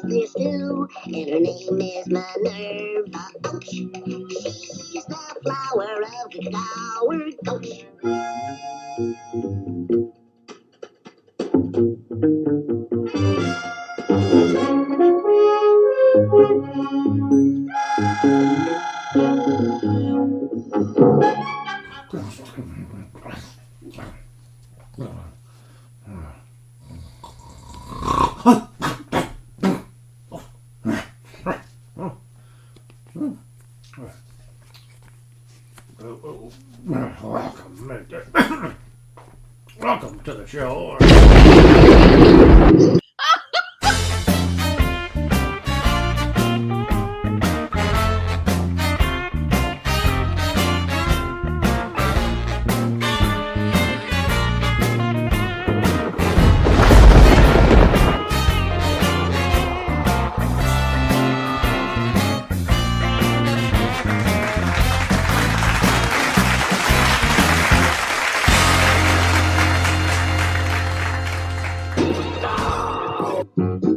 this stew, and her name is Minerva. Ouch! She's the flower of the coward. Ouch! Welcome to the show.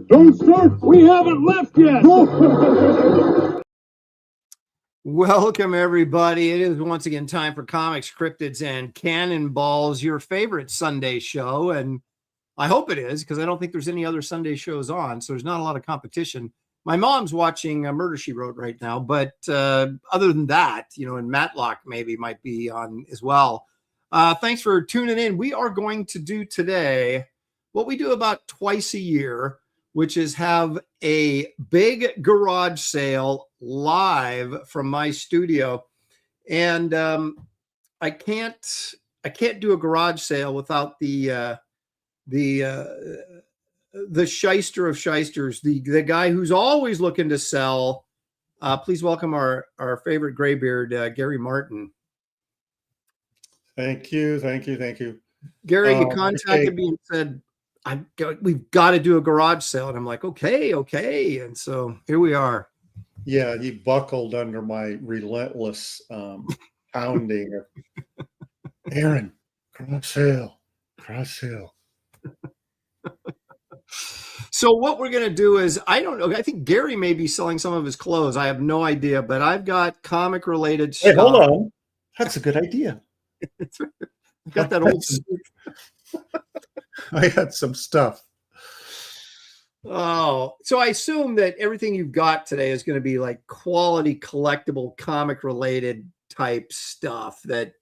Don't start. We haven't left yet. Welcome, everybody. It is once again time for Comics, Cryptids, and Cannonballs, your favorite Sunday show. And I hope it is, because I don't think there's any other Sunday shows on, so there's not a lot of competition. My mom's watching Murder, She Wrote right now, but other than that, and Matlock maybe might be on as well. Thanks for tuning in. We are going to do today what we do about twice a year, which is have a big garage sale live from my studio. And I can't do a garage sale without the shyster of shysters, the guy who's always looking to sell. Please welcome our favorite graybeard, Gary Martin. Thank you. Gary, you contacted me and said, we've got to do a garage sale. And I'm like, okay. And so here we are. Yeah, you buckled under my relentless pounding. Aaron, garage sale. So what we're going to do is, I don't know. I think Gary may be selling some of his clothes. I have no idea, but I've got comic related stuff. Hey, hold on. That's a good idea. I've got that old suit. I had some stuff. Oh, so I assume that everything you've got today is going to be like quality collectible comic related type stuff that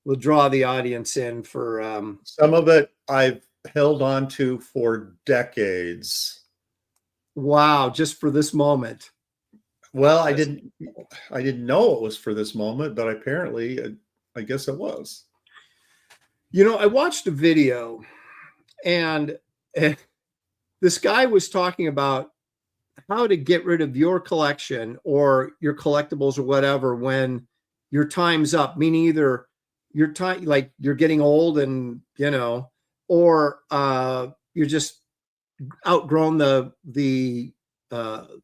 will draw the audience in for some of it I've held on to for decades. Wow, just for this moment. Well, I didn't know it was for this moment, but apparently I guess it was. I watched a video and this guy was talking about how to get rid of your collection or your collectibles or whatever when your time's up, meaning either your time, like you're getting old and, or you're just outgrown the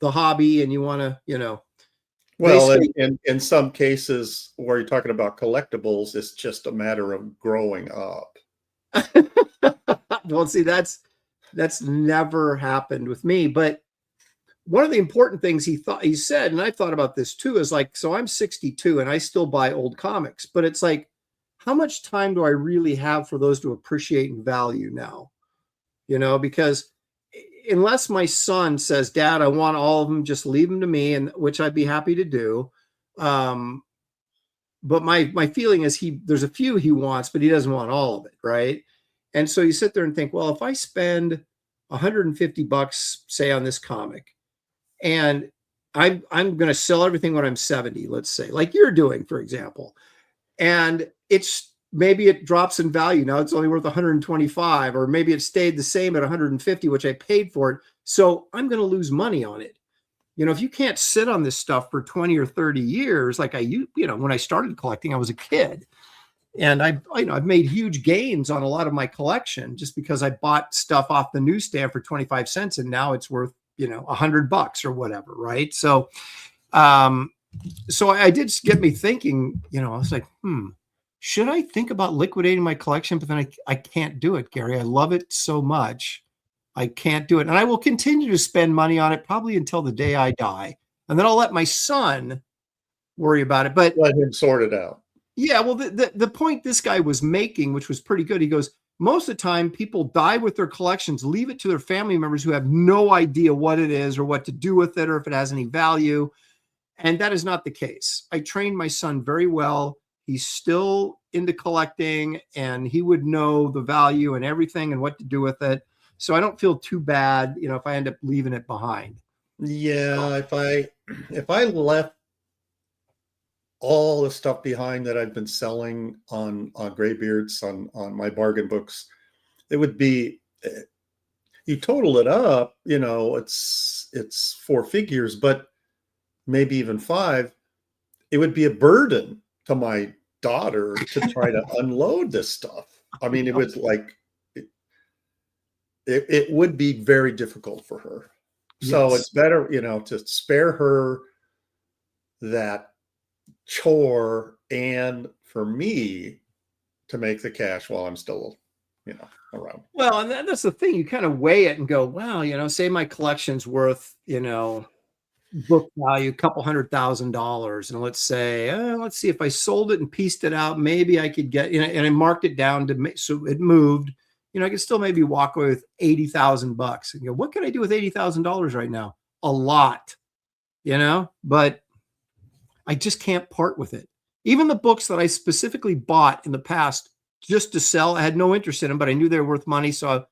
hobby and you want to, Well, in some cases where you're talking about collectibles, it's just a matter of growing up. Well, see, that's never happened with me. But one of the important things he said, and I thought about this too, is like, so I'm 62 and I still buy old comics, but it's like, how much time do I really have for those to appreciate and value now? Because unless my son says, Dad, I want all of them, just leave them to me, and which I'd be happy to do. But my feeling is there's a few he wants, but he doesn't want all of it, right? And so you sit there and think, well, if I spend $150, say, on this comic, and I'm going to sell everything when I'm 70, let's say, like you're doing, for example, and maybe it drops in value. Now it's only worth 125, or maybe it stayed the same at 150, which I paid for it. So I'm going to lose money on it. If you can't sit on this stuff for 20 or 30 years, like when I started collecting, I was a kid, and I've made huge gains on a lot of my collection just because I bought stuff off the newsstand for 25 cents and now it's worth, $100 or whatever. Right. So I did get me thinking, I was like, should I think about liquidating my collection? But then I can't do it, Gary. I love it so much. I can't do it. And I will continue to spend money on it probably until the day I die. And then I'll let my son worry about it. But Let him sort it out. yeah, well, the point this guy was making, which was pretty good, he goes, most of the time people die with their collections, leave it to their family members who have no idea what it is or what to do with it or if it has any value. And that is not the case. I trained my son very well. He's still into collecting and he would know the value and everything and what to do with it. So I don't feel too bad, if I end up leaving it behind. Yeah, if I left all the stuff behind that I've been selling on Graybeards on my bargain books, it would be, you total it up, it's 4 figures, but maybe even 5. It would be a burden to my daughter to try to unload this stuff. I mean, it was like, it would be very difficult for her. So Yes. it's better, to spare her that chore and for me to make the cash while I'm still, around. Well, and that's the thing. You kind of weigh it and go, wow, say my collection's worth, book value, a couple $100,000. And let's see if I sold it and pieced it out, maybe I could get, and I marked it down so it moved, I could still maybe walk away with $80,000 and go, what can I do with $80,000 right now? A lot, but I just can't part with it. Even the books that I specifically bought in the past just to sell, I had no interest in them, but I knew they were worth money. So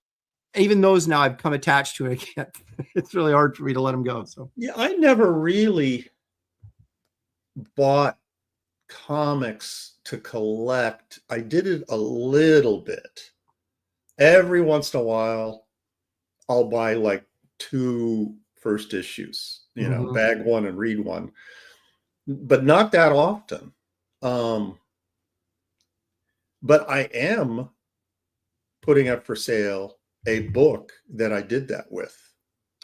even those now I've come attached to, and I can't, it's really hard for me to let them go. So yeah, I never really bought comics to collect. I did it a little bit. Every once in a while, I'll buy like 2 first issues, bag one and read one, but not that often. But I am putting up for sale a book that I did that with.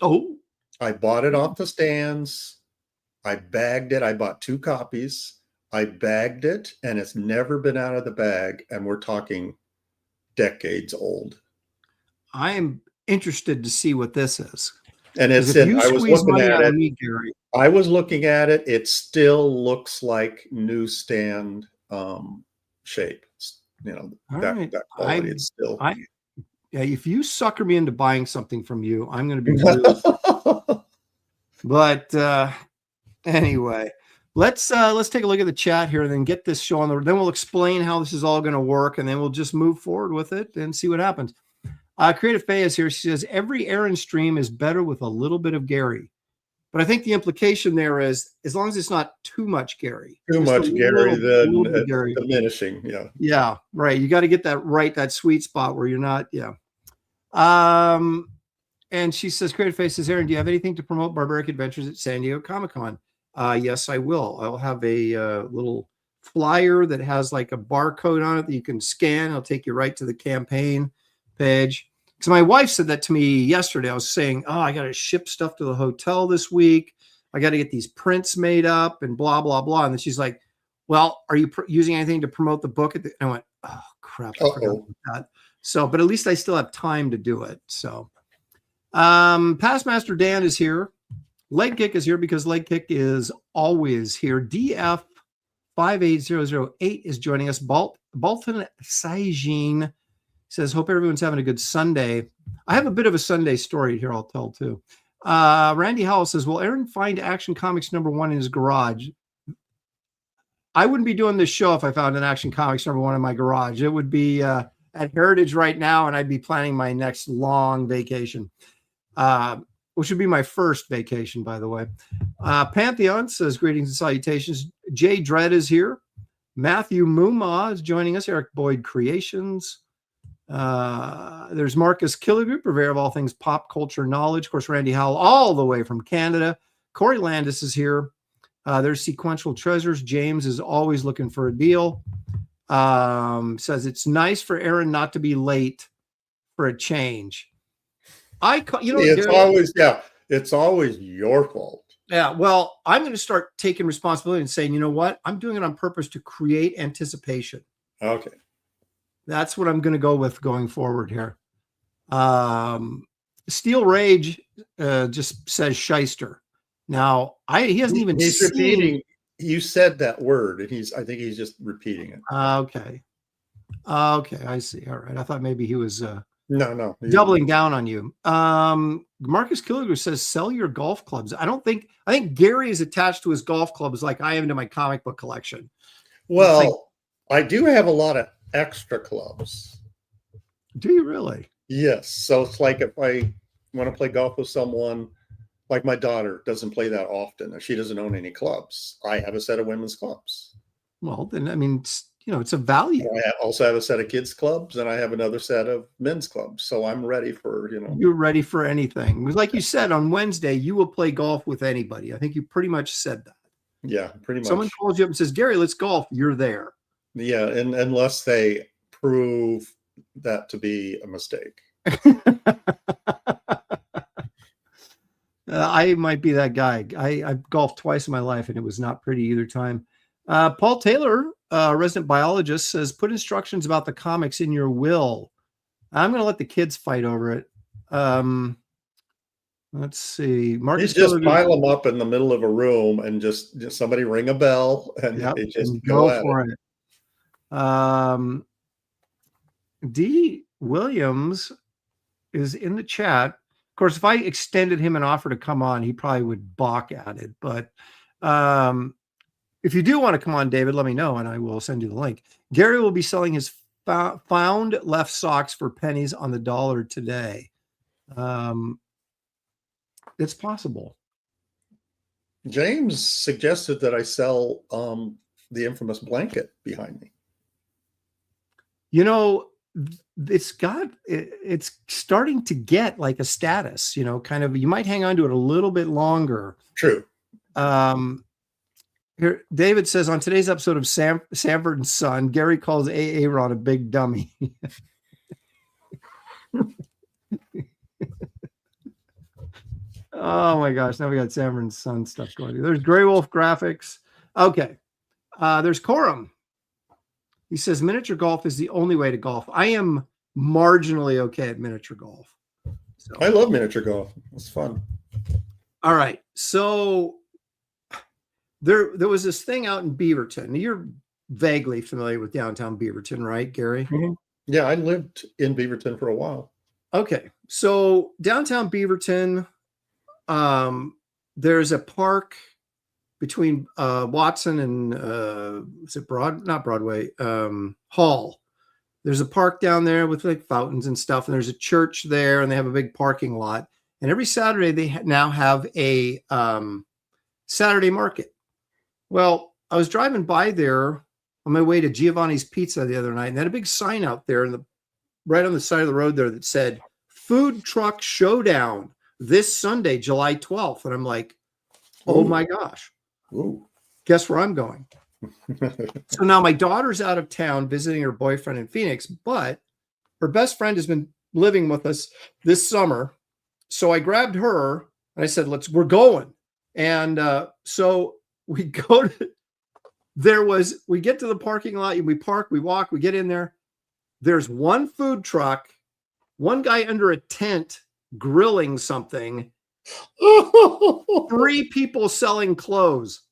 Oh, I bought it off the stands. I bagged it. I bought 2 copies. I bagged it, and it's never been out of the bag. And we're talking decades old. I am interested to see what this is. And it's if you I was squeeze looking money at out it. of me, Gary, I was looking at it. It still looks like newsstand shape. That quality. It's still. Yeah, if you sucker me into buying something from you, I'm going to be really. But anyway, let's take a look at the chat here and then get this show on the. Then we'll explain how this is all going to work, and then we'll just move forward with it and see what happens. Creative Faye is here. She says every Aaron stream is better with a little bit of Gary, but I think the implication there is as long as it's not too much Gary. Too much Gary, then diminishing. Yeah. Yeah. Right. You got to get that sweet spot where you're not. Yeah. And she says, Creative Face says, Aaron, do you have anything to promote Barbaric Adventures at San Diego Comic-Con? Yes, I will. I'll have a little flyer that has like a barcode on it that you can scan. It'll take you right to the campaign page. Because my wife said that to me yesterday. I was saying, I got to ship stuff to the hotel this week. I got to get these prints made up and blah, blah, blah. And then she's like, well, are you using anything to promote the book? And I went, oh, crap. I forgot about that. So, but at least I still have time to do it. So, Past Master Dan is here. Leg Kick is here because Leg Kick is always here. DF 58008 is joining us. Balton Saijin says, hope everyone's having a good Sunday. I have a bit of a Sunday story here I'll tell too. Randy Howell says, will Aaron find Action Comics #1 in his garage? I wouldn't be doing this show if I found an Action Comics #1 in my garage. It would be at Heritage right now, and I'd be planning my next long vacation, which would be my first vacation, by the way. Pantheon says, greetings and salutations. Jay Dredd is here. Matthew Muma is joining us. Eric Boyd Creations. There's Marcus Killigrew, purveyor of all things pop culture knowledge. Of course, Randy Howell, all the way from Canada. Corey Landis is here. There's Sequential Treasures. James is always looking for a deal. Says it's nice for Aaron not to be late for a change. It's always your fault. Yeah, well, I'm going to start taking responsibility and saying, you know what? I'm doing it on purpose to create anticipation. Okay. That's what I'm going to go with going forward here. Steel Rage just says shyster. Now, he hasn't even He's seen. repeating. You said that word, and I think he's just repeating it. Okay. Okay, I see. All right. I thought maybe he was No. doubling down on you. Marcus Killiger says, sell your golf clubs. I think Gary is attached to his golf clubs like I am to my comic book collection. Well, I do have a lot of extra clubs. Do you really? Yes. So it's like if I want to play golf with someone, like my daughter doesn't play that often, and she doesn't own any clubs. I have a set of women's clubs. Well, then, I mean, it's a value. I also have a set of kids clubs, and I have another set of men's clubs. So I'm ready for, You're ready for anything. Because like you said, on Wednesday, you will play golf with anybody. I think you pretty much said that. Yeah, pretty much. Someone calls you up and says, Gary, let's golf. You're there. Yeah, and unless they prove that to be a mistake. I might be that guy. I golfed twice in my life, and it was not pretty either time. Paul Taylor, resident biologist, says, put instructions about the comics in your will. I'm going to let the kids fight over it. Let's see. Marcus You just pile them up in the middle of a room and just somebody ring a bell and they just go for it. D. Williams is in the chat. Of course, if I extended him an offer to come on, he probably would balk at it. But if you do want to come on, David, let me know and I will send you the link. Gary will be selling his found left socks for pennies on the dollar today. It's possible. James suggested that I sell the infamous blanket behind me. It's starting to get like a status, kind of, you might hang on to it a little bit longer. True. Here, David says, on today's episode of Sanford and Son, Gary calls Aaron a big dummy. Oh my gosh. Now we got Sanford and Son stuff going. There's Grey Wolf Graphics. Okay. There's Corum. He says miniature golf is the only way to golf. I am marginally okay at miniature golf. So. I love miniature golf. It's fun. All right. So there was this thing out in Beaverton. You're vaguely familiar with downtown Beaverton, right, Gary? Mm-hmm. Yeah, I lived in Beaverton for a while. Okay. So downtown Beaverton, there's a park between Watson and is it not Broadway, Hall. There's a park down there with like fountains and stuff, and there's a church there, and they have a big parking lot. And every Saturday they now have a Saturday market. Well, I was driving by there on my way to Giovanni's Pizza the other night, and they had a big sign out there right on the side of the road there that said "Food Truck Showdown this Sunday, July 12th." And I'm like, oh my gosh. Ooh. Guess where I'm going? So now my daughter's out of town visiting her boyfriend in Phoenix, but her best friend has been living with us this summer. So I grabbed her and I said, we're going. And so we go to, we get to the parking lot, we park, we walk, we get in there. There's one food truck, one guy under a tent grilling something, 3 people selling clothes.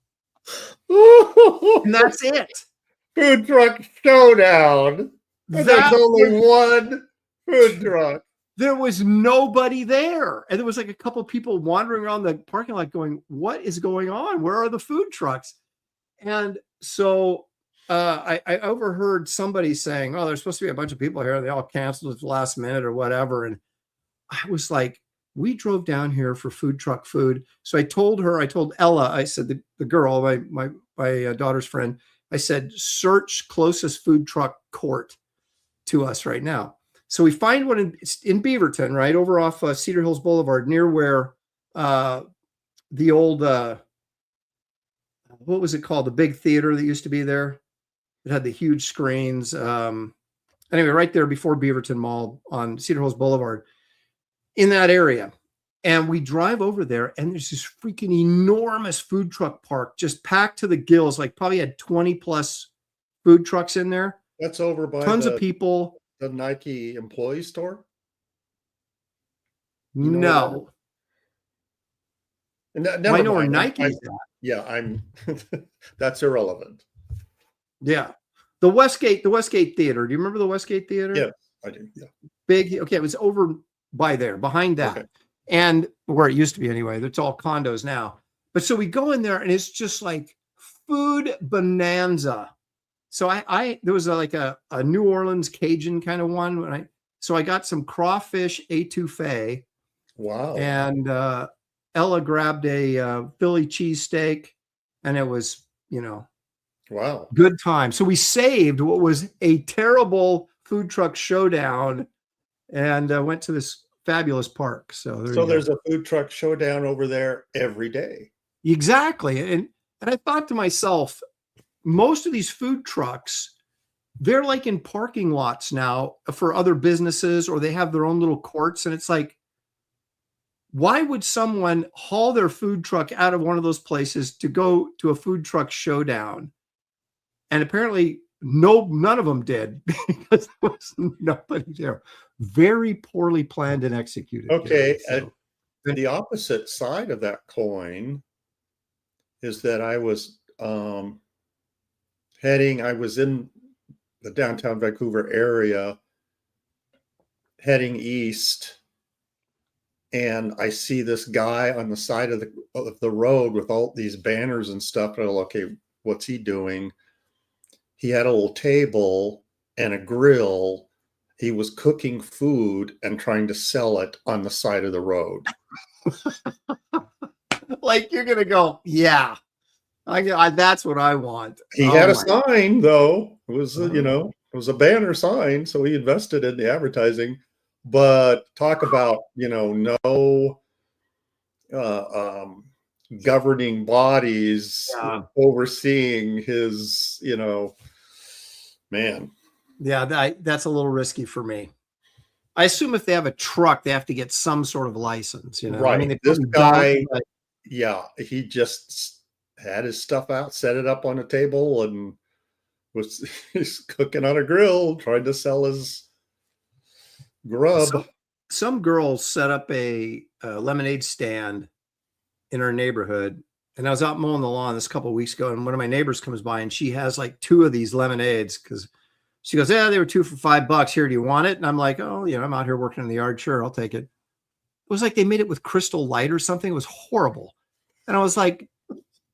And that's it. Food truck showdown. There's only one food truck. There was nobody there. And there was like a couple of people wandering around the parking lot going, what is going on? Where are the food trucks? And so I overheard somebody saying, oh, there's supposed to be a bunch of people here. They all canceled at the last minute or whatever. And I was like, we drove down here for food truck food. So I told Ella, I said, the girl, my daughter's friend, I said, search closest food truck court to us right now. So we find one in Beaverton, right over off Cedar Hills Boulevard, near where the old, what was it called? The big theater that used to be there. It had the huge screens. Anyway, right there before Beaverton Mall on Cedar Hills Boulevard, in that area. And we drive over there and there's this freaking enormous food truck park just packed to the gills, like probably had 20 plus food trucks in there. That's over by tons of people. The Nike employee store? You know where that is? No. Well, I Never know where mind. Nike's at. Yeah, I'm. That's irrelevant. Yeah. The Westgate Theater. Do you remember the Westgate Theater? Yeah, I do. Yeah. Big. Okay, it was over by there, behind that. Okay. And where it used to be anyway. It's all condos now. But so we go in there and it's just like food bonanza. So there was like a New Orleans Cajun kind of one so I got some crawfish étouffée. Wow. And Ella grabbed a Philly cheesesteak, and it was, wow, good time. So we saved what was a terrible food truck showdown and went to this fabulous park. So there's a food truck showdown over there every day. Exactly. And I thought to myself, most of these food trucks, they're like in parking lots now for other businesses, or they have their own little courts. And it's like, why would someone haul their food truck out of one of those places to go to a food truck showdown? And apparently none of them did, because there was nobody there. Very poorly planned and executed. Okay. So. The opposite side of that coin is that I was I was in the downtown Vancouver area heading east, and I see this guy on the side of the road with all these banners and stuff. And I'm like, okay, what's he doing? He had a little table and a grill. He was cooking food and trying to sell it on the side of the road. Like, you're going to go, yeah, that's what I want. He had a sign, though. It was, it was a banner sign. So he invested in the advertising. But talk about, no governing bodies overseeing his, man. Yeah, that's a little risky for me. I assume if they have a truck, they have to get some sort of license, Right. I mean, this guy, he just had his stuff out, set it up on a table, and he's cooking on a grill, trying to sell his grub. Some girls set up a lemonade stand in our neighborhood, and I was out mowing the lawn this couple of weeks ago, and one of my neighbors comes by, and she has like 2 of these lemonades, because she goes, yeah, they were 2 for $5 here. Do you want it? And I'm like, oh, I'm out here working in the yard. Sure, I'll take it. It was like they made it with Crystal Light or something. It was horrible. And I was like,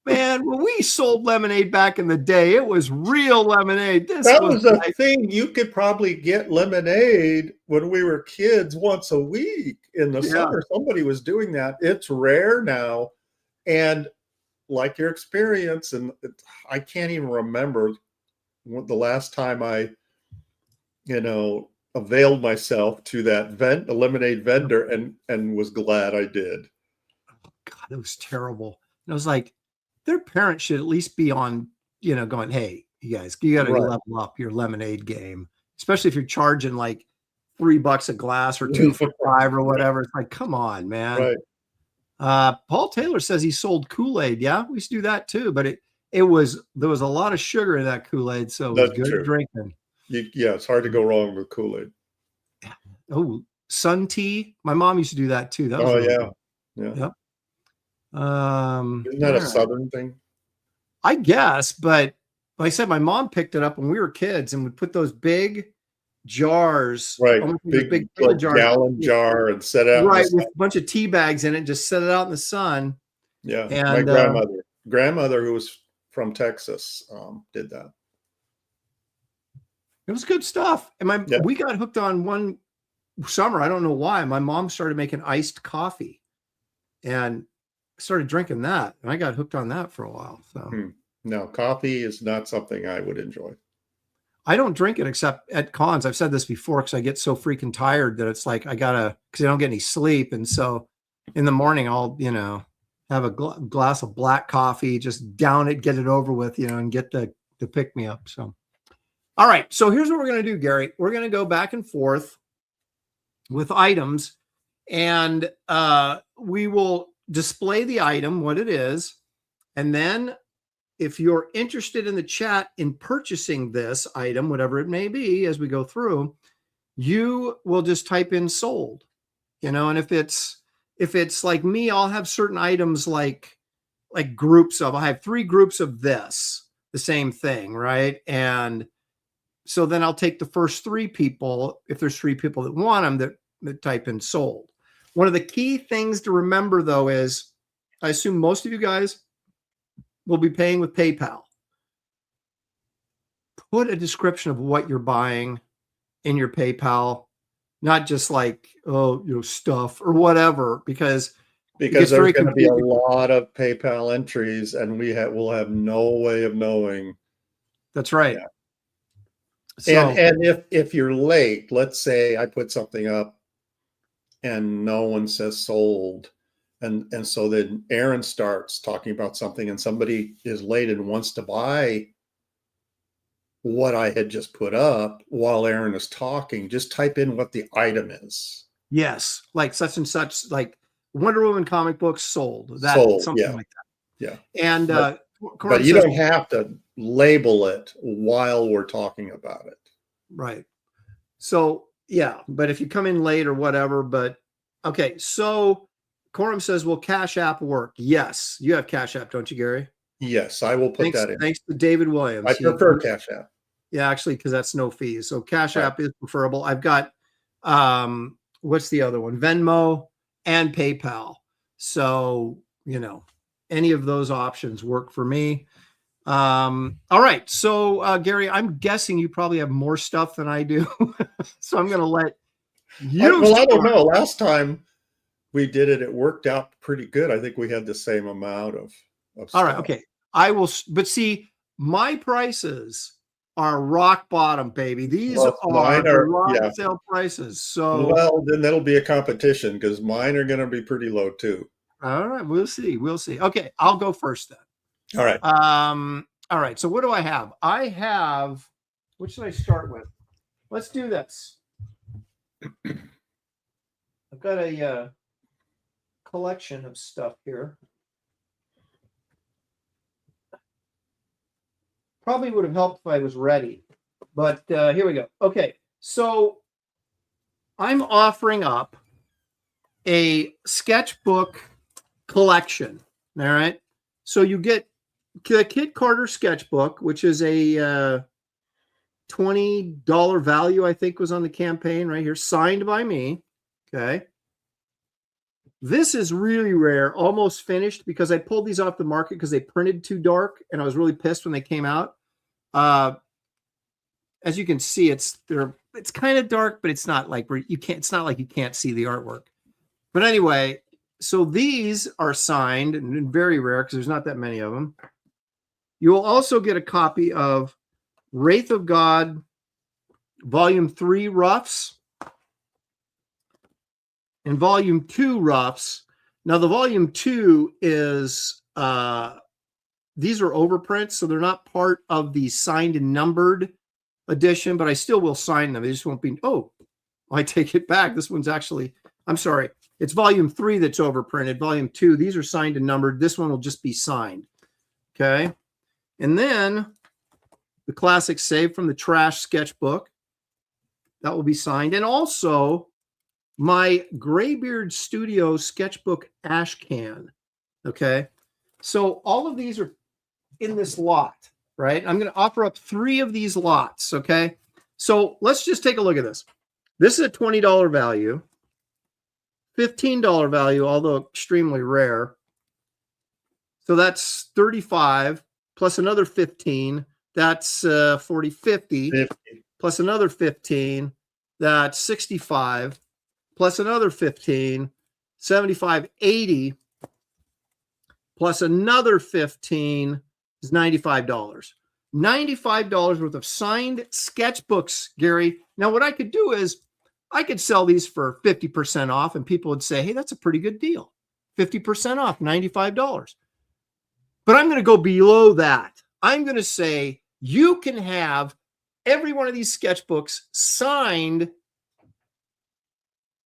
man, when we sold lemonade back in the day, it was real lemonade. That was a thing. You could probably get lemonade when we were kids once a week in the summer. Somebody was doing that. It's rare now. And like your experience, and I can't even remember the last time I, availed myself to that a lemonade vendor, and was glad I did. Oh, God, it was terrible. And I was like, their parents should at least be on, going, hey, you guys, you got to level up your lemonade game, especially if you're charging like $3 a glass or 2 for $5 or whatever. It's like, come on, man. Right. Paul Taylor says he sold Kool-Aid. Yeah, we used to do that too, but there was a lot of sugar in that Kool-Aid, so it was good drinking. It's hard to go wrong with Kool-Aid. Oh, sun tea. My mom used to do that too. That was yeah. Yep. Isn't that a Southern thing? I guess, but like I said, my mom picked it up when we were kids and would put those big jars, right? Big like gallon jar, and set it out, right, with a bunch of tea bags in it. Just set it out in the sun. Yeah, and my grandmother, who was from Texas, did that. It was good stuff. And we got hooked on one summer. I don't know why. My mom started making iced coffee, and started drinking that, and I got hooked on that for a while. So no, coffee is not something I would enjoy. I don't drink it except at cons. I've said this before, because I get so freaking tired that it's like because I don't get any sleep, and so in the morning I'll have a glass of black coffee, just down it, get it over with, and get the pick me up. So all right, so here's what we're going to do, Gary. We're going to go back and forth with items, and we will display the item, what it is, and then if you're interested in the chat in purchasing this item, whatever it may be, as we go through, you will just type in sold, and if it's if it's like me, I'll have certain items like groups of, I have 3 groups of this, the same thing, right? And so then I'll take the first 3 people, if there's 3 people that want them, that type in sold. One of the key things to remember though is, I assume most of you guys will be paying with PayPal. Put a description of what you're buying in your PayPal, not just like, oh, stuff or whatever, because there's going to be a lot of PayPal entries, and we'll have no way of knowing. That's right. Yeah. So, and if you're late, let's say I put something up and no one says sold, and so then Aaron starts talking about something and somebody is late and wants to buy what I had just put up while Aaron is talking, just type in what the item is. Yes, like such and such, like Wonder Woman comic books sold. Something yeah. like that. Yeah. And but you don't have to label it while we're talking about it. Right. So yeah, but if you come in late or whatever, but okay. So Corum says, will Cash App work? Yes. You have Cash App, don't you, Gary? Yes, I will put that in. Thanks to David Williams. I prefer Cash App. Yeah, actually, because that's no fees. So Cash App is preferable. I've got, what's the other one? Venmo and PayPal. So, any of those options work for me. All right. So, Gary, I'm guessing you probably have more stuff than I do. So I'm going to let you. I don't know. Last time we did it, it worked out pretty good. I think we had the same amount of stuff. All right. Okay. I will. But see, my prices are rock bottom, baby. These are rock sale prices. So, well, then that'll be a competition because mine are going to be pretty low too. All right. We'll see. Okay. I'll go first then. All right. All right. So what do I have? What should I start with? Let's do this. I've got a collection of stuff here. Probably would have helped if I was ready, but here we go. Okay. So I'm offering up a sketchbook collection. All right. So you get the Kid Carter sketchbook, which is a $20 value, I think was on the campaign right here, signed by me. Okay. This is really rare, almost finished, because I pulled these off the market because they printed too dark, and I was really pissed when they came out. As you can see, it's kind of dark, but it's not like it's not like you can't see the artwork. But anyway, so these are signed and very rare because there's not that many of them. You will also get a copy of Wraith of God, Volume 3 roughs, and Volume 2 roughs. Now, the Volume 2 is, these are overprints, so they're not part of the signed and numbered edition, but I still will sign them. They just won't be, I take it back. This one's actually, I'm sorry. It's Volume 3 that's overprinted. Volume 2, these are signed and numbered. This one will just be signed. Okay. And then the classic Save from the Trash sketchbook. That will be signed. And also my Graybeard Studio sketchbook ash can. Okay. So all of these are in this lot, right? I'm going to offer up 3 of these lots. Okay. So let's just take a look at this. This is a $20 value, $15 value, although extremely rare. So that's 35 plus another 15. That's 40, 50 plus another 15. That's 65 plus another 15, 75, 80 plus another 15 is $95. $95 worth of signed sketchbooks, Gary. Now, what I could do is I could sell these for 50% off, and people would say, hey, that's a pretty good deal. 50% off, $95. But I'm going to go below that. I'm going to say you can have every one of these sketchbooks signed,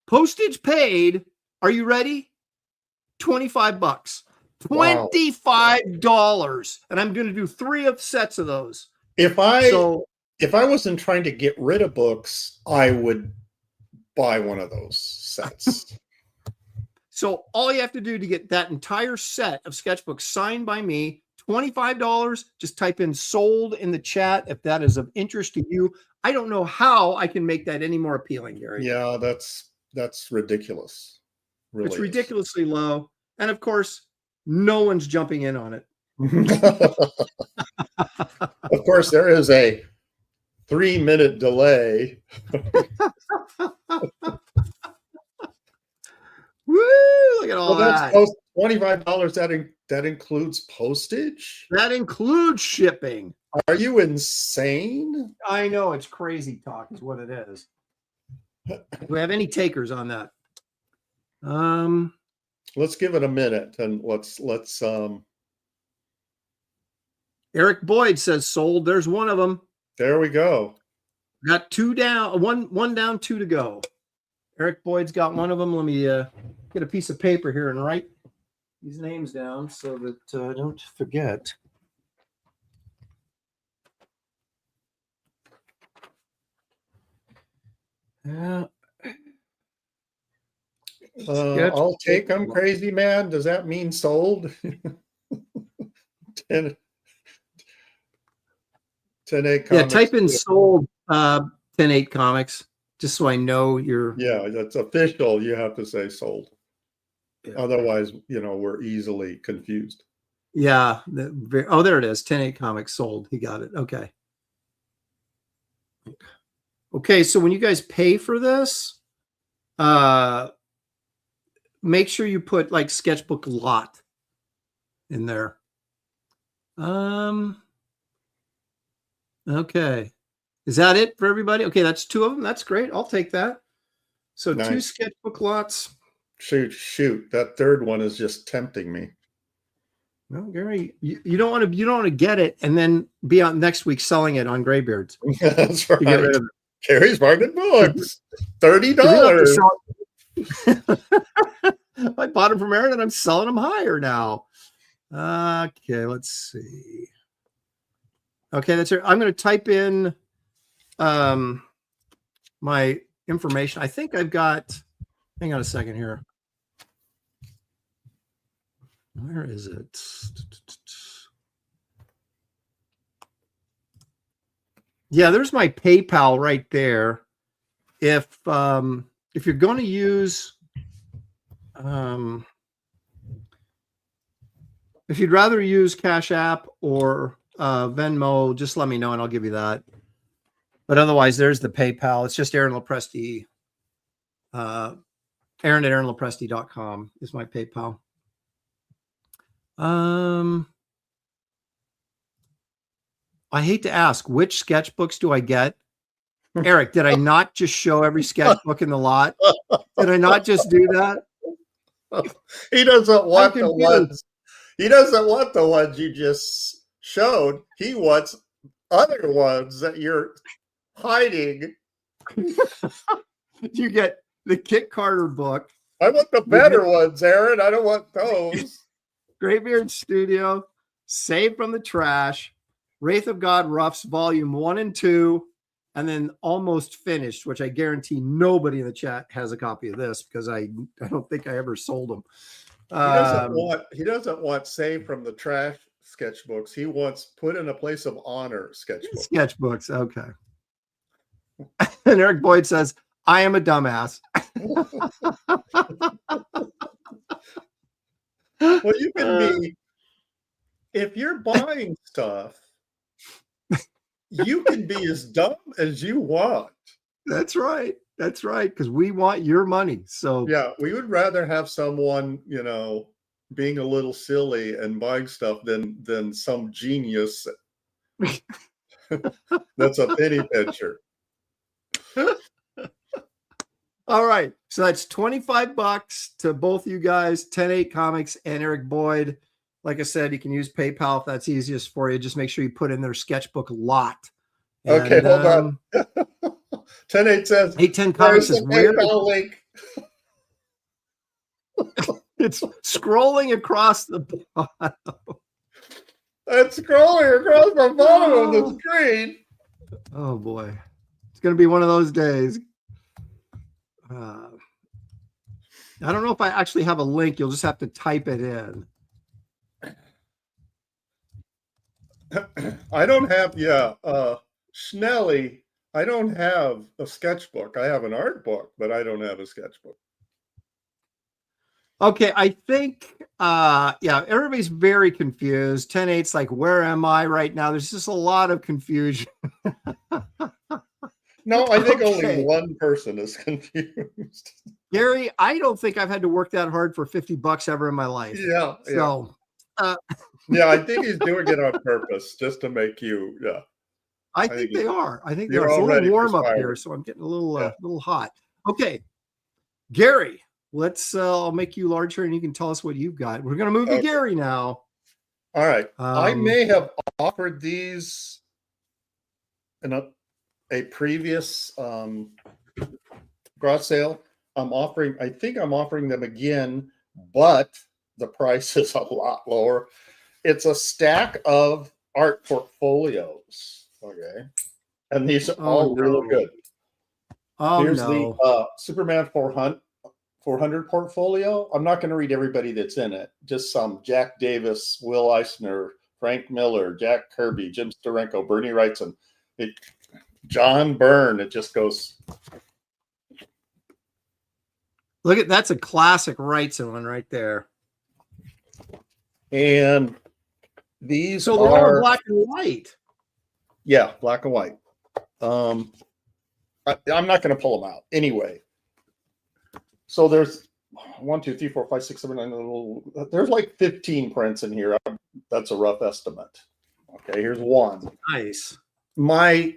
postage paid. Are you ready? $25. $25. And I'm going to do 3 sets of those. If I wasn't trying to get rid of books, I would buy one of those sets. So all you have to do to get that entire set of sketchbooks signed by me, $25, just type in sold in the chat if that is of interest to you. I don't know how I can make that any more appealing, Gary. Yeah, that's ridiculous. Really, it's ridiculously low. And of course, no one's jumping in on it. Of course, there is a 3-minute delay. Woo! Look at all that. $25. That includes postage. That includes shipping. Are you insane? I know, it's crazy talk is what it is. Do we have any takers on that? Let's give it a minute and let's Eric Boyd says sold. There's one of them. there we go. Got two down, one down, two to go. Eric Boyd's got one of them. Let me get a piece of paper here and write these names down so that I don't forget. I'll take them, crazy man. Does that mean sold? 10 8 comics. Yeah, type in sold 10-8 comics, just so I know you're. Yeah, that's official. You have to say sold. Yeah. Otherwise, we're easily confused. Yeah. Oh, there it is. 10-8 comics sold. He got it. Okay. Okay. So when you guys pay for this, make sure you put like sketchbook lot in there. Okay. Is that it for everybody? Okay, that's two of them. That's great. I'll take that. So nice. 2 sketchbook lots. Shoot. That third one is just tempting me. Well, Gary, you don't want to get it and then be out next week selling it on Graybeards. That's right. Get rid of it. Gary's Bargain Books. $30. I bought them from Aaron and I'm selling them higher now. Okay, let's see. Okay, that's it. I'm going to type in my information. I think I've got, hang on a second here. Where is it? Yeah, there's my PayPal right there. If you're going to use, if you'd rather use Cash App or Venmo, just let me know and I'll give you that. But otherwise, there's the PayPal. It's just Aaron Lopresti. Aaron at aaronlopresti.com is my PayPal. I hate to ask, which sketchbooks do I get? Eric, did I not just show every sketchbook in the lot? Did I not just do that? He doesn't want the ones. He doesn't want the ones you just showed. He wants other ones that you're hiding. You get the Kit Carter book. I want the better ones, Aaron. I don't want those. Graybeard Studio, Saved from the Trash, Wraith of God Roughs Volume 1 and 2, and then Almost Finished, which I guarantee nobody in the chat has a copy of this because I don't think I ever sold them. He doesn't want Saved from the Trash sketchbooks. He wants Put in a Place of Honor sketchbooks. Sketchbooks, okay. And Eric Boyd says, I am a dumbass. Well, you can be, if you're buying stuff, you can be as dumb as you want. That's right. That's right. Because we want your money. So yeah, we would rather have someone, being a little silly and buying stuff than some genius that's a penny pincher. All right. So that's $25 to both you guys, 10-8 Comics and Eric Boyd. Like I said, you can use PayPal if that's easiest for you. Just make sure you put in their sketchbook lot. And, okay, hold on. 10-8 says 810 Comics is weird. Link. It's scrolling across the bottom. It's scrolling across the bottom of the screen. Oh boy. It's going to be one of those days. I don't know if I actually have a link. You'll just have to type it in. I don't have, Schnelly, I don't have a sketchbook. I have an art book, but I don't have a sketchbook. Okay, I think, yeah, everybody's very confused. 10-8's like, where am I right now? There's just a lot of confusion. No, I think only Okay. one person is confused. Gary, I don't think I've had to work that hard for $50 ever in my life. Yeah. So, Yeah, I think he's doing it on purpose just to make you, I think they are. I think You're it's a little already warm up perspiring. here, so I'm getting a little, Yeah. little hot. Okay, Gary, let's. I'll make you larger, and you can tell us what you've got. We're going to move to Gary now. All right. I may have offered these in a previous garage sale. I think I'm offering them again, but the price is a lot lower. It's a stack of art portfolios. Okay. And these are all really good. Oh, Here's no. the Superman 400 portfolio. I'm not going to read everybody that's in it, just some: Jack Davis, Will Eisner, Frank Miller, Jack Kirby, Jim Steranko, Bernie Wrightson, John Byrne. It just goes. Look at that's a classic Wrightson one right there. And these so they're all black and white. Yeah, black and white. I'm not going to pull them out anyway. So there's 1, 2, 3, 4, 5, 6, 7, 9. There's like 15 prints in here. That's a rough estimate. Okay, here's one. Nice. My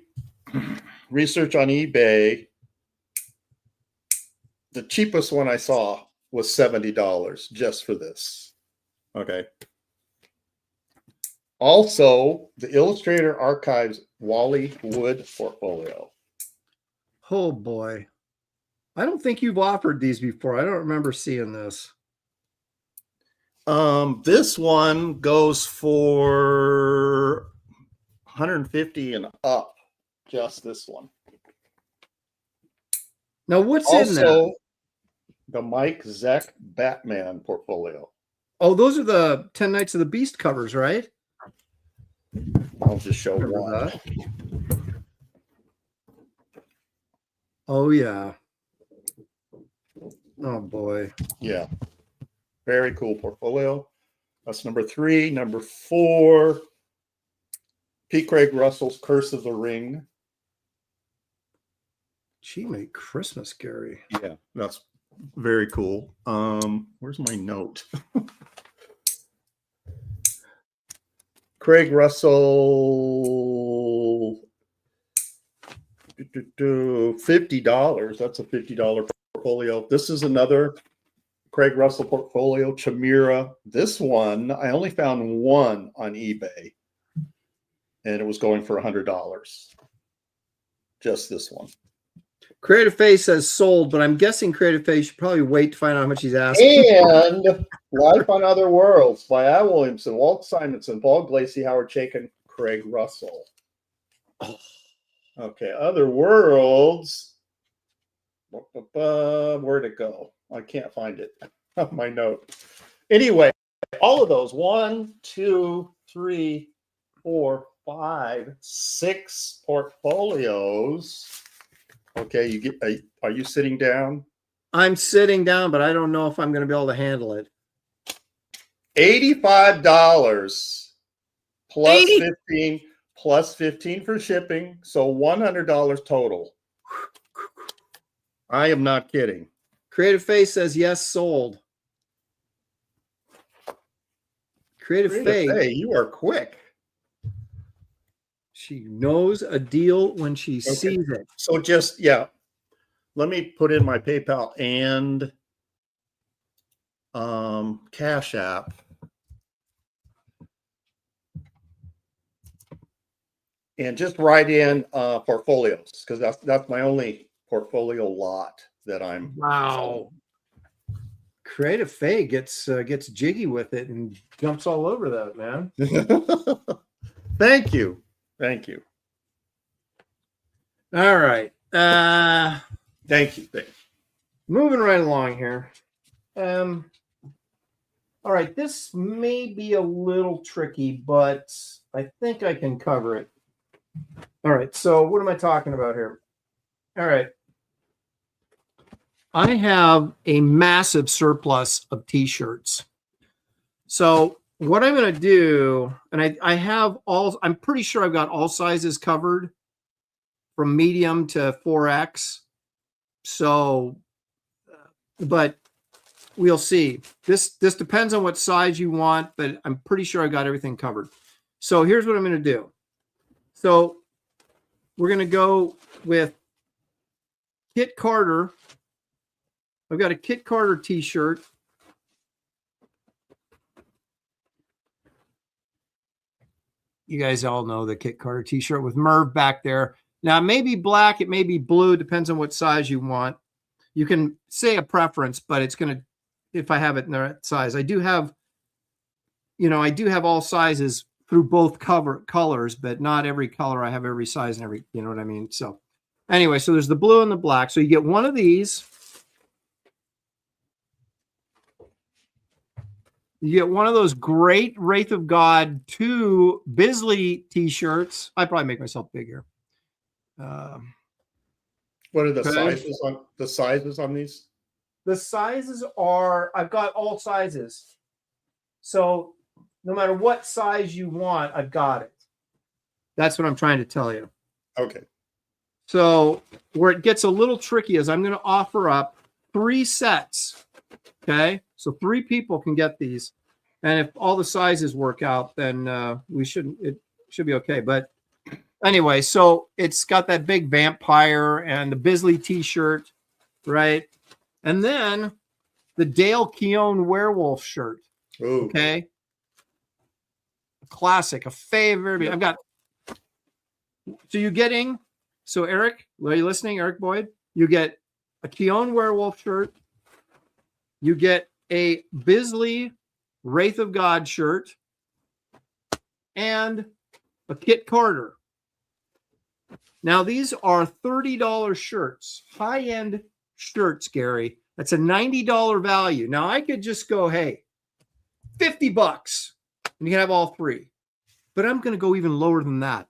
research on eBay, the cheapest one I saw was $70 just for this. Okay. Also, the Illustrator Archives Wally Wood portfolio. Oh boy. I don't think you've offered these before. I don't remember seeing this. This one goes for $150 and up. Just this one. Now, what's also, in that? The Mike Zeck Batman portfolio. Oh, those are the 10 Nights of the Beast covers, right? I'll just show one. That. Oh, yeah. Oh, boy. Yeah. Very cool portfolio. That's number 3. Number 4, P. Craig Russell's Curse of the Ring. Gee, Merry Christmas, Gary. Yeah, that's very cool. Where's my note? Craig Russell, $50. That's a $50 portfolio. This is another Craig Russell portfolio, Chimera. This one, I only found one on eBay, and it was going for $100. Just this one. Creative Face says sold, but I'm guessing Creative Face should probably wait to find out how much he's asking. And Life on Other Worlds by Al Williamson, Walt Simonson, Paul Glacy, Howard Chaykin, Craig Russell. Okay, Other Worlds. Where'd it go? I can't find it. My note. Anyway, all of those 1, 2, 3, 4, 5, 6 portfolios. Okay, you get. Are you sitting down? I'm sitting down, but I don't know if I'm going to be able to handle it. $85 plus 15 for shipping, so $100 total. I am not kidding. Creative Face says yes, sold. Creative Face. Hey, you are quick. She knows a deal when she sees it. So just, let me put in my PayPal and Cash App. And just write in portfolios, because that's my only portfolio lot that I'm. Wow. Creative Faye gets jiggy with it and jumps all over that, man. Thank you. Thank you. All right. Thank you. Moving right along here. All right, this may be a little tricky, but I think I can cover it. All right, so what am I talking about here? All right. I have a massive surplus of t-shirts. So what I'm going to do, and I have all, I'm pretty sure I've got all sizes covered from medium to 4X. So, but we'll see. This depends on what size you want, but I'm pretty sure I got everything covered. So here's what I'm going to do. So we're going to go with Kit Carter. I've got a Kit Carter t-shirt. You guys all know the Kit Carter t-shirt with Merv back there. Now, it may be black, it may be blue, depends on what size you want. You can say a preference, but it's going to, if I have it in the right size. I do have, I do have all sizes through both colors, but not every color. I have every size and every, you know what I mean? So anyway, so there's the blue and the black. So you get one of these. You get one of those great Wraith of God 2 Bisley t-shirts. I probably make myself bigger. What are the sizes on these? The sizes are, I've got all sizes. So no matter what size you want, I've got it. That's what I'm trying to tell you. Okay. So where it gets a little tricky is I'm going to offer up 3 sets. Okay. So 3 people can get these. And if all the sizes work out, then it should be okay. But anyway, so it's got that big vampire and the Bisley t-shirt, right? And then the Dale Keown werewolf shirt. Ooh. Okay. A classic, a favorite. I've got. So you're getting, so Eric, are you listening? Eric Boyd, you get a Keown werewolf shirt. You get a Bisley Wraith of God shirt and a Kit Carter. Now, these are $30 shirts, high-end shirts, Gary. That's a $90 value. Now, I could just go, hey, $50, and you can have all 3. But I'm going to go even lower than that.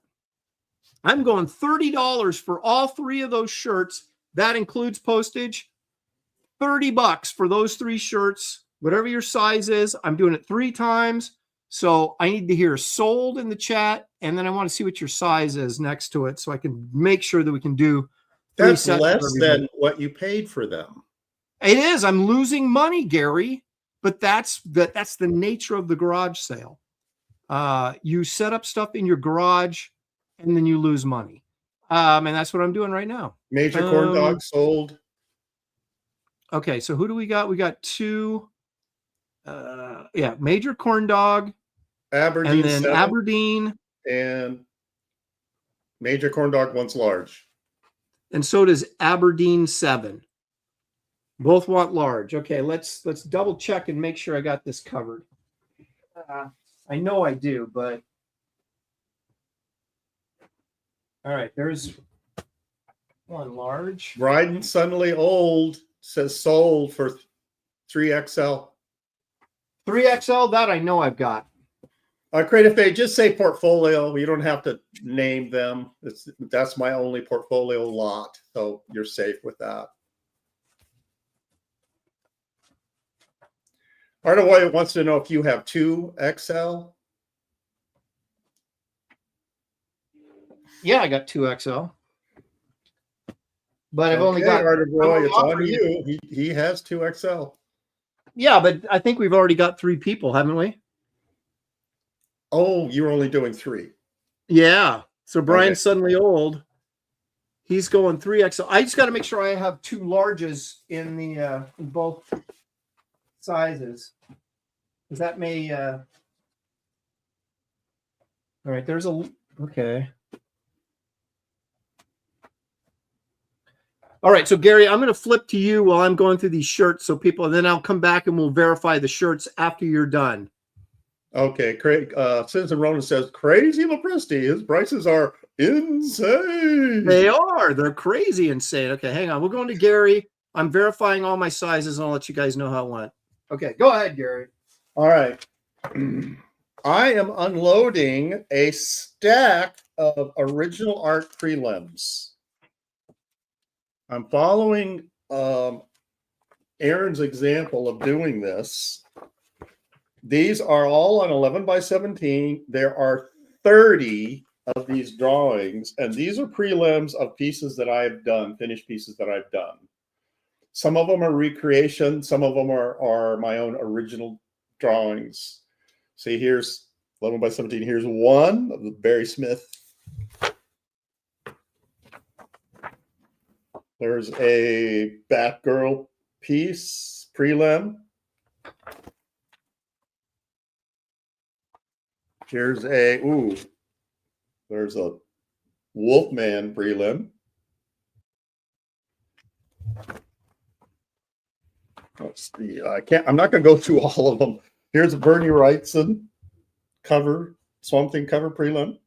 I'm going $30 for all 3 of those shirts. That includes postage. $30 for those 3 shirts, whatever your size is. I'm doing it 3 times. So I need to hear sold in the chat, and then I want to see what your size is next to it so I can make sure that we can do 3 That's sets less than what you paid for them. It is. I'm losing money, Gary, but that's the nature of the garage sale. You set up stuff in your garage, and then you lose money. And that's what I'm doing right now. Major Corn Dog sold. Okay, so who do we got? We got 2. Major Corn Dog. Aberdeen. And then 7, Aberdeen. And Major Corn Dog wants large. And so does Aberdeen 7. Both want large. Okay, let's double check and make sure I got this covered. I know I do, but all right, there's one large. Bryden Suddenly Old says sold for 3XL. 3XL, that I know I've got. Creative Bay, just say portfolio. You don't have to name them. That's my only portfolio lot, so you're safe with that. Artaway wants to know if you have 2XL. Yeah, I got 2XL. But I've only got Artaway, it's on you. He has 2XL. Yeah, but I think we've already got 3 people, haven't we? Oh, you're only doing 3. Yeah. So Brian's suddenly old. He's going 3XL. I just got to make sure I have 2 larges in the in both sizes. Because that may all right, there's a okay. All right, so Gary, I'm going to flip to you while I'm going through these shirts so people, and then I'll come back and we'll verify the shirts after you're done. Okay, Craig, Citizen Ronan says, crazy Lopresti, his prices are insane. They are. They're crazy insane. Okay, hang on. We're going to Gary. I'm verifying all my sizes, and I'll let you guys know how it went. Okay, go ahead, Gary. All right. I am unloading a stack of original art prelims. I'm following Aaron's example of doing this. These are all on 11 by 17. There are 30 of these drawings, and these are prelims of pieces that I've done, finished pieces that I've done. Some of them are recreation. Some of them are my own original drawings. See, here's 11 by 17. Here's one of the Barry Smith. There's a Batgirl piece, prelim. Here's there's a Wolfman prelim. Let's see, I'm not going to go through all of them. Here's a Bernie Wrightson cover, Swamp Thing cover prelim.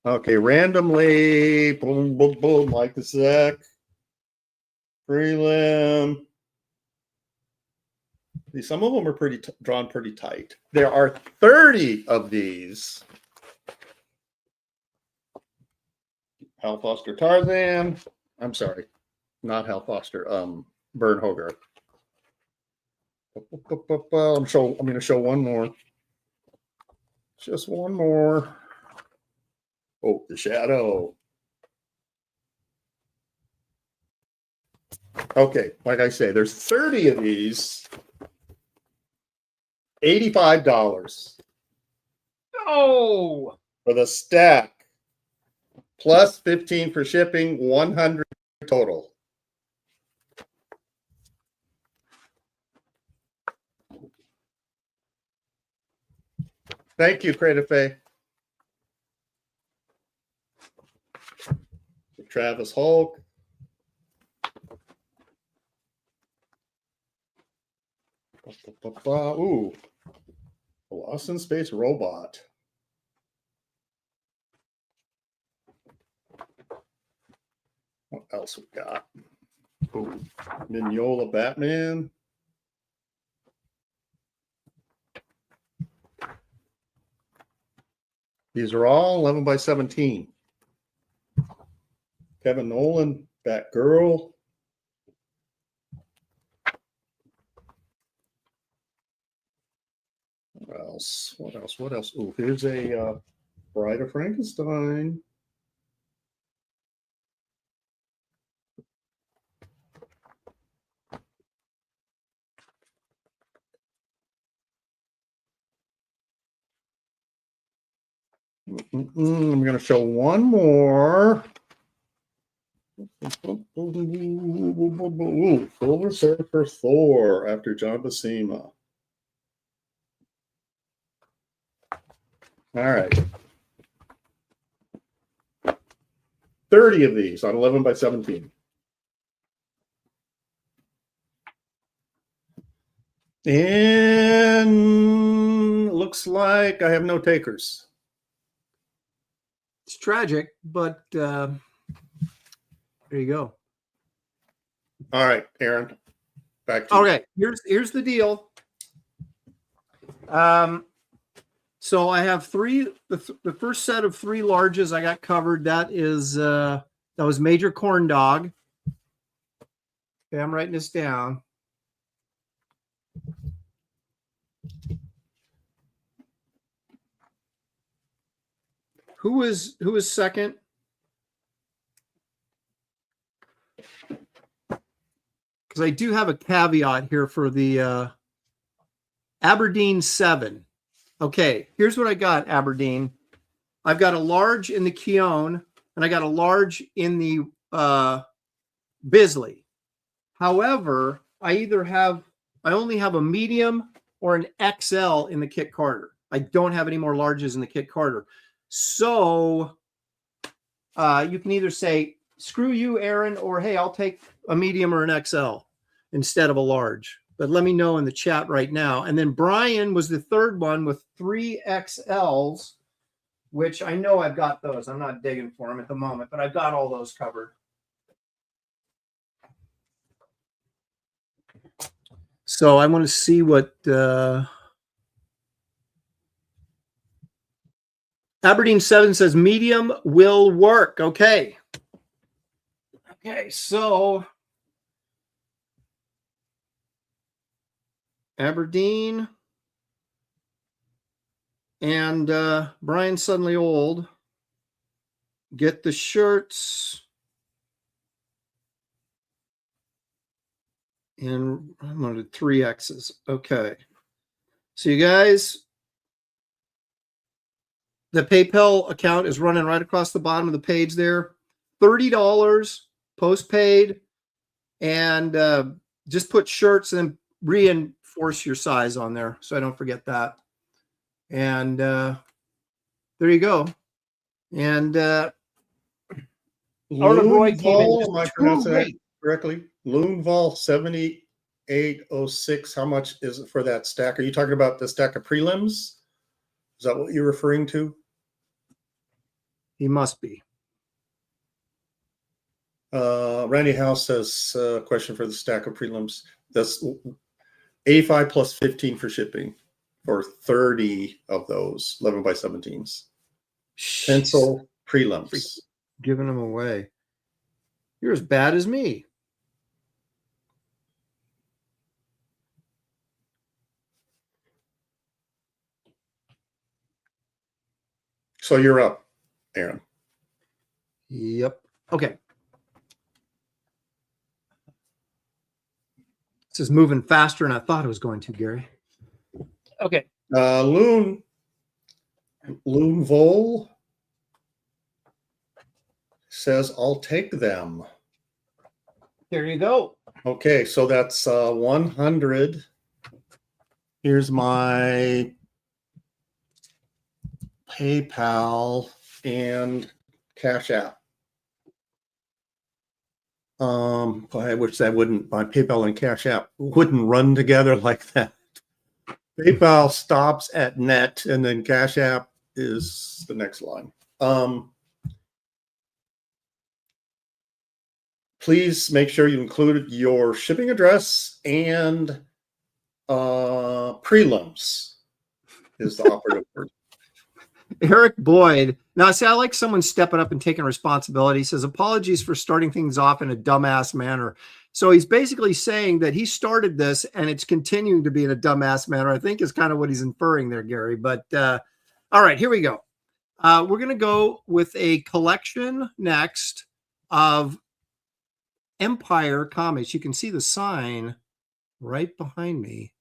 Okay, randomly, boom, boom, boom, Mike the Sec, prelim. See, some of them are drawn pretty tight. There are 30 of these. Hal Foster Tarzan. I'm sorry, not Hal Foster. Bern Hogarth. I'm going to show one more. Just one more. Oh, the shadow. Okay, like I say, there's 30 of these. $85. Oh, For the stack. Plus 15 for shipping, 100 total. Thank you, Credife. Travis Hulk. Ooh, a Lost in Space robot. What else we got? Ooh, Mignola Batman. These are all 11 by 17. Kevin Nolan, Batgirl. What else? What else? What else? Oh, here's a Bride of Frankenstein. I'm going to show one more. Ooh, Silver Surfer Thor after John Buscema. All right. 30 of these on 11 by 17. And looks like I have no takers. it's tragic, but there you go. All right, Aaron, back to you. Okay, here's the deal. So I have three. The first set of 3 larges I got covered. That was Major Corn Dog. Okay, I'm writing this down. Who was second? Because I do have a caveat here for the Aberdeen 7. Okay, here's what I got, Aberdeen. I've got a large in the Keown, and I got a large in the Bisley. However, I only have a medium or an XL in the Kit Carter. I don't have any more larges in the Kit Carter. So you can either say, screw you, Aaron, or hey, I'll take a medium or an XL instead of a large. But let me know in the chat right now. And then Brian was the third one with 3 XLs, which I know I've got those. I'm not digging for them at the moment, but I've got all those covered. So I want to see what Aberdeen 7 says medium will work. Okay. Okay, so Aberdeen and Brian Suddenly Old get the shirts. And I'm going to do 3Xs. Okay. So you guys, the PayPal account is running right across the bottom of the page there. $30 postpaid. And just put shirts and then reinforce your size on there so I don't forget that. And there you go. And Loonval, am I pronouncing that correctly? Loonval 7806. How much is it for that stack? Are you talking about the stack of prelims? Is that what you're referring to? He must be. Randy House says question for the stack of prelims. That's 85 plus 15 for shipping for 30 of those 11 by 17s. Pencil prelims. Giving them away. You're as bad as me. So you're up, Aaron. Yep. Okay. This is moving faster than I thought it was going to, Gary. Okay. Loonvol says, I'll take them. There you go. Okay, so that's 100. Here's my PayPal and Cash App. I wish that wouldn't, my PayPal and Cash App wouldn't run together like that. PayPal stops at net, and then Cash App is the next line. Please make sure you included your shipping address and prelims is the operative word. Eric Boyd. Now, see, I like someone stepping up and taking responsibility. He says, apologies for starting things off in a dumbass manner. So he's basically saying that he started this and it's continuing to be in a dumbass manner, I think is kind of what he's inferring there, Gary. But all right, here we go. We're going to go with a collection next of Empire Comics. You can see the sign right behind me.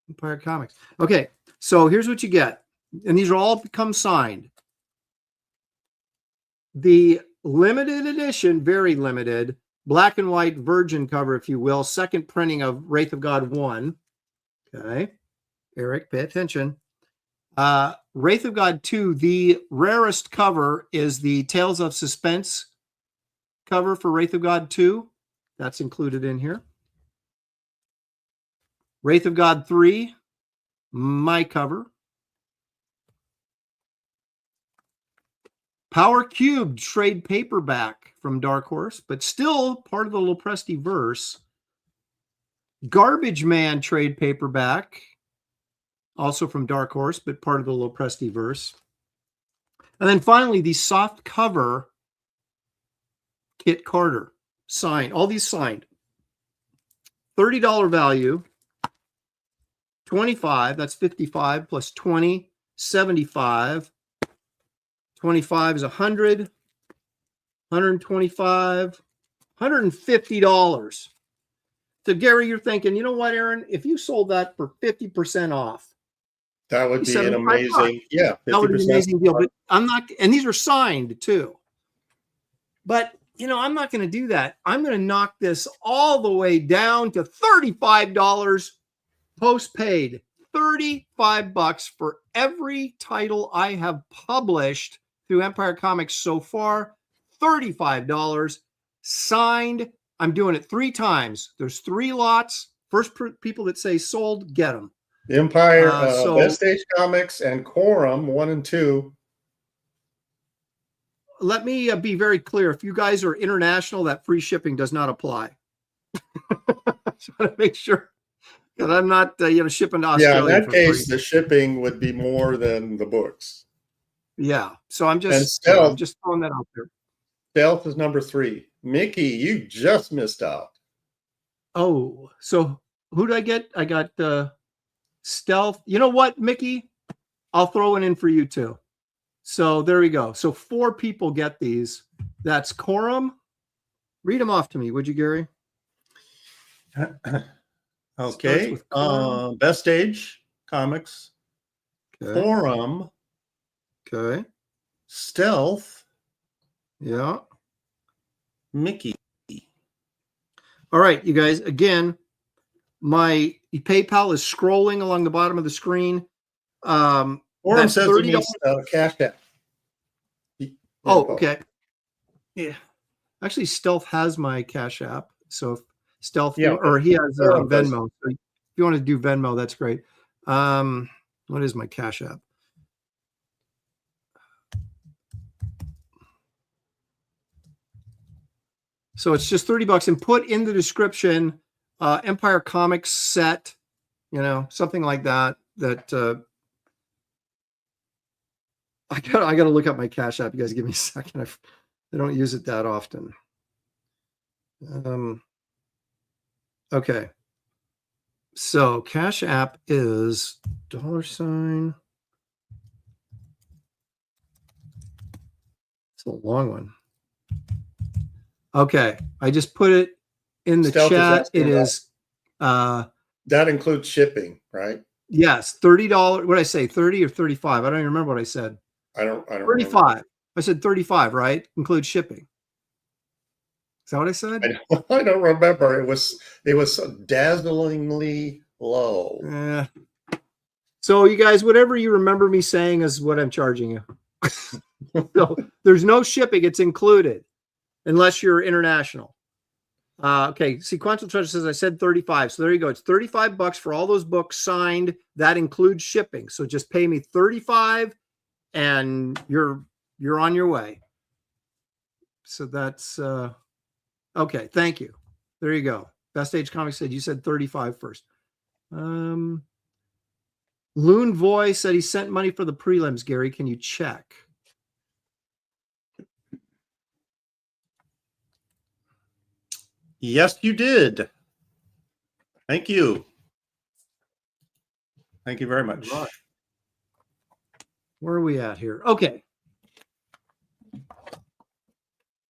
Empire Comics. Okay, so here's what you get. And these are all become signed. The limited edition, very limited, black and white virgin cover, if you will, second printing of Wraith of God 1. Okay. Eric, pay attention. Wraith of God 2, the rarest cover is the Tales of Suspense cover for Wraith of God 2. That's included in here. Wraith of God 3, my cover. Power Cubed trade paperback from Dark Horse, but still part of the Lopresti verse. Garbage Man trade paperback, also from Dark Horse, but part of the Lopresti verse. And then finally, the soft cover Kit Carter signed. All these signed. $30 value. 25, that's 55 plus 20, 75. 25 is 100, 125, $150. So Gary, you're thinking, you know what, Aaron, if you sold that for 50% off, that would be an amazing, yeah, 50%. That would be an amazing deal. But I'm not, and these are signed too. But you know, I'm not going to do that. I'm going to knock this all the way down to $35 postpaid. $35 for every title I have published through Empire Comics so far. $35 signed. I'm doing it 3 times. There's 3 lots. First people that say sold, get them. Empire, Best Age Comics, and Quorum 1 and 2. Let me be very clear. If you guys are international, that free shipping does not apply. Just want to make sure And I'm not, shipping to Yeah, in Australia that for case, free. the shipping would be more than the books. Yeah. So I'm And just, Stealth, I'm just throwing that out there. Stealth is number 3. Mickey, you just missed out. Oh, so who did I get? I got Stealth. You know what, Mickey? I'll throw it in for you too. So there we go. So 4 people get these. That's Quorum. Read them off to me, would you, Gary? Okay. With Quorum. Best Age Comics. Okay. Quorum. Okay. Stealth. Yeah. Mickey. All right, you guys. Again, my PayPal is scrolling along the bottom of the screen. Quorum That's says $30. he needs Cash App. Oh, okay. Yeah. Actually, Stealth has my Cash App. So if Stealth, Yeah, or he has Quorum does. Venmo. So if you want to do Venmo, that's great. What is my Cash App? So it's just $30, and put in the description Empire Comics set, something like that. I gotta look up my Cash App. You guys give me a second. I don't use it that often. Okay. So Cash App is $. It's a long one. Okay. I just put it in the Stealth chat. It about, is that includes shipping, right? yes, $30. What did I say? 30 or 35? I don't even remember what I said. I don't 35. remember. I said 35, right? Includes shipping. Is that what I said? I don't remember. It was dazzlingly low. Yeah. So you guys, whatever you remember me saying is what I'm charging you. So there's no shipping. It's included unless you're international. Okay. Sequential Treasure says I said 35. So there you go. It's $35 for all those books signed. That includes shipping. So just pay me 35 and you're on your way. So that's okay. Thank you. There you go. Best Age Comics said you said 35 first. Loon Voy said he sent money for the prelims. Gary, can you check? Yes, you did. Thank you. Thank you very much. Right. Where are we at here? Okay.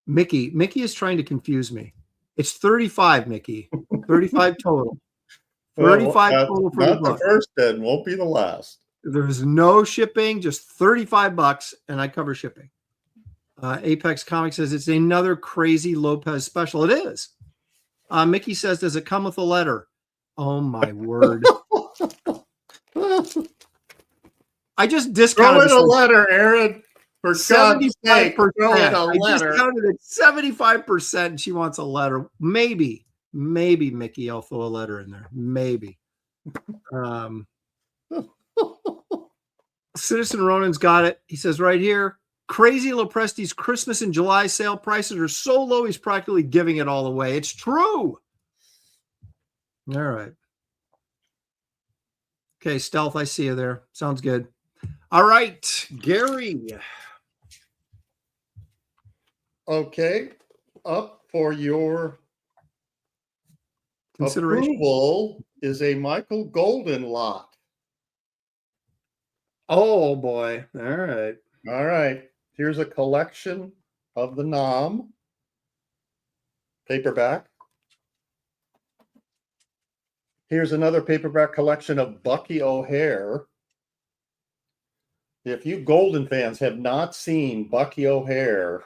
Mickey is trying to confuse me. It's 35, Mickey. 35 total. 35 total for not the the first, then won't be the last. There's no shipping, just $35, and I cover shipping. Apex Comics says it's another crazy Lopez special. It is. Mickey says, does it come with a letter? Oh my word. I just discounted Throw in a letter, Aaron. For God's sake, throw in a letter. I discounted it 75%. And she wants a letter. Maybe Mickey, I'll throw a letter in there. Maybe. Citizen Ronan's got it. He says right here, Crazy Lopresti's Christmas and July sale prices are so low, he's practically giving it all away. It's true. All right. Okay, Stealth, I see you there. Sounds good. All right, Gary. Okay, up for your Consideration. approval is a Michael Golden lot. Oh boy. All right. All right. Here's a collection of the Nom paperback. Here's another paperback collection of Bucky O'Hare. If you Golden fans have not seen Bucky O'Hare,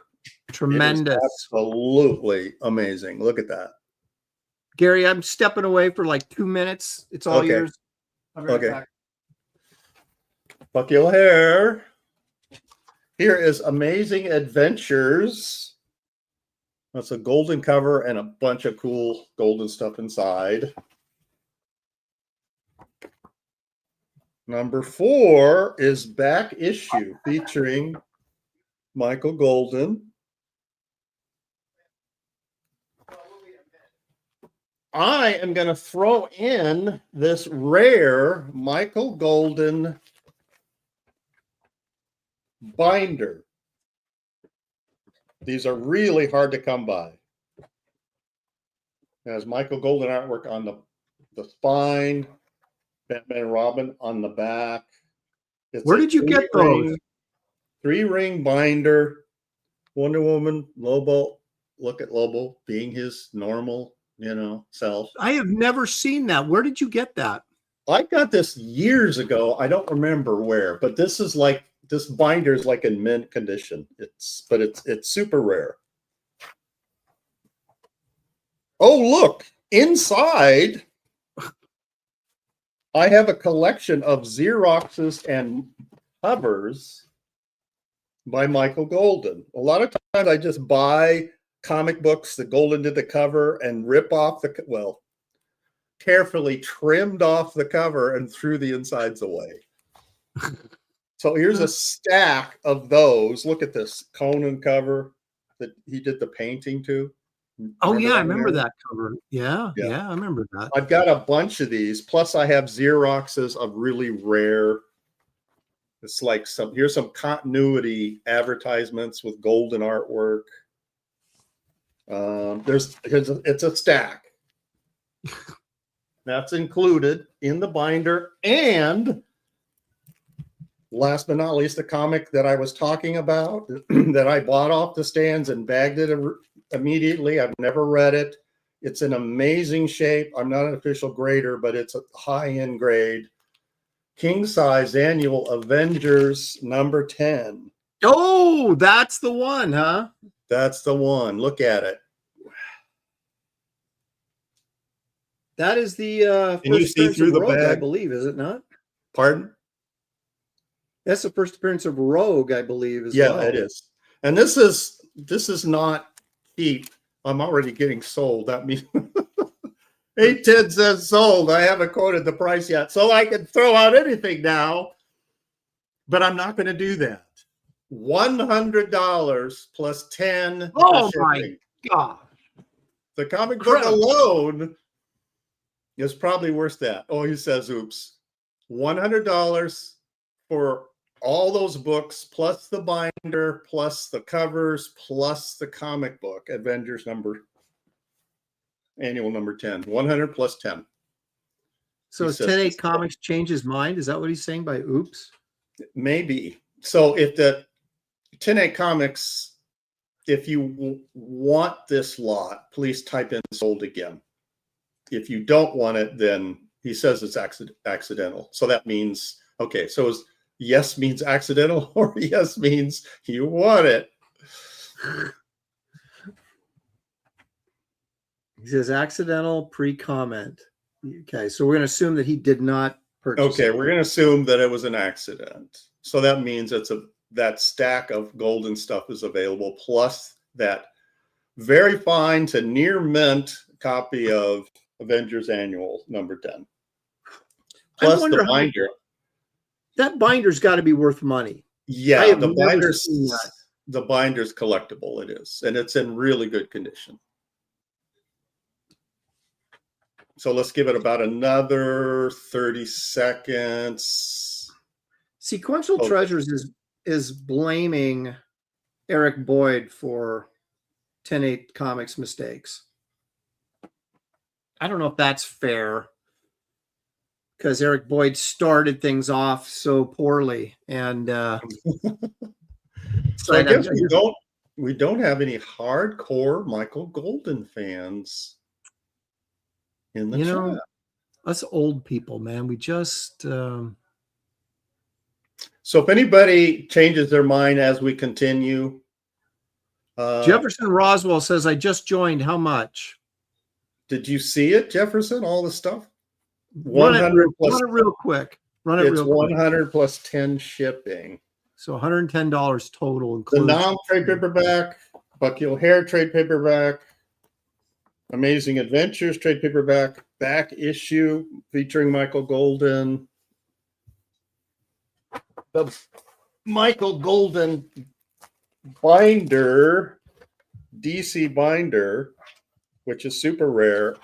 Tremendous. Absolutely amazing. Look at that. Gary, I'm stepping away for like 2 minutes. It's all yours. I'll be right back. Bucky O'Hare. Here is Amazing Adventures. That's a golden cover and a bunch of cool golden stuff inside. Number 4 is Back Issue featuring Michael Golden. I am going to throw in this rare Michael Golden binder. These are really hard to come by. It has Michael Golden artwork on the spine, Batman and Robin on the back. It's Where did you get those? 3-ring binder. Wonder Woman, Lobo. Look at Lobo being his normal, self. I have never seen that. Where did you get that? I got this years ago. I don't remember where, but this binder is like in mint condition. It's super rare. Oh, look, inside I have a collection of Xeroxes and covers by Michael Golden. A lot of times I just buy comic books that Golden did the cover and rip off carefully trimmed off the cover and threw the insides away. So here's a stack of those. Look at this Conan cover that he did the painting to. Oh, yeah, I remember that cover. Yeah, I remember that. I've got a bunch of these. Plus I have Xeroxes of really rare. It's like here's some continuity advertisements with Golden artwork. It's a stack. That's included in the binder. And last but not least, the comic that I was talking about that I bought off the stands and bagged it immediately. I've never read it. It's in amazing shape. I'm not an official grader, but it's a high-end grade. King size annual Avengers number 10. Oh, that's the one, huh? That's the one. Look at it. That is the Can you see through the Rogue, bag? I believe, is it not? Pardon? That's the first appearance of Rogue, I believe, as Yeah, well. it is. And this is not cheap. I'm already getting sold. That means 810 says sold. I haven't quoted the price yet, so I can throw out anything now. But I'm not going to do that. $100 plus 10. Oh my God! The comic book alone is probably worth that. Oh, he says, "Oops." $100 for all those books, plus the binder, plus the covers, plus the comic book, Avengers annual number 10. 100 plus 10. So is 10-8 Comics change his mind? Is that what he's saying by oops? Maybe. So if the 10-8 Comics, if you want this lot, please type in sold again. If you don't want it, then he says it's accidental. So that means, okay, so is yes means accidental or yes means you want it? He says accidental pre-comment. Okay, so we're going to assume that he did not purchase it. We're going to assume that it was an accident. So that means that stack of Golden stuff is available, plus that very fine to near mint copy of Avengers Annual number 10. Plus the binder. That binder's got to be worth money. Yeah, the binder's collectible. It is, and it's in really good condition. So let's give it about another 30 seconds. Sequential Treasures is blaming Eric Boyd for 10-8 Comics mistakes. I don't know if that's fair, because Eric Boyd started things off so poorly, and so I guess we don't have any hardcore Michael Golden fans in the chat. Us old people, man, we just so if anybody changes their mind as we continue, Jefferson Roswell says, I just joined. How much? Did you see it, Jefferson? All the stuff? 100 plus. Run it real quick. It's 100 plus 10 shipping. So $110 total. The non-trade paperback, Bucky O'Hare trade paperback, Amazing Adventures trade paperback, back issue featuring Michael Golden. The Michael Golden binder, DC binder, which is super rare.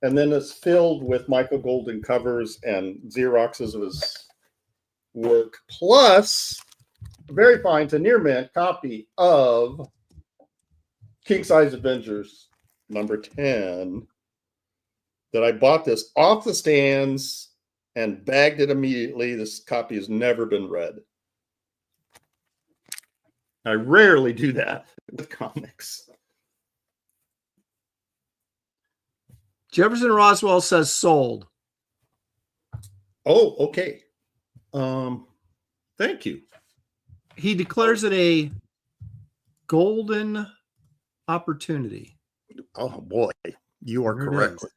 And then it's filled with Michael Golden covers and Xeroxes of his work, plus a very fine to near mint copy of King Size Avengers number 10 that I bought this off the stands and bagged it immediately. This copy has never been read. I rarely do that with comics. Jefferson Roswell says sold. Oh, okay. Thank you. He declares it a golden opportunity. Oh boy, you are There it correct. is.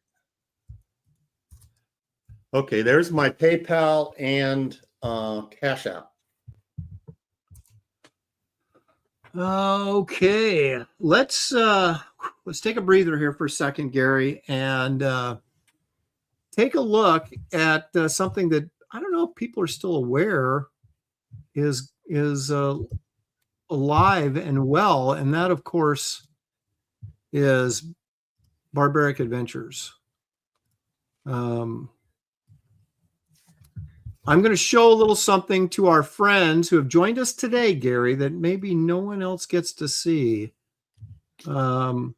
Okay, there's my PayPal and Cash App. Okay, let's take a breather here for a second, Gary, and take a look at something that I don't know if people are still aware is alive and well, and that, of course, is Barbaric Adventures. I'm going to show a little something to our friends who have joined us today, Gary, that maybe no one else gets to see. But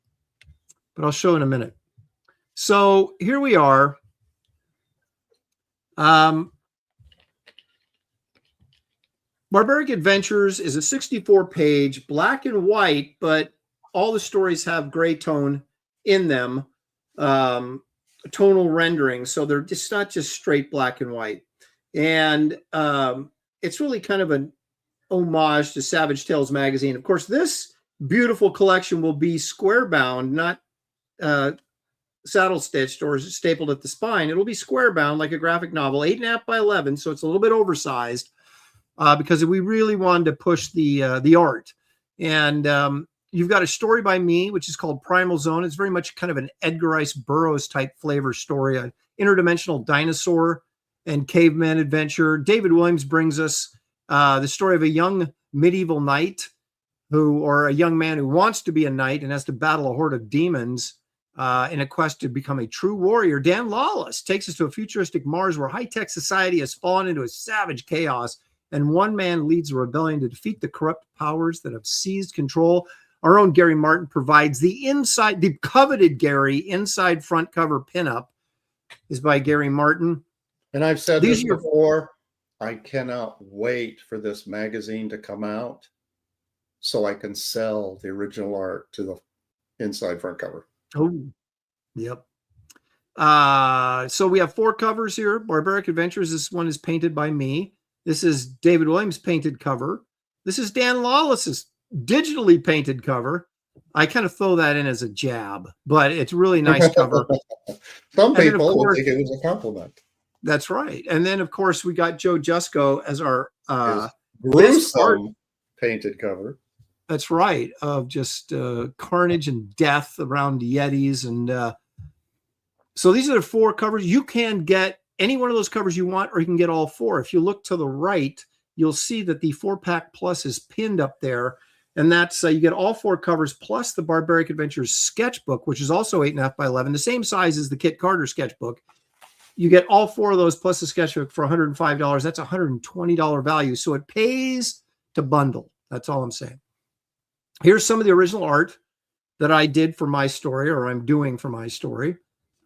I'll show in a minute. So here we are. Barbaric Adventures is a 64-page black and white, but all the stories have gray tone in them, tonal rendering. So they're just not just straight black and white. And it's really kind of an homage to Savage Tales magazine. Of course, this beautiful collection will be square bound, not saddle stitched or stapled at the spine. It'll be square bound like a graphic novel, 8.5 by 11. So it's a little bit oversized because we really wanted to push the art. And you've got a story by me, which is called Primal Zone. It's very much kind of an Edgar Rice Burroughs type flavor story, an interdimensional dinosaur and caveman adventure. David Williams brings us the story of a young medieval knight or a young man who wants to be a knight and has to battle a horde of demons in a quest to become a true warrior. Dan Lawless takes us to a futuristic Mars where high-tech society has fallen into a savage chaos, and one man leads a rebellion to defeat the corrupt powers that have seized control. Our own Gary Martin provides the coveted Gary inside front cover pinup is by Gary Martin. And I've said this before, I cannot wait for this magazine to come out so I can sell the original art to the inside front cover. Oh, yep. So we have 4 covers here. Barbaric Adventures. This one is painted by me. This is David Williams' painted cover. This is Dan Lawless's digitally painted cover. I kind of throw that in as a jab, but it's a really nice cover. Some people will think it was a compliment. That's right. And then, of course, we got Joe Jusko as our gruesome painted cover. That's right. Of just carnage and death around Yetis. And so these are the 4 covers. You can get any one of those covers you want, or you can get all 4. If you look to the right, you'll see that the 4-pack plus is pinned up there. And that's you get all 4 covers plus the Barbaric Adventures sketchbook, which is also 8.5 by 11, the same size as the Kit Carter sketchbook. You get all 4 of those plus the sketchbook for $105. That's $120 value. So it pays to bundle. That's all I'm saying. Here's some of the original art that I did for my story, or I'm doing for my story.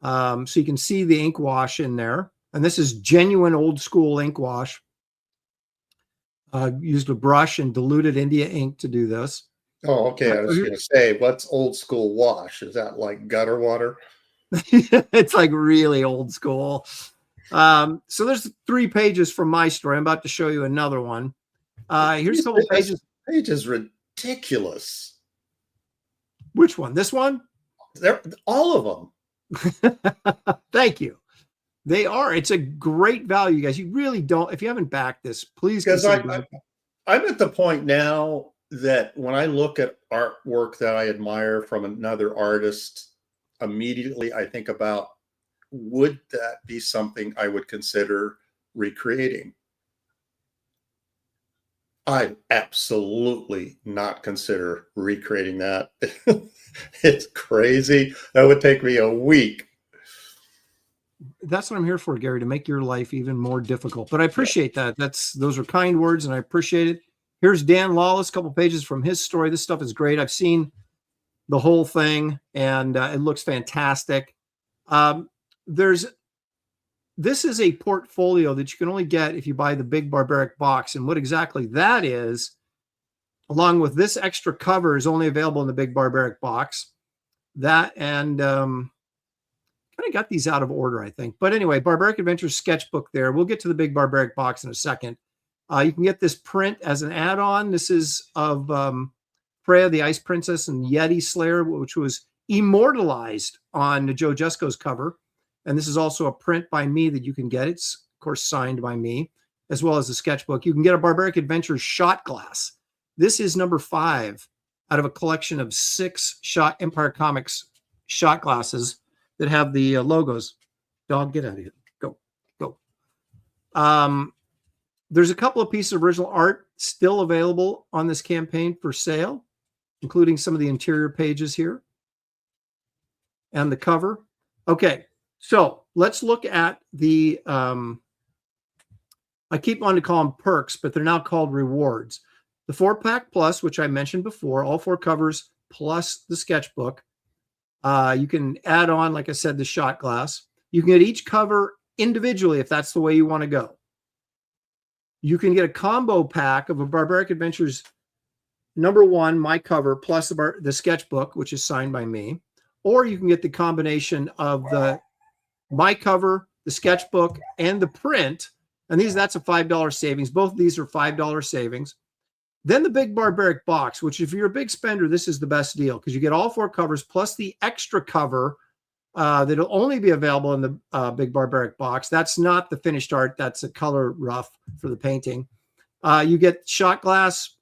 So you can see the ink wash in there. And this is genuine old school ink wash. Used a brush and diluted India ink to do this. Oh, okay. I was going to say, what's old school wash? Is that like gutter water? It's like really old school. So there's 3 pages from my story. I'm about to show you another one. Here's a couple pages. Page is ridiculous. Which one? This one? They're all of them. Thank you. They are. It's a great value, guys. You really don't. If you haven't backed this, please. Because I'm at the point now that when I look at artwork that I admire from another artist, immediately I think about, would that be something I would consider recreating? I'd absolutely not consider recreating that. It's crazy. That would take me a week. That's what I'm here for, Gary, to make your life even more difficult. But I appreciate that. Those are kind words, and I appreciate it. Here's Dan Lawless, a couple pages from his story. This stuff is great. I've seen the whole thing, and it looks fantastic. This is a portfolio that you can only get if you buy the Big Barbaric box. And what exactly that is, along with this extra cover, is only available in the Big Barbaric box. That and kind of got these out of order, I think. But anyway, Barbaric Adventures sketchbook there. We'll get to the Big Barbaric box in a second. You can get this print as an add-on. This is of Freya, the Ice Princess, and Yeti Slayer, which was immortalized on Joe Jusko's cover. And this is also a print by me that you can get. It's, of course, signed by me, as well as the sketchbook. You can get a Barbaric Adventures shot glass. This is number 5 out of a collection of 6 Empire Comics shot glasses that have the logos. Dog, get out of here. Go. There's a couple of pieces of original art still available on this campaign for sale, including some of the interior pages here and the cover. Okay, so let's look at the, I keep wanting to call them perks, but they're now called rewards. The 4-pack plus, which I mentioned before, all 4 covers plus the sketchbook. You can add on, like I said, the shot glass. You can get each cover individually if that's the way you want to go. You can get a combo pack of a Barbaric Adventures #1, my cover, plus the sketchbook, which is signed by me. Or you can get the combination of the my cover, the sketchbook, and the print. And that's a $5 savings. Both of these are $5 savings. Then the Big Barbaric box, which if you're a big spender, this is the best deal because you get all 4 covers plus the extra cover that'll only be available in the Big Barbaric box. That's not the finished art. That's a color rough for the painting. You get shot glass,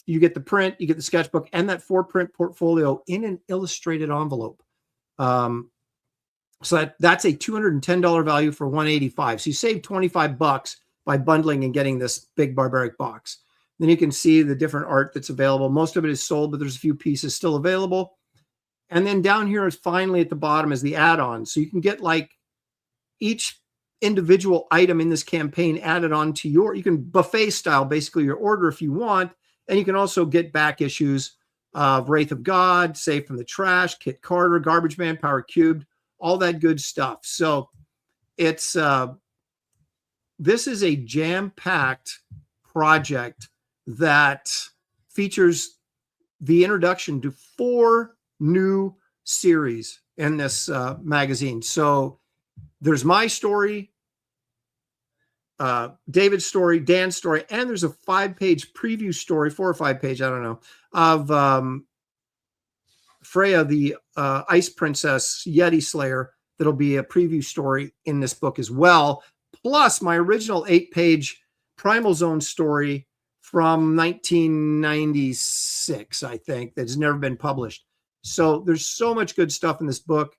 you get the print, you get the sketchbook, and that 4-print portfolio in an illustrated envelope. So that's a $210 value for $185. So you save $25 by bundling and getting this Big Barbaric box. Then you can see the different art that's available. Most of it is sold, but there's a few pieces still available. And then down here is finally at the bottom is the add-on. So you can get like each individual item in this campaign added on to you can buffet style, basically your order if you want. And you can also get back issues of Wraith of God, Saved from the Trash, Kit Carter, Garbage Man, Power Cubed, all that good stuff. So it's this is a jam-packed project that features the introduction to 4 new series in this magazine. So there's my story, David's story, Dan's story, and there's a 5-page preview story, 4 or 5 page, I don't know, of Freya, the Ice Princess, Yeti Slayer. That'll be a preview story in this book as well. Plus my original 8-page Primal Zone story from 1996, I think, that's never been published. So there's so much good stuff in this book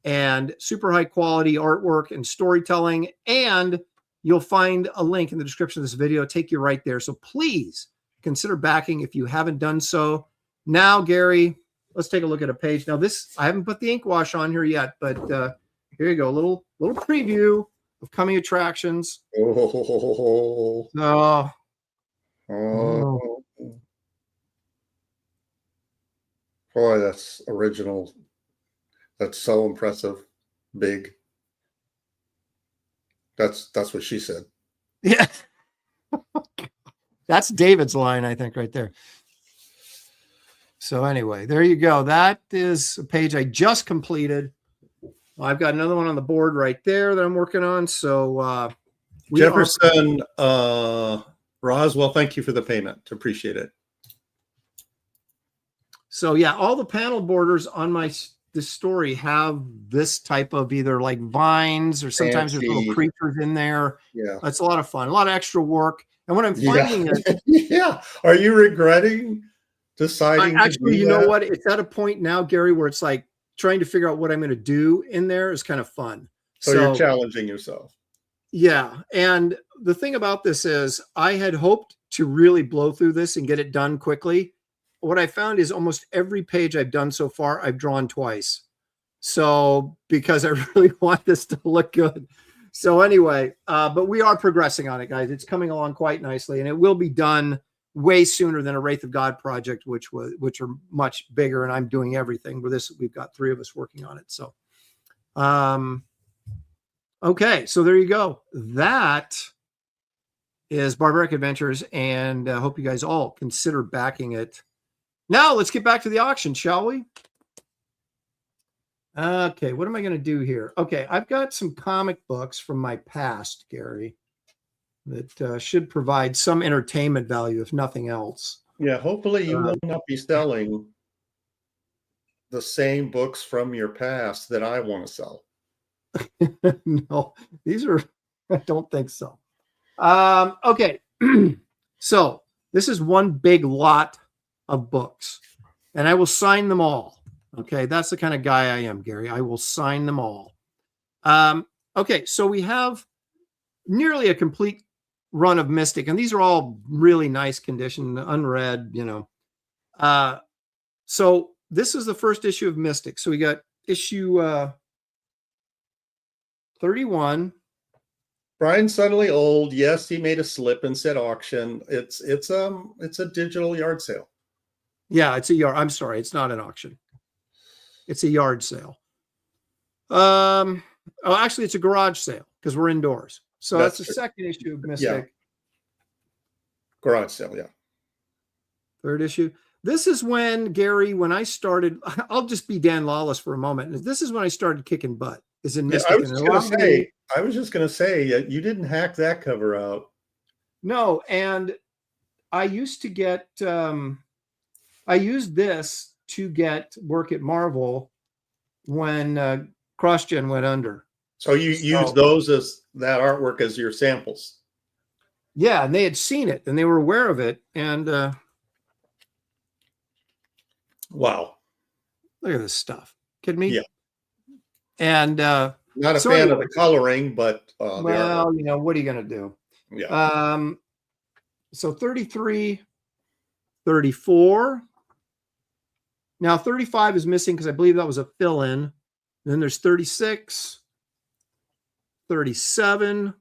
and super high quality artwork and storytelling. And you'll find a link in the description of this video, take you right there. So please consider backing if you haven't done so. Now, Gary, let's take a look at a page. Now this, I haven't put the ink wash on here yet, but here you go. A little preview of coming attractions. Boy, that's original. That's so impressive. Big. That's what she said. Yeah. That's David's line, I think, right there. So anyway, there you go. That is a page I just completed. I've got another one on the board right there that I'm working on. So Jefferson Roswell, thank you for the payment. Appreciate it. So yeah, all the panel borders on this story have this type of either like vines or sometimes there's little creatures in there. Yeah, that's a lot of fun, a lot of extra work. And what I'm finding is, yeah, are you regretting deciding? Actually, you know what? It's at a point now, Gary, where it's like trying to figure out what I'm going to do in there is kind of fun. So you're challenging yourself. Yeah, and the thing about this is, I had hoped to really blow through this and get it done quickly. What I found is almost every page I've done so far, I've drawn twice. So because I really want this to look good. So anyway, but we are progressing on it, guys. It's coming along quite nicely, and it will be done way sooner than a Wraith of God project, which are much bigger, and I'm doing everything. With this, we've got 3 of us working on it. So, okay, so there you go. That is Barbaric Adventures, and I hope you guys all consider backing it. Now let's get back to the auction, shall we? Okay, what am I going to do here? Okay, I've got some comic books from my past, Gary, that should provide some entertainment value, if nothing else. Yeah, hopefully you will not be selling the same books from your past that I want to sell. No, these are, I don't think so. Okay, so this is one big lot of books, and I will sign them all. Okay, that's the kind of guy I am, Gary. I will sign them all. Okay, so we have nearly a complete run of Mystic, and these are all really nice condition, unread, you know. So this is the first issue of Mystic. So we got issue 31. Brian's suddenly old. Yes, he made a slip and said auction. It's a digital yard sale. Yeah, it's a yard. I'm sorry, it's not an auction. It's a yard sale. Oh, actually, it's a garage sale because we're indoors. So that's the second issue of Mystic. Yeah. Garage sale, yeah. Third issue. This is when, Gary, when I started, I'll just be Dan Lawless for a moment. This is when I started kicking butt. Is in Mystic. Yeah, I was just going to say, you didn't hack that cover out. No, and I used to get, I used this to get work at Marvel when CrossGen went under. So you used those as that artwork as your samples. Yeah, and they had seen it and they were aware of it. And wow, look at this stuff. Kidding me? Yeah. And not a fan of the coloring, but well, you know, what are you going to do? Yeah. So 33, 34. Now 35 is missing because I believe that was a fill-in. Then there's 36, 37,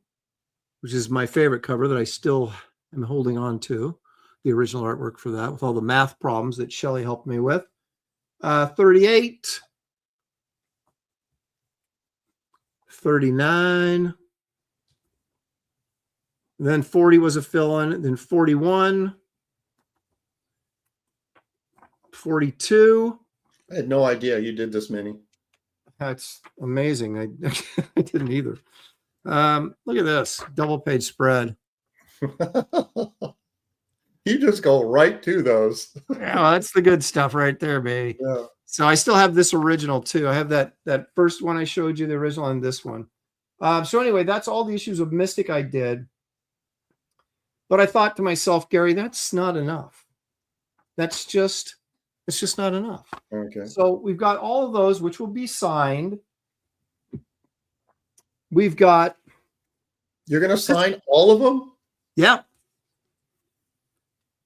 which is my favorite cover that I still am holding on to, the original artwork for that, with all the math problems that Shelley helped me with. 38, 39, then 40 was a fill-in, then 41, 42. I had no idea you did this many. That's amazing. I didn't either. Look at this double page spread. You just go right to those. Yeah, well, that's the good stuff right there, baby. Yeah. So I still have this original too. I have that first one I showed you, the original, and this one. So anyway, that's all the issues of Mystic I did. But I thought to myself, Gary, that's not enough. It's just not enough. Okay. So we've got all of those, which will be signed. We've got. You're going to sign all of them? Yeah.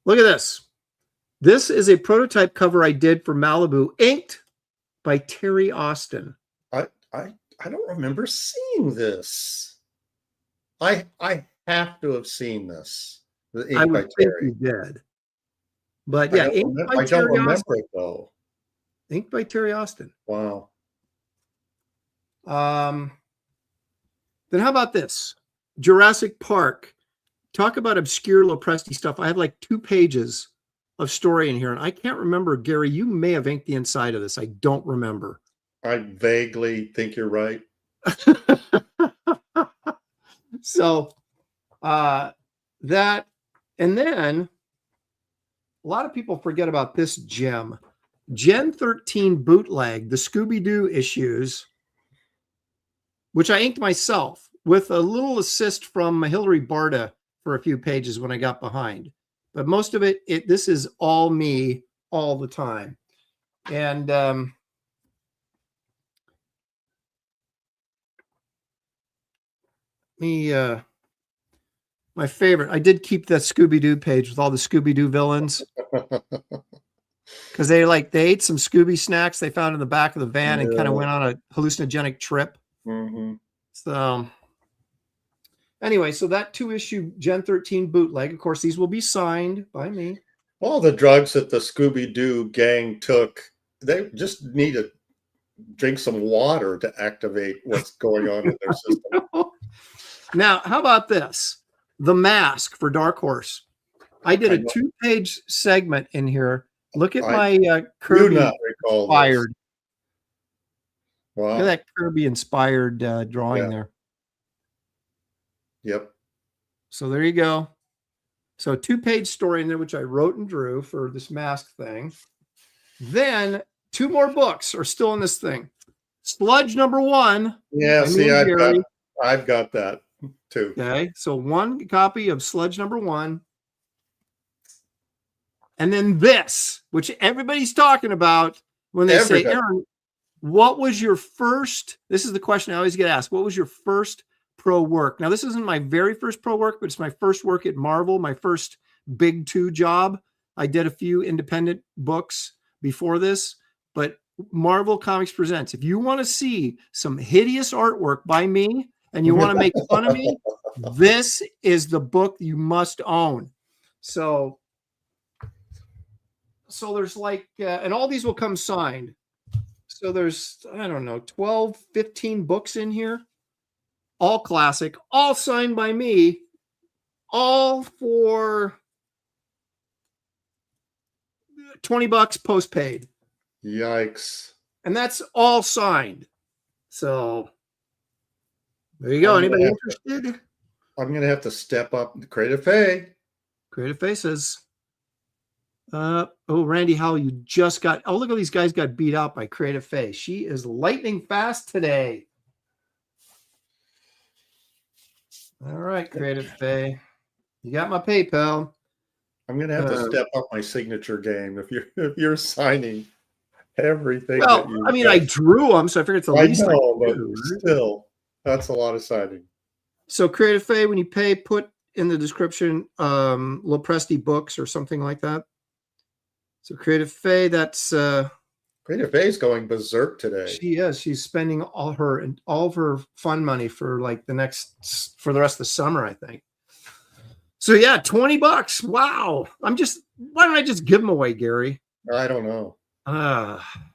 Look at this. This is a prototype cover I did for Malibu, inked by Terry Austin. I don't remember seeing this. I have to have seen this. The ink I by would think Terry. you did. But yeah, I don't remember it though. Inked by Terry Austin. Wow. Then how about this? Jurassic Park. Talk about obscure Lopresti stuff. I have like 2 pages of story in here, and I can't remember, Gary, you may have inked the inside of this. I don't remember. I vaguely think you're right. So that, and then a lot of people forget about this gem. Gen 13 bootleg, the Scooby-Doo issues, which I inked myself with a little assist from Hilary Barta for a few pages when I got behind. But most of it, this is all me all the time. And my favorite, I did keep that Scooby-Doo page with all the Scooby-Doo villains. because they ate some Scooby snacks they found in the back of the van and kind of Yeah. went on a hallucinogenic trip. Mhm. So anyway, so that 2-issue Gen 13 bootleg, of course, these will be signed by me. All the drugs that the Scooby-Doo gang took, they just need to drink some water to activate what's going on in their system. Now, how about this? The Mask for Dark Horse. I did I a know. 2-page segment in here. Look at I my do Kirby not recall this. inspired. Look Wow. at that Kirby inspired drawing Yeah. there. Yep. So there you go. So a 2-page story in there, which I wrote and drew for this mask thing. Then 2 more books are still in this thing. Sludge number 1. Yeah, by me see, and Gary. I've got that too. Okay, so 1 copy of Sludge number 1. And then this, which everybody's talking about when they say, Aaron, what was your first? This is the question I always get asked. What was your first pro work? Now, this isn't my very first pro work, but it's my first work at Marvel, my first big 2 job. I did a few independent books before this, but Marvel Comics Presents. If you want to see some hideous artwork by me and you want to make fun of me, this is the book you must own. So there's and all these will come signed. So there's, I don't know, 12, 15 books in here, all classic, all signed by me, all for $20 postpaid. Yikes. And that's all signed. So there you go. Anybody interested? I'm going to have to step up the Creative Pay. Creative Faces. Randy Howell, you just got, look at these guys got beat out by Creative Face. She is lightning fast today. All right, Creative Faye. You got my PayPal. I'm going to have to step up my signature game if you're signing everything. Well, I mean, I drew them, so I figured it's the least I know, can but do. still, that's a lot of signing. So Creative Faye, when you pay, put in the description Lopresti Books or something like that. So Creative Faye, that's Creative Faye's going berserk today. She is. She's spending all of her fun money for the rest of the summer, I think. So yeah, $20. Wow. Why don't I just give them away, Gary? I don't know.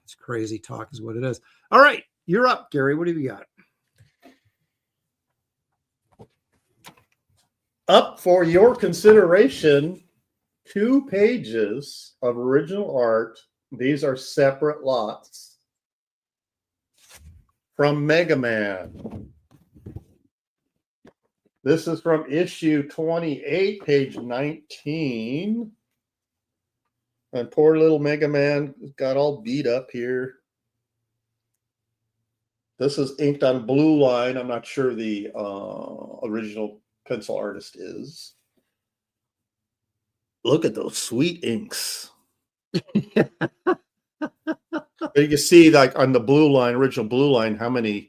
It's crazy talk is what it is. All right, you're up, Gary. What have you got? Up for your consideration, 2 pages of original art. These are separate lots from Mega Man. This is from issue 28, page 19. And poor little Mega Man got all beat up here. This is inked on Blue Line. I'm not sure the original pencil artist is. Look at those sweet inks. You can see, like on the Blue Line, original Blue Line, how many.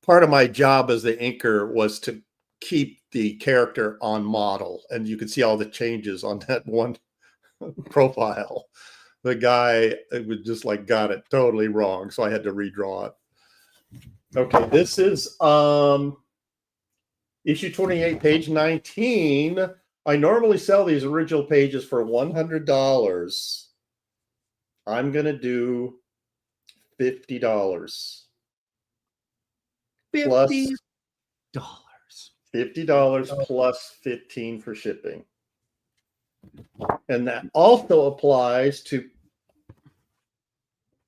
Part of my job as the inker was to keep the character on model, and you can see all the changes on that one profile. The guy was just got it totally wrong, so I had to redraw it. Okay, this is issue 28, page 19. I normally sell these original pages for $100. I'm going to do $50. $50. $50 plus $15 for shipping. And that also applies to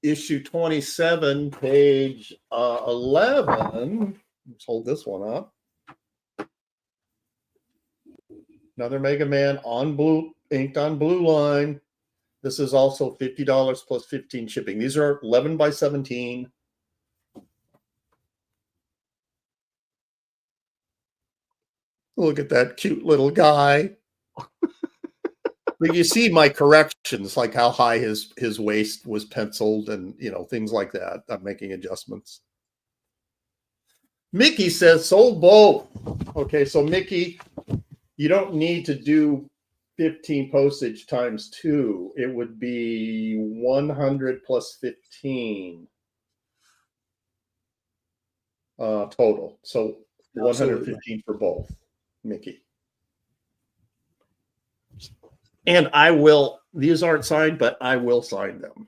issue 27, page 11. Let's hold this one up. Another Mega Man on blue, inked on Blue Line. This is also $50 plus 15 shipping. These are 11 by 17. Look at that cute little guy. But you see my corrections, like how high his waist was penciled and, things like that. I'm making adjustments. Mickey says, sold both. Okay, so Mickey, you don't need to do 15 postage times 2, it would be 100 plus 15 total. So Absolutely. 115 for both, Mickey. And I will, these aren't signed, but I will sign them.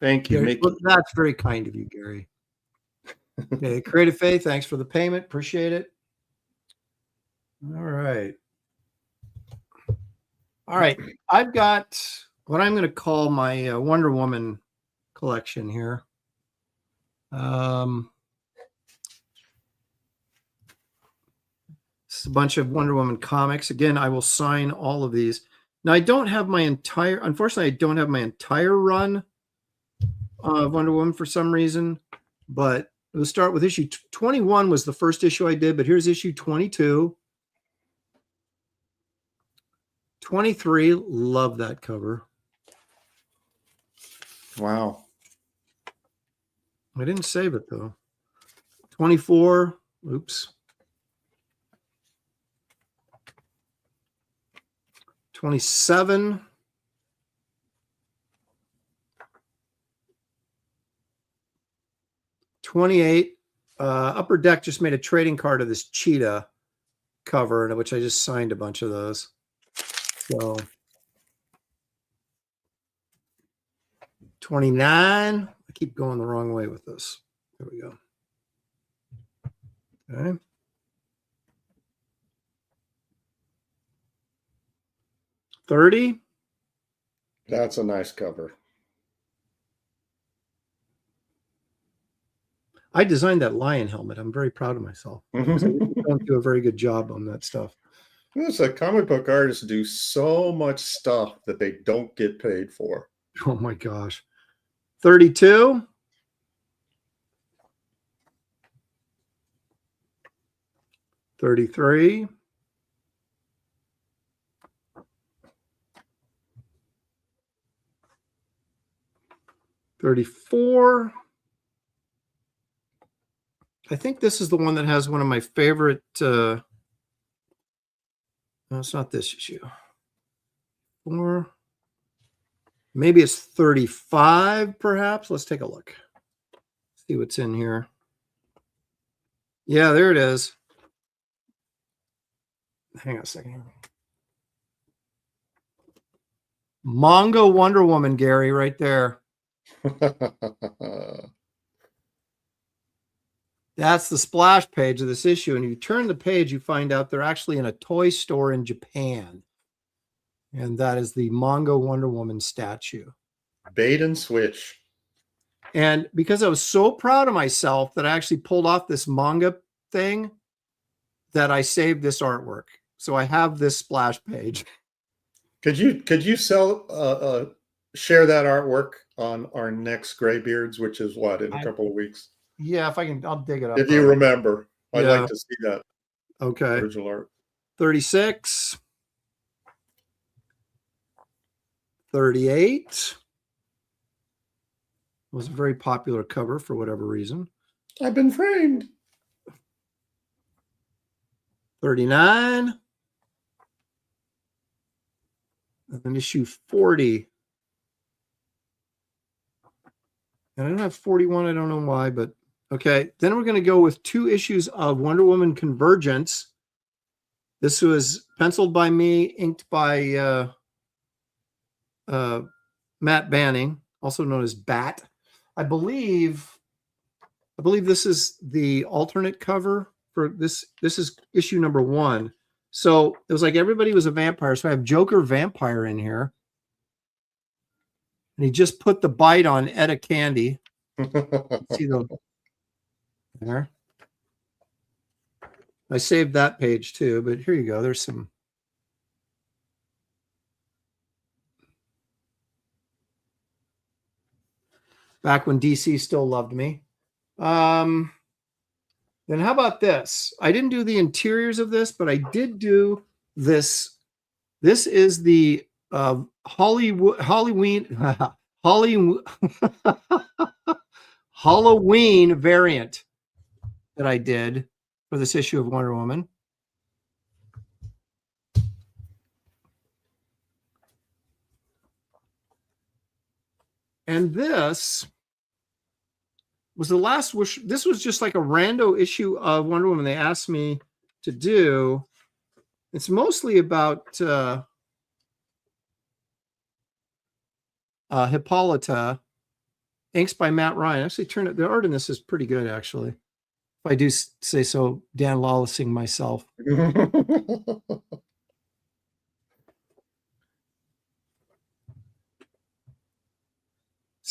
Thank you, Gary, Mickey. well, that's very kind of you, Gary. Okay, Creative Faith, thanks for the payment. Appreciate it. All right. All right. I've got what I'm going to call my Wonder Woman collection here. It's a bunch of Wonder Woman comics. Again, I will sign all of these. Now, I don't have my entire, unfortunately, I don't have my entire run of Wonder Woman for some reason, but we'll start with issue 21 was the first issue I did, but here's issue 22. 23, love that cover. Wow. I didn't save it though. 24, oops. 27. 28. Upper Deck just made a trading card of this cheetah cover, which I just signed a bunch of those. So 29. I keep going the wrong way with this. There we go. Okay. 30. That's a nice cover. I designed that lion helmet. I'm very proud of myself. I don't do a very good job on that stuff. Listen, comic book artists do so much stuff that they don't get paid for. Oh my gosh. 32. 33. 34. I think this is the one that has one of my favorite. No, it's not this issue. 4. Maybe it's 35, perhaps. Let's take a look. See what's in here. Yeah, there it is. Hang on a second. Manga Wonder Woman, Gary, right there. That's the splash page of this issue. And if you turn the page, you find out they're actually in a toy store in Japan. And that is the manga Wonder Woman statue. Bait and switch. And because I was so proud of myself that I actually pulled off this manga thing, that I saved this artwork. So I have this splash page. Could you sell share that artwork on our next Graybeards, which is what, in a couple of weeks? Yeah, if I can, I'll dig it up. If you remember, I'd Yeah. like to see that. Okay. Original art. 36. 38. Was a very popular cover for whatever reason. I've been framed. 39. And then issue 40. And I don't have 41. I don't know why, but okay. Then we're going to go with 2 issues of Wonder Woman Convergence. This was penciled by me, inked by Matt Banning, also known as Bat. I believe this is the alternate cover for this. This is issue number 1. So it was like everybody was a vampire. So I have Joker Vampire in here. And he just put the bite on Etta Candy. See the there. I saved that page too, but here you go. There's some. Back when DC still loved me. Then how about this? I didn't do the interiors of this, but I did do this. This is the Halloween variant that I did for this issue of Wonder Woman. And this was the last wish. This was just like a rando issue of Wonder Woman they asked me to do. It's mostly about Hippolyta, inks by Matt Ryan. Actually, the art in this is pretty good, actually. If I do say so, Dan Lawlessing myself.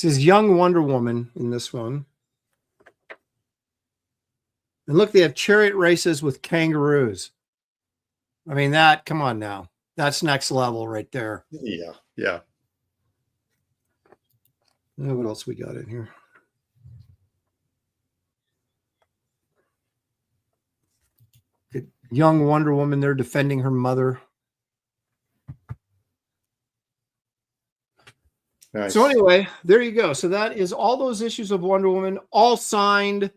This is young Wonder Woman in this one. And look, they have chariot races with kangaroos. I mean, come on now. That's next level right there. Yeah, yeah. What else we got in here? Good. Young Wonder Woman there defending her mother. Nice. So anyway, there you go. So that is all those issues of Wonder Woman, all signed.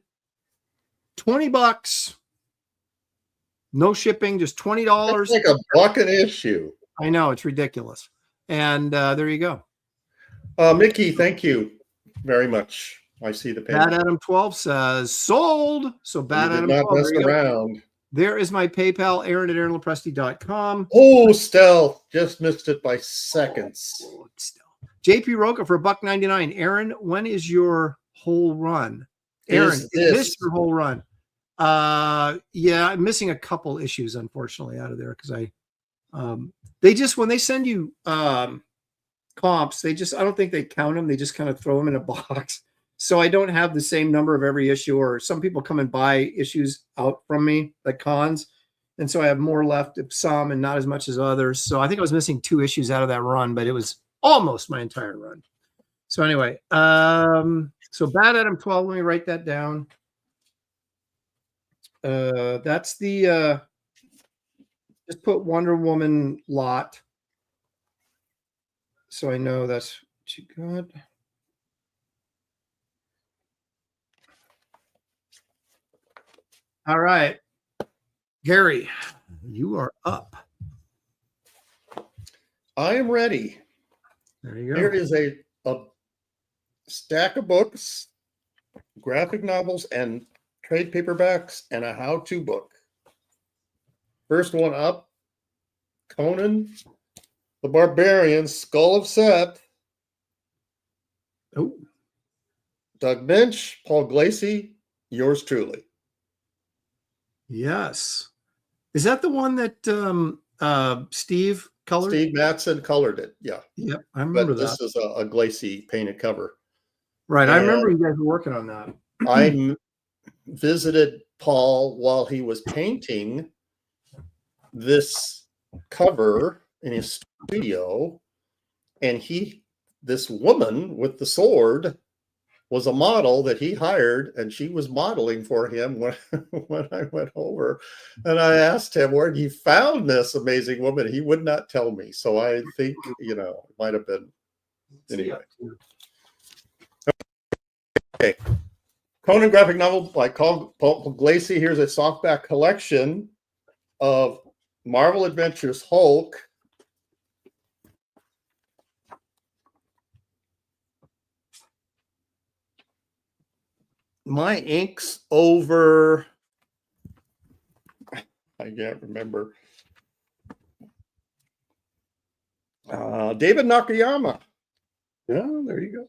$20. No shipping, just $20. That's like a buck an issue. I know, it's ridiculous. And there you go. Mickey, thank you very much. I see the payment. Bad Adam 12 says sold. So Bad Adam 12. Mess around. There is my PayPal, aaron@aaronlepresti.com. Oh, Stell, just missed it by seconds. JP Roca for $1.99. Aaron, when is your whole run? Aaron, is this your whole run? Yeah, I'm missing a couple issues, unfortunately, out of there because they just, when they send you comps, I don't think they count them. They just kind of throw them in a box. So I don't have the same number of every issue, or some people come and buy issues out from me, like cons. And so I have more left of some and not as much as others. So I think I was missing 2 issues out of that run, but it was almost my entire run. So anyway, so Bad Adam 12, let me write that down. That's the just put Wonder Woman lot. So I know that's what you got. All right. Gary, you are up. I am ready. There you go. Here is a stack of books, graphic novels, and trade paperbacks, and a how-to book. First one up, Conan the Barbarian, Skull of Set. Oh. Doug Bench, Paul Glacy, yours truly. Yes. Is that the one that Steve colored? Steve Matson colored it, yeah. Yep, I remember This is a Glacy painted cover. Right, and I remember you guys were working on that. I visited Paul while he was painting this cover in his studio, and this woman with the sword was a model that he hired, and she was modeling for him when I went over. And I asked him where he found this amazing woman. He would not tell me. So I think, it might have been. Anyway. Okay. Conan graphic novel by Paul Glacy. Here's a softback collection of Marvel Adventures Hulk. My inks over, I can't remember, David Nakayama. Yeah, there you go.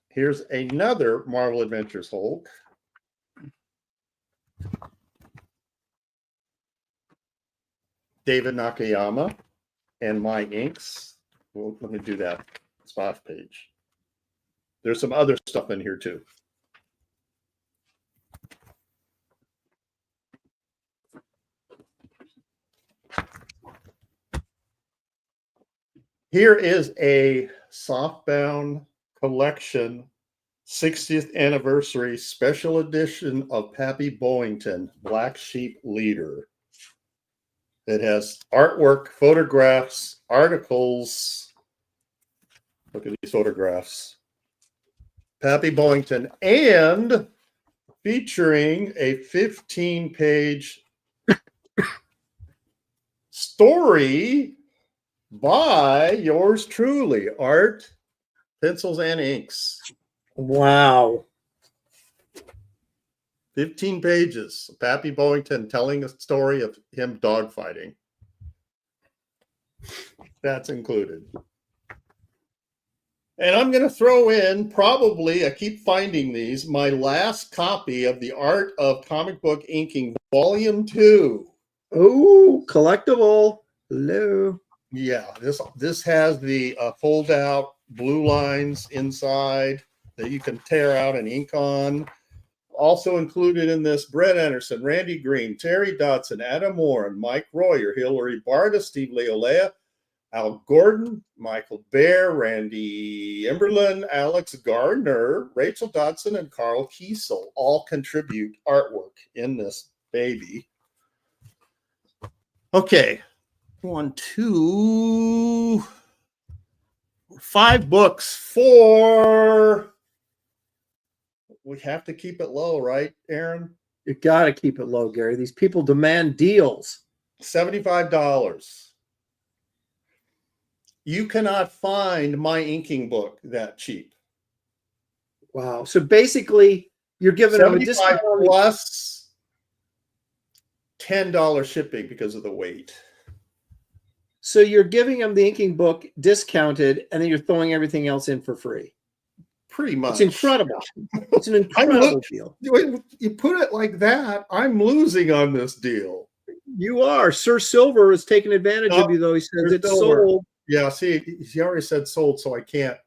Here's another Marvel Adventures Hulk. David Nakayama and my inks. Well, let me do that splash page. There's some other stuff in here too. Here is a softbound collection 60th anniversary special edition of Pappy Boyington, Black Sheep Leader. It has artwork, photographs, articles. Look at these photographs. Pappy Boyington, and featuring a 15-page story by yours truly, Art, Pencils and Inks. Wow. 15 pages. Pappy Boyington telling a story of him dogfighting. That's included. And I'm going to throw in, probably, I keep finding these, my last copy of The Art of Comic Book Inking, Volume 2. Oh, collectible. Hello. Yeah, this has the fold-out blue lines inside that you can tear out and ink on. Also included in this, Brett Anderson, Randy Green, Terry Dodson, Adam Warren, Mike Royer, Hillary Barta, Steve Leolea, Al Gordon, Michael Bear, Randy Emberlin, Alex Gardner, Rachel Dodson, and Carl Kiesel all contribute artwork in this baby. Okay, 1, 2, 5 books for... We have to keep it low, right, Aaron? You got to keep it low, Gary. These people demand deals. $75. You cannot find my inking book that cheap. Wow. So basically, you're giving them a discount plus $10 shipping because of the weight. So you're giving them the inking book discounted, and then you're throwing everything else in for free. Pretty much. It's incredible. It's an incredible deal. You put it like that, I'm losing on this deal. You are. Sir Silver is taking advantage of you, though. He says it's sold. Yeah, see, he already said sold, so I can't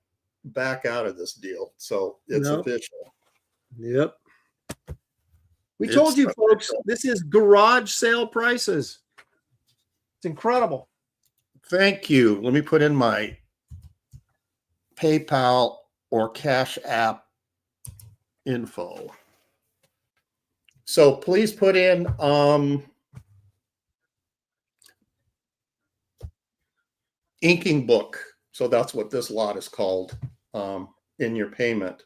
back out of this deal. So it's official. Yep. We told you, folks, this is garage sale prices. It's incredible. Thank you. Let me put in my PayPal or Cash App info. So please put in inking book. So that's what this lot is called in your payment.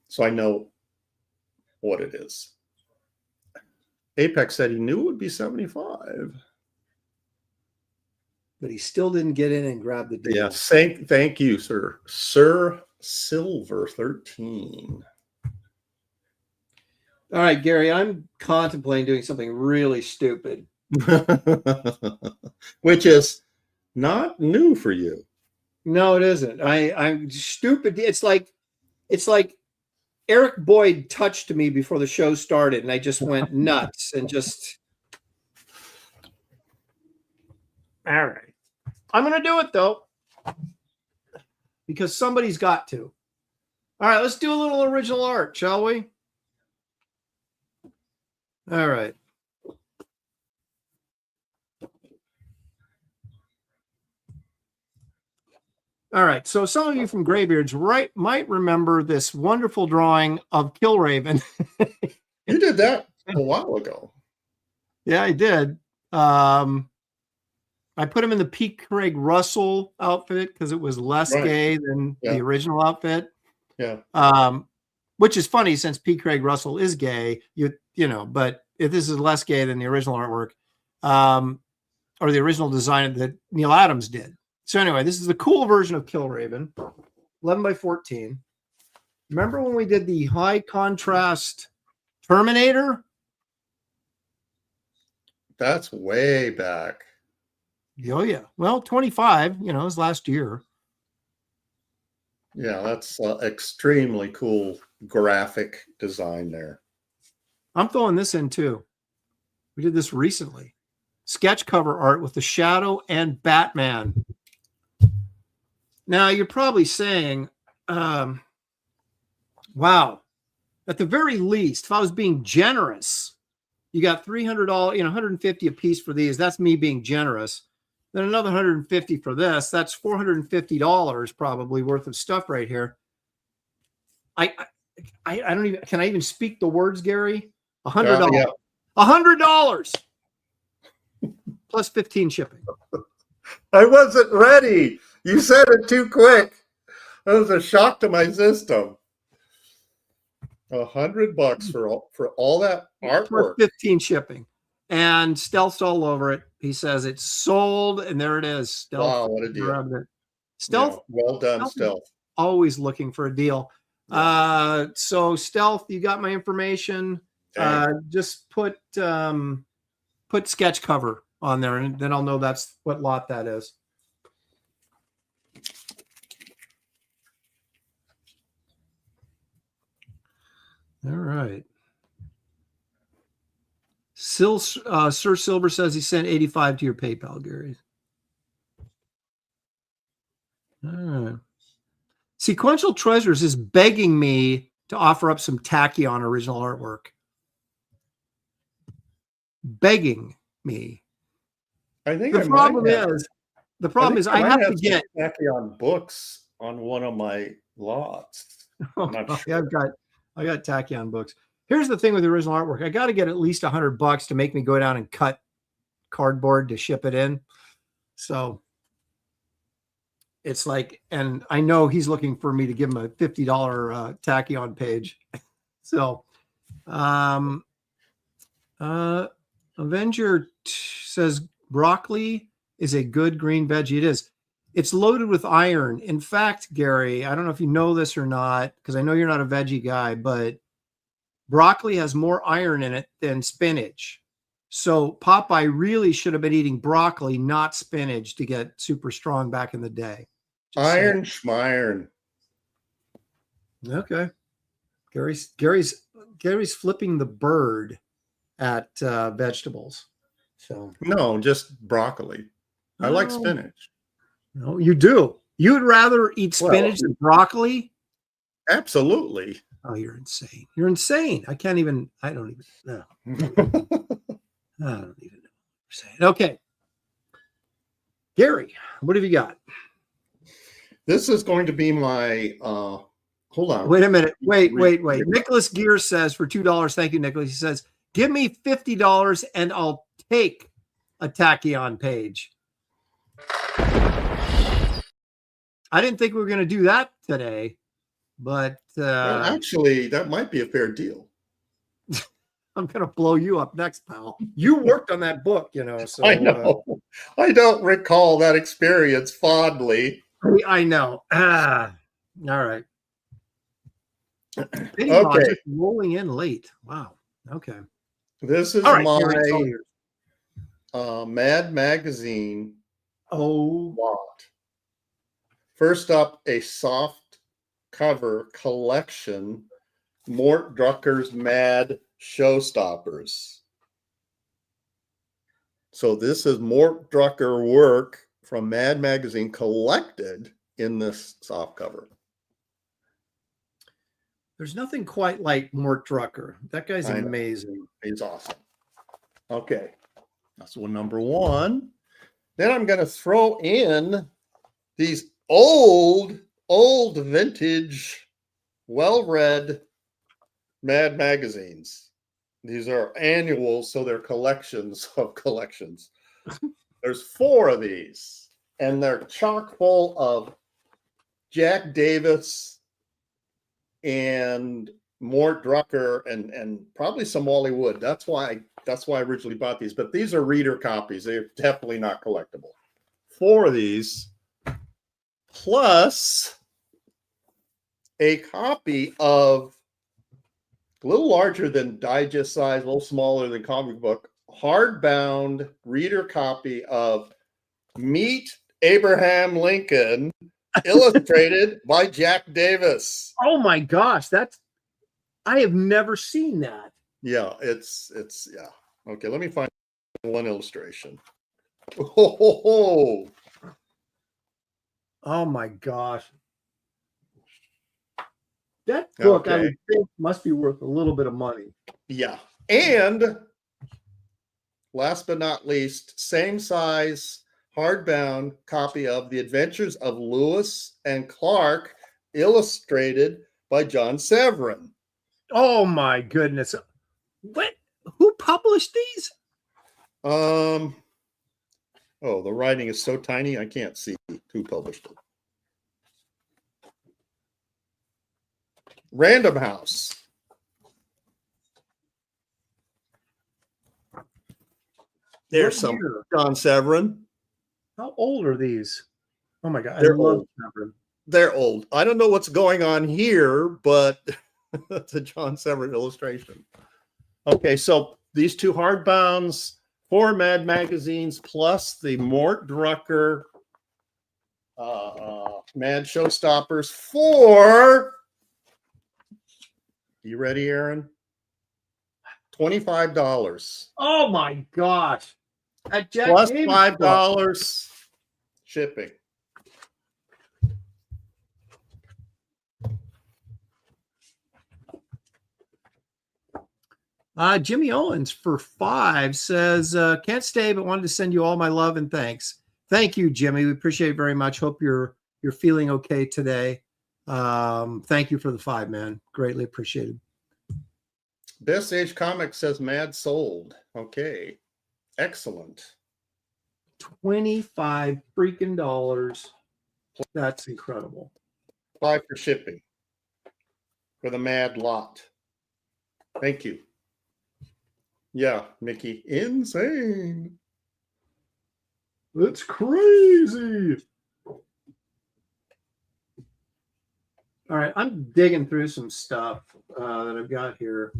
So I know what it is. Apex said he knew it would be 75. But he still didn't get in and grab the deal. Yeah, thank you, sir. Sir Silver 13. All right, Gary, I'm contemplating doing something really stupid. Which is not new for you. No, it isn't. I'm stupid. It's like Eric Boyd touched me before the show started, and I just went nuts and just. All right. I'm going to do it, though, because somebody's got to. All right, let's do a little original art, shall we? All right. All right, so some of you from Graybeards might remember this wonderful drawing of Killraven. You did that a while ago. Yeah, I did. I put him in the P. Craig Russell outfit because it was less gay than the original outfit. Yeah. Which is funny since P. Craig Russell is gay, you know, but if this is less gay than the original artwork, or the original design that Neil Adams did. So anyway, this is the cool version of Killraven, 11 by 14. Remember when we did the high contrast Terminator? That's way back. Oh, yeah. Well, 25, you know, it was last year. Yeah, that's extremely cool graphic design there. I'm throwing this in too. We did this recently. Sketch cover art with the Shadow and Batman. Now, you're probably saying, wow, at the very least, if I was being generous, you got $300, you know, $150 a piece for these. That's me being generous. Then another $150 for this. That's $450 probably worth of stuff right here. I don't even, can I even speak the words, Gary? $100. Yeah. $100 plus 15 shipping. I wasn't ready. You said it too quick. That was a shock to my system. $100 for all that artwork. For 15 shipping. and Stealth's all over it. He says it's sold, and there it is. Stealth. Wow, what a deal. Stealth. Yeah, well done, Stealth. Always looking for a deal. Yeah. So Stealth, you got my information. Just put sketch cover on there, and then I'll know that's what lot that is. All right. Sir Silver says he sent 85 to your PayPal, Gary. All right. Sequential Treasures is begging me to offer up some Tachyon original artwork. Begging me. I think the problem is I have to get Tachyon books on one of my lots. I'm not sure. I got Tachyon books. Here's the thing with the original artwork. I got to get at least $100 to make me go down and cut cardboard to ship it in. So it's like, and I know he's looking for me to give him a $50 Tachyon page. So, Avenger says broccoli is a good green veggie. It is. It's loaded with iron. In fact, Gary, I don't know if you know this or not, because I know you're not a veggie guy, but broccoli has more iron in it than spinach. So Popeye really should have been eating broccoli, not spinach, to get super strong back in the day. Iron schmiron. Okay. Gary's flipping the bird at vegetables. So no, just broccoli. I like spinach. No, you do. You'd rather eat spinach than broccoli? Absolutely. Oh, you're insane. You're insane. I don't even know. I don't even know what you're saying. Okay. Gary, what have you got? This is going to be my hold on. Wait a minute. Wait. Nicholas Gear says for $2. Thank you, Nicholas. He says, give me $50 and I'll take a Tachyon page. I didn't think we were going to do that today, but well, actually, that might be a fair deal. I'm going to blow you up next, pal. You worked on that book, so I know. I don't recall that experience fondly. I know. All right. Okay. Rolling in late. Wow. Okay. This is my Mad Magazine lot. First up, a soft cover collection, Mort Drucker's Mad Showstoppers. So this is Mort Drucker work from Mad Magazine collected in this soft cover. There's nothing quite like Mort Drucker. That guy's amazing. He's awesome. Okay. That's number one. Then I'm going to throw in these old vintage, well-read Mad magazines. These are annuals, so they're collections of collections. There's 4 of these, and they're chock full of Jack Davis and Mort Drucker and probably some Wally Wood. That's why I originally bought these. But these are reader copies. They're definitely not collectible. 4 of these, plus a copy of a little larger than digest size, a little smaller than comic book, hardbound reader copy of Meet Abraham Lincoln, illustrated by Jack Davis. Oh my gosh, I have never seen that. Yeah, it's yeah. Okay, let me find one illustration. Oh my gosh. That book, I would think, must be worth a little bit of money. Yeah. And last but not least, same size hardbound copy of The Adventures of Lewis and Clark, illustrated by John Severin. Oh my goodness. What? Who published these? The writing is so tiny I can't see who published it. Random House. There's What some year? John Severin. How old are these? Oh my God, I They're love old. Severin. They're old. I don't know what's going on here, but it's a John Severin illustration. Okay, so these two hardbounds, 4 Mad magazines, plus the Mort Drucker Mad Showstoppers for, you ready, Aaron? $25. Oh my gosh. At Jack Plus Davis $5 shipping. Jimmy Owens for 5 says, can't stay, but wanted to send you all my love and thanks. Thank you, Jimmy. We appreciate it very much. Hope you're feeling okay today. Thank you for the 5, man. Greatly appreciated. Best Age Comics says Mad sold. Okay. Excellent. 25 freaking dollars. That's incredible. 5 for shipping for the Mad lot. Thank you. Yeah, Mickey. Insane. That's crazy. All right, I'm digging through some stuff that I've got here.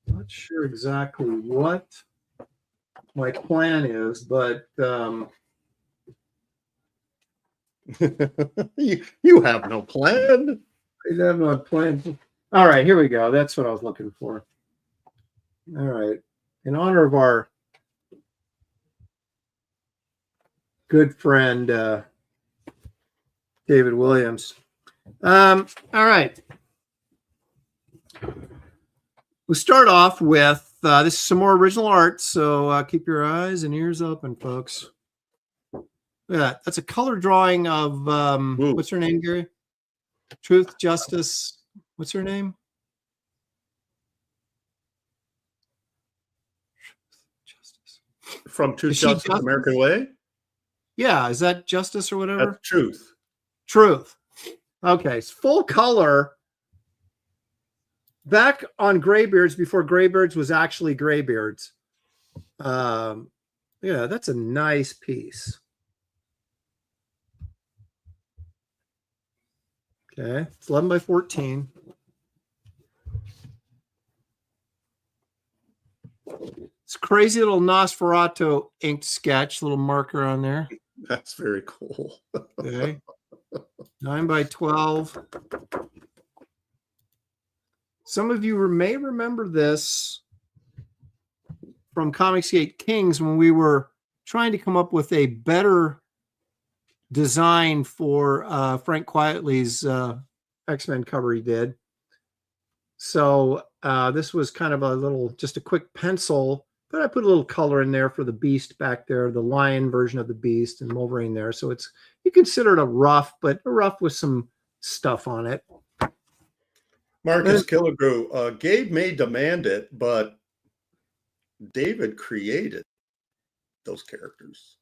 Not sure exactly what my plan is, but you have no plan. I have no plan. All right, here we go. That's what I was looking for. All right, in honor of our good friend David Williams. All right. We'll start off with this is some more original art, so keep your eyes and ears open, folks. Look at that. That's a color drawing of what's her name, Gary? Truth, Justice. What's her name? Justice. From Truth, Justice, American Way? Yeah, is that Justice or whatever? That's Truth. Truth. Okay, it's full color. Back on Graybeards before Graybeards was actually Graybeards. Yeah, that's a nice piece. Okay, it's 11 by 14. It's crazy little Nosferatu inked sketch, little marker on there. That's very cool. Okay, 9 by 12. Some of you may remember this from Comicsgate Kings when we were trying to come up with a better design for Frank Quietly's X-Men cover he did. So this was kind of a little, just a quick pencil, but I put a little color in there for the Beast back there, the lion version of the Beast and Wolverine there. So it's, you consider it a rough, but a rough with some stuff on it. Marcus Killigrew, Gabe may demand it, but David created those characters.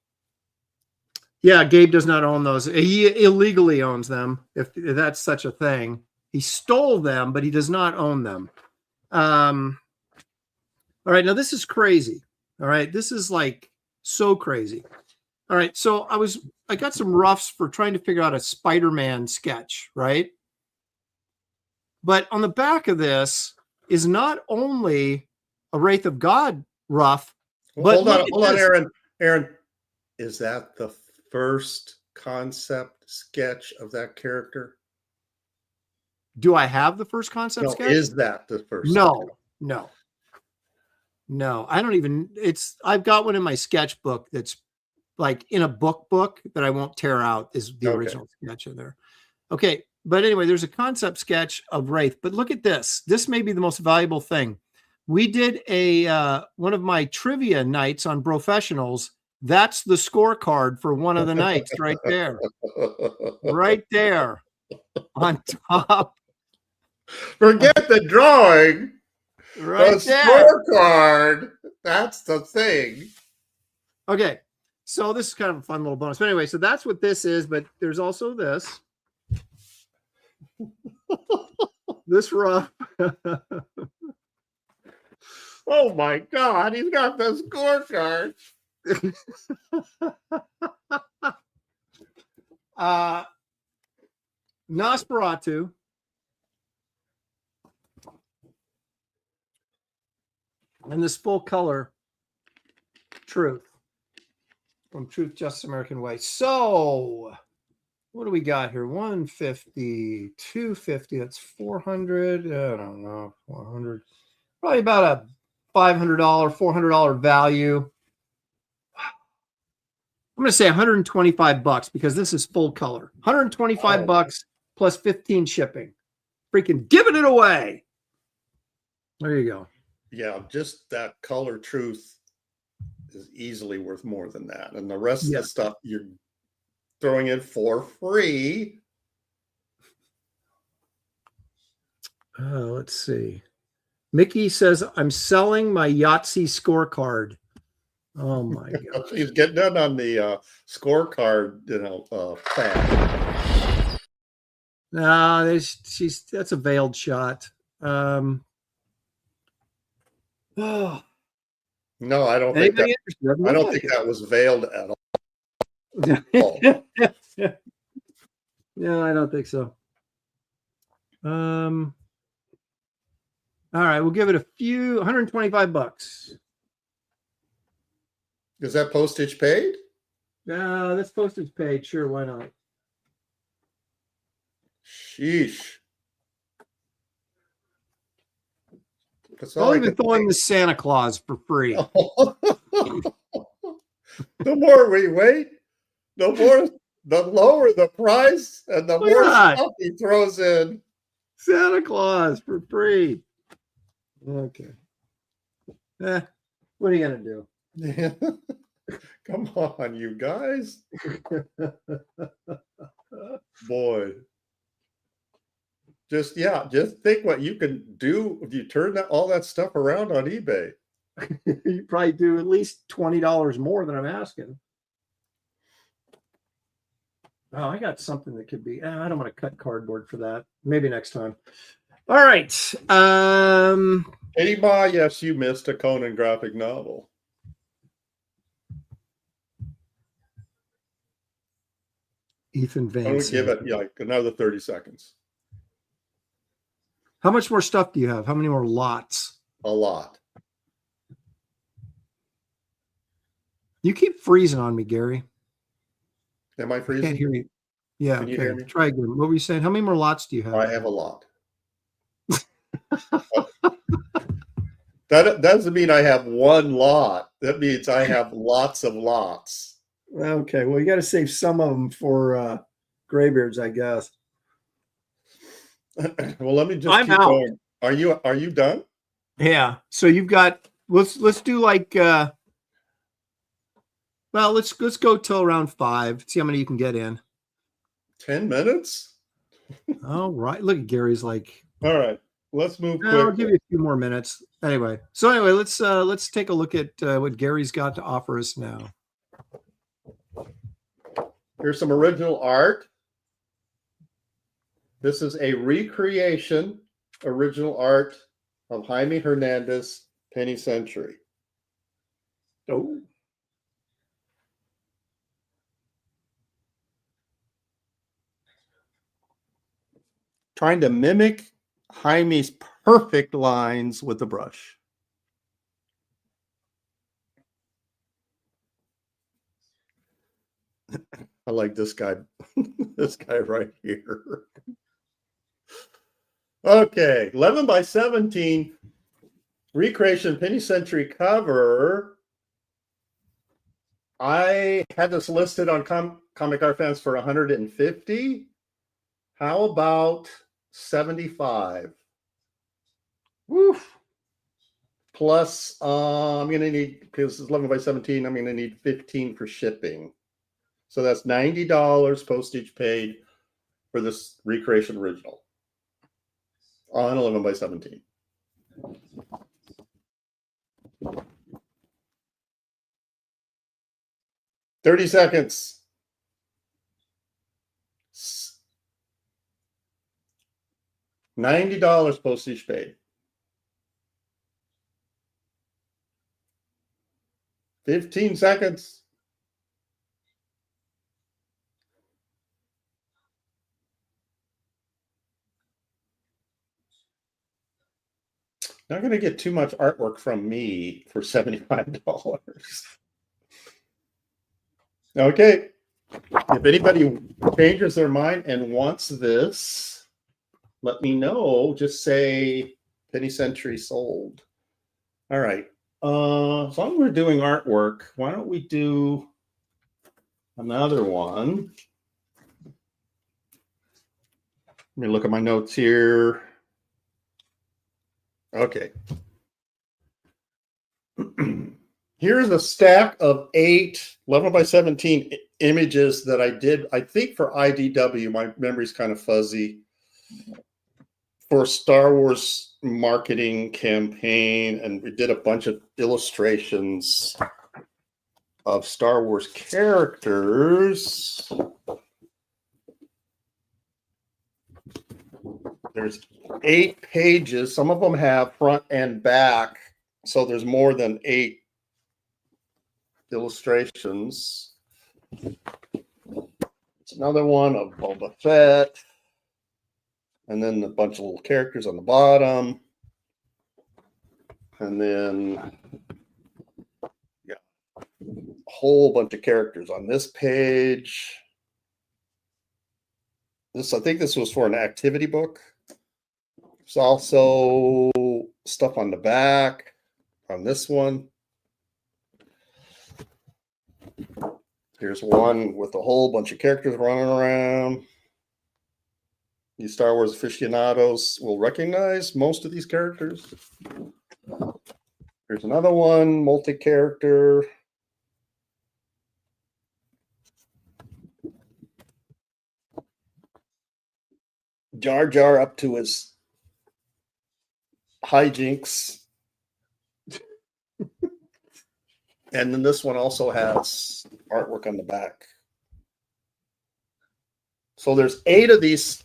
Yeah, Gabe does not own those. He illegally owns them, if that's such a thing. He stole them, but he does not own them. All right, now this is crazy. All right, this is like so crazy. All right, so I got some roughs for trying to figure out a Spider-Man sketch, right? But on the back of this is not only a Wraith of God rough, but hold on, Aaron. Aaron, is that the first concept sketch of that character? Do I have the first concept sketch? Is that the first? No. I don't even. I've got one in my sketchbook that's like in a book that I won't tear out. Is the original sketch in there? Okay. But anyway, there's a concept sketch of Wraith. But look at this. This may be the most valuable thing. We did one of my trivia nights on Professionals. That's the scorecard for one of the nights right there. Right there on top. Forget the drawing. Right the there. Scorecard. That's the thing. Okay. So this is kind of a fun little bonus. But anyway, so that's what this is. But there's also this. This rough. Oh my God, he's got the scorecard. Nosferatu. And this full color Truth from Truth Justice American Way. So what do we got here? 150, 250, that's 400. I don't know, 400. Probably about a $500, $400 value. I'm going to say 125 bucks because this is full color. 125 bucks plus 15 shipping. Freaking giving it away. There you go. Yeah, just that color Truth is easily worth more than that. And the rest of the stuff you're throwing in for free. Let's see. Mickey says, I'm selling my Yahtzee scorecard. Oh my God. He's getting in on the scorecard, fad. No, that's a veiled shot. No, I don't think that was veiled at all. No, I don't think so. All right, we'll give it a few 125 bucks. Is that postage paid? That's postage paid. Sure, why not? Sheesh. I'll even throw in the Santa Claus for free. The more we wait, the lower the price, and the more stuff he throws in. Santa Claus for free. Okay. What are you gonna do? Come on, you guys. Boy. Just think what you can do if you turn all that stuff around on eBay. You probably do at least $20 more than I'm asking. Oh, I got something that could be. I don't want to cut cardboard for that. Maybe next time. All right. Hey, Ma, yes, you missed a Conan graphic novel. Ethan Van. I'm going to give it like another 30 seconds. How much more stuff do you have? How many more lots? A lot. You keep freezing on me, Gary. Am I freezing? I can't hear you. Yeah, Can you hear me? Try again. What were you saying? How many more lots do you have? I have a lot. That doesn't mean I have one lot. That means I have lots of lots. Okay, well, you got to save some of them for graybeards, I guess. Well, let me just keep going. Are you done? Yeah. So you've got. Let's do like. Well, let's go till around 5. See how many you can get in. 10 minutes. All right. Look at Gary's like. All right. Let's move quick. I'll give you a few more minutes. Anyway. So anyway, let's take a look at what Gary's got to offer us now. Here's some original art. This is a recreation, original art of Jaime Hernandez, Penny Century. Oh. Trying to mimic Jaime's perfect lines with the brush. I like this guy, this guy right here. Okay, 11 by 17 recreation Penny Century cover. I had this listed on Comic Art Fans for 150. How about 75? Woof. Plus, I'm going to need, because it's 11 by 17, I'm going to need 15 for shipping. So that's $90 postage paid for this recreation original on 11 by 17. $30 seconds. $90 postage paid. 15 seconds. Not going to get too much artwork from me for $75. Okay. If anybody changes their mind and wants this, let me know. Just say Penny Century sold. All right. As long as we're doing artwork, why don't we do another one? Let me look at my notes here. Okay. Here's a stack of 8 11 by 17 images that I did, I think, for IDW. My memory's kind of fuzzy. For Star Wars marketing campaign, and we did a bunch of illustrations of Star Wars characters. There's 8 pages. Some of them have front and back, so there's more than 8 illustrations. It's another one of Boba Fett, and then a bunch of little characters on the bottom, and then yeah, a whole bunch of characters on this page. This, I think this was for an activity book. There's also stuff on the back on this one. Here's one with a whole bunch of characters running around. These Star Wars aficionados will recognize most of these characters. Here's another one, multi-character. Jar Jar up to his hijinks. And then this one also has artwork on the back. So there's 8 of these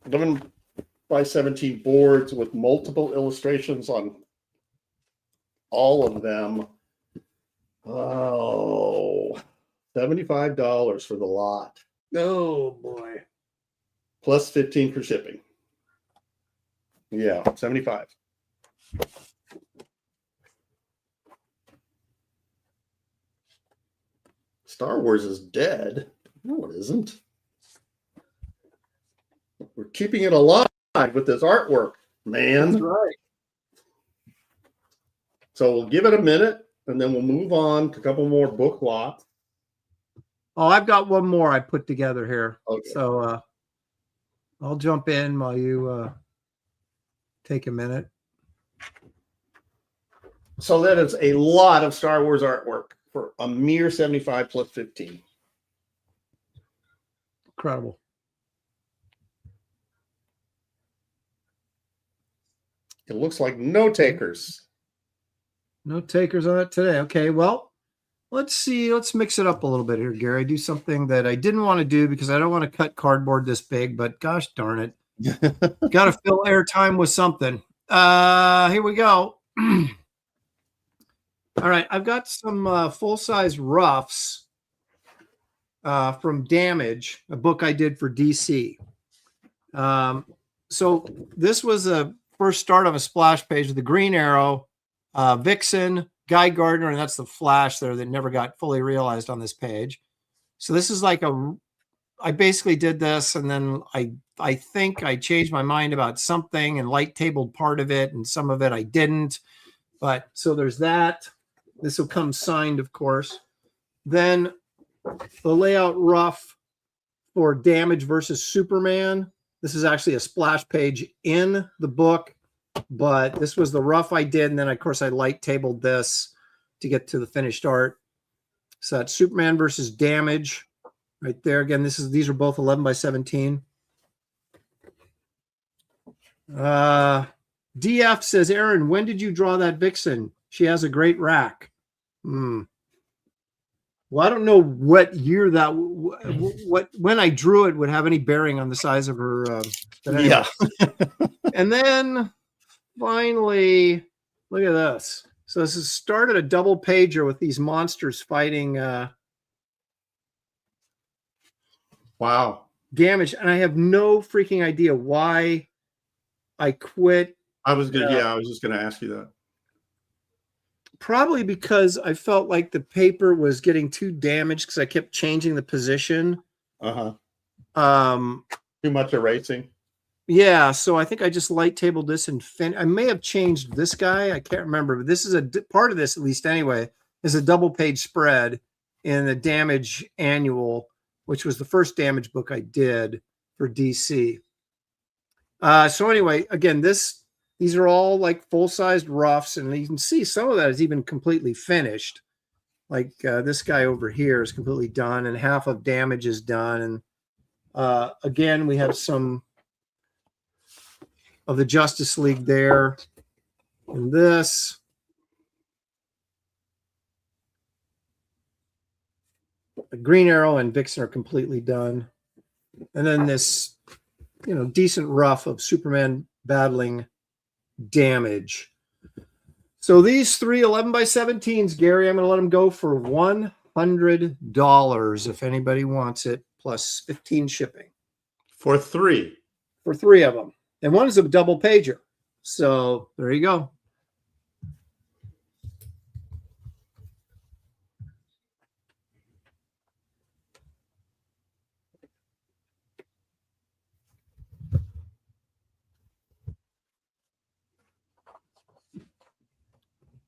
11 by 17 boards with multiple illustrations on all of them. Oh, $75 for the lot. Oh boy. Plus 15 for shipping. Yeah, 75. Star Wars is dead. No, it isn't. We're keeping it alive with this artwork, man. That's right. So we'll give it a minute, and then we'll move on to a couple more book lots. Oh, I've got one more I put together here. Okay. So I'll jump in while you take a minute. So that is a lot of Star Wars artwork for a mere 75 plus 15. Incredible. It looks like no takers. No takers on it today. Okay, well, let's see. Let's mix it up a little bit here, Gary. Do something that I didn't want to do because I don't want to cut cardboard this big, but gosh darn it. Got to fill airtime with something. Here we go. All right, I've got some full-size roughs from Damage, a book I did for DC. So this was a first start of a splash page with the Green Arrow, Vixen, Guy Gardner, and that's the Flash there that never got fully realized on this page. So this is like I basically did this, and then I think I changed my mind about something and light tabled part of it, and some of it I didn't. But so there's that. This will come signed, of course. Then the layout rough for Damage versus Superman. This is actually a splash page in the book, but this was the rough I did. And then, of course, I light tabled this to get to the finished art. So that's Superman versus Damage right there. Again, these are both 11 by 17. DF says, Aaron, when did you draw that Vixen? She has a great rack. Well, I don't know what year that when I drew it would have any bearing on the size of her. Anyway. Yeah. And then finally, look at this. So this has started a double pager with these monsters fighting Wow. Damage, and I have no freaking idea why I quit. I was just gonna ask you that. Probably because I felt like the paper was getting too damaged because I kept changing the position. Uh-huh. Too much erasing. Yeah, so I think I just light tabled this and I may have changed this guy. I can't remember, but this is a part of this, at least anyway, is a double page spread in the Damage Annual, which was the first Damage book I did for DC. So anyway, again, these are all like full-sized roughs, and you can see some of that is even completely finished. Like this guy over here is completely done, and half of Damage is done. And again, we have some of the Justice League there. And this. The Green Arrow and Vixen are completely done. And then this, decent rough of Superman battling Damage. So these 3 11x17s, Gary, I'm going to let them go for $100 if anybody wants it, plus 15 shipping. For 3? For 3 of them. And one is a double pager. So there you go.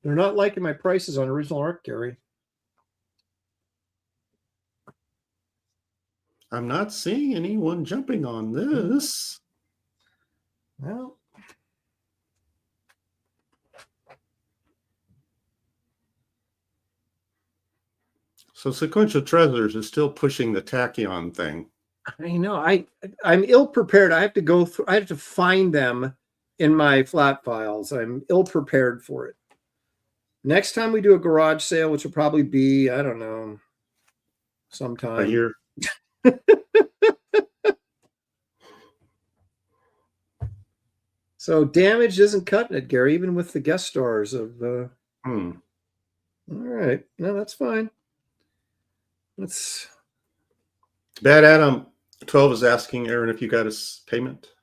They're not liking my prices on original art, Gary. I'm not seeing anyone jumping on this. Well, so Sequential Treasures is still pushing the Tachyon thing. I know. I'm ill prepared. I have to go through. I have to find them in my flat files. I'm ill prepared for it. Next time we do a garage sale, which will probably be, I don't know, sometime. A year. So Damage isn't cutting it, Gary, even with the guest stars of. All right. No, that's fine. Let's. Bad Adam 12 is asking Aaron if you got his payment.